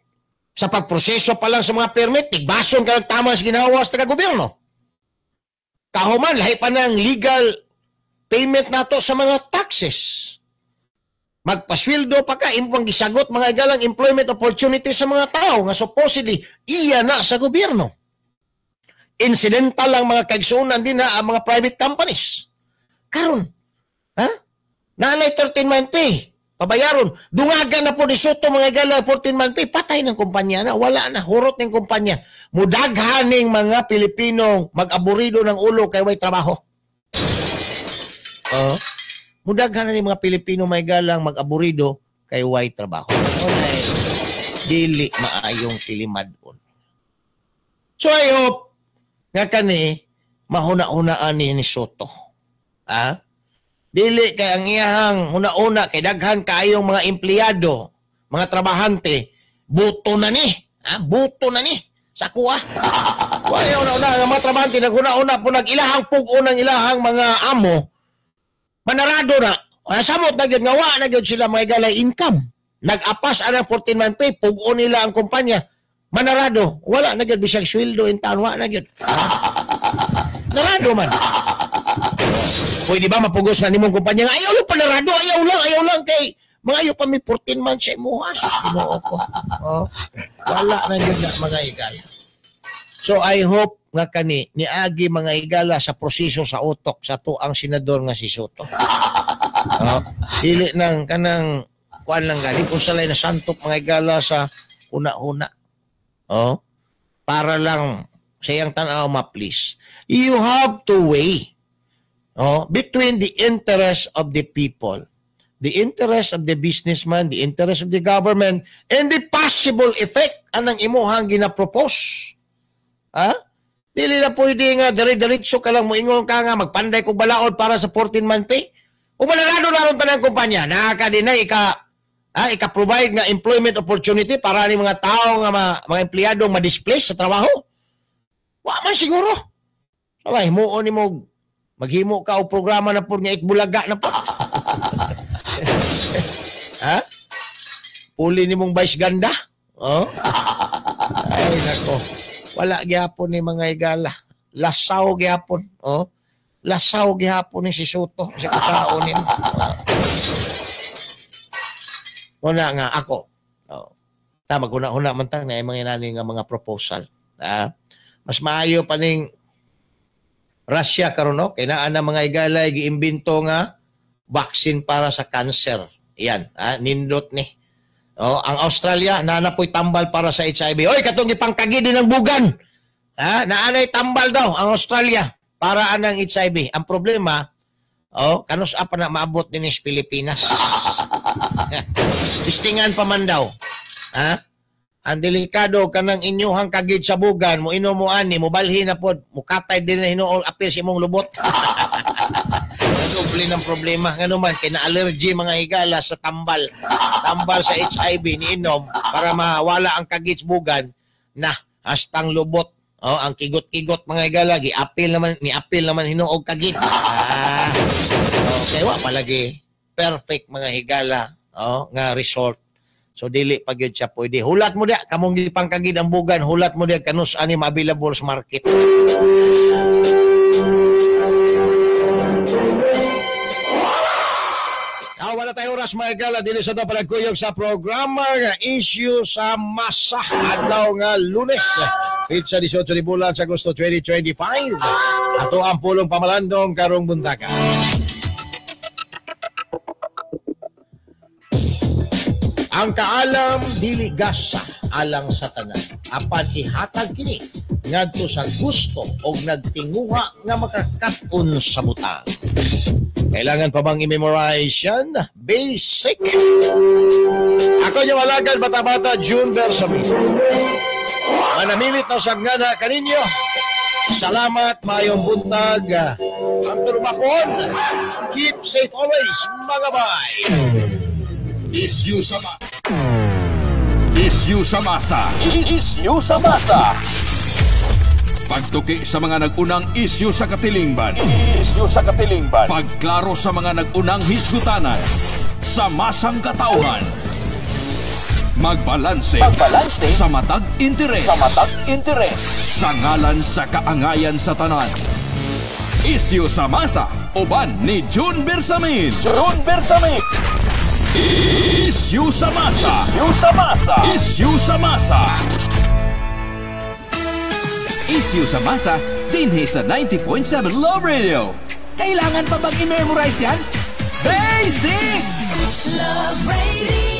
sa pagproseso pa lang sa mga permit, tigbason ka ng tama sa ginawa sa taga-gobyerno. Kahuman, lahi pa ng legal payment nato sa mga taxes. Magpasweldo pa ka, impang gisagot mga igalang employment opportunities sa mga tao nga supposedly iya na sa gobyerno. Incidental lang mga kaigsuunan din na ang mga private companies. Karon, ha? Nanay 13-month pay. Pabayaron. Dungagan na po ni Soto mga igala 14-month pay. Patay ng kumpanya na. Wala na. Hurot ng kumpanya. Mudaghaning mga Pilipinong mag-aburido ng ulo kay way trabaho. Mudaghan na ng mga Pilipino mga igalang mag-aburido kay way trabaho. Okay. Dili maayong tilimadon. So I hope nga kani mahuna-hunaan ni Soto. Ha? Dili kay ang iyahang una-una kay daghan kaayong mga empleyado, mga trabahante, buto na ni. Ha? Buto na ni. Sa kuha. Wala una-una nga mga trabahante naguna-una po nag-ilahang pugo ng ilahang mga amo. Manarado na. Samot na gyud nga wa na gyud sila mga galay income. Nag-apas anang 14-month pay, pugo nila ang kumpanya. Manarado, wala na gyud bisag sweldo in town, wa na gyud. Narado man. Pwede ba mapugos na nimong kumpanya nga, ayaw lang panarado, ayaw lang kay mga ayaw pa may 14 months sa imuha. Sus, ginoo ko. Wala na yun na mga higala. So I hope nga kani, niagi mga higala sa proseso sa utok sa tuang senador nga si Soto. Dili nang kanang kuan lang galing kung salay na santop mga higala sa una-una. Para lang sayang tanaw ma-please. You have to weigh between the interest of the people, the interest of the businessman, the interest of the government, and the possible effect anang imuhang ginapropose. Dili na pwede nga dire-diretso ka lang moingon ka nga magpanday kog balaod para sa 14-month pay. Kung manarado na ron tanang kumpanya, nakakadinay ika-provide nga employment opportunity para ni mga tao nga mga empleyado ma-displace sa trabaho. Wa man siguro. Sabay, himuon ni mo maghimo ka o programa na po nga ikbulaga na po. Puli ni mong vice ganda. Ay, nako. Wala gyapon ni mga higala. Lasaw gyapon. Lasaw gyapon ni si Soto sa katao ni mo. Una nga ako. Maguna-una man tang na mga nani nga mga proposal. Mas maayo pa ning Russia karon no kay naa na mga higala giimbento nga vaccine para sa cancer. Iyan, nindot ni. Ang Australia naanapoy tambal para sa HIV. Oy, katong ipangkagi din ng bugan. Naanay tambal daw ang Australia para anang HIV. Ang problema, kanus apa na maabot din sa Pilipinas. Distingan pa man daw. Ang delikado kanang inyuhang kagid sa bugan, mo inom mo ani, mo balhin na pod, mukatay din na hinuol apil sa imong lubot. Doble ng problema. Nga naman, kay na-allergy mga higala sa tambal. Tambal sa HIV ni inom para mawala ang kagid sa bugan na hastang lubot. Ang kigot-kigot mga higala, ni apil naman hinuog kagid. Okay, wa palagi. Perfect mga higala. Nga resort. So dili pag yun siya pwede. Hulat mo dia, kamong gipangkagid ang bugan, hulat mo dia kanus ani available sa market. Wala tayo oras mga higala dili sa ito palagkuyog sa programa nga issue sa masa adlaw nga Lunes. Pizza 18 ni bulan sa Agosto 2025. Ato ang pulong pamalandong karong buntaga. Ang kaalam dili gasa alang sa tanan. Apan ihatag kini ngadto sa gusto og nagtinguha nga makakaton sa butang. Kailangan pa bang i-memorize yan? Basic. Ako niya malagan bata-bata June Bersamin. Manamilit na sa ngana kaninyo. Salamat, mayong buntag. Ang turmakon. Keep safe always, mga bay. Isyu sa masa. Isyu sa masa. Isyu sa masa. Pagtuki sa mga nag-unang isyu sa katilingban. Isyu sa katilingban. Pagklaro sa mga nag-unang hisgutanan. Sa masang katauhan. Magbalanse sa matag interes. Sa matag interes. Sa ngalan sa kaangayan sa tanan. Isyu sa masa. Uban ni June Bersamin. June Bersamin. Isyu sa masa. Isyu sa masa. Isyu sa masa. Isyu sa masa, dinhi sa 90.7 Love Radio. Kailangan pa bang i-memorize yan? Basic! Love Radio.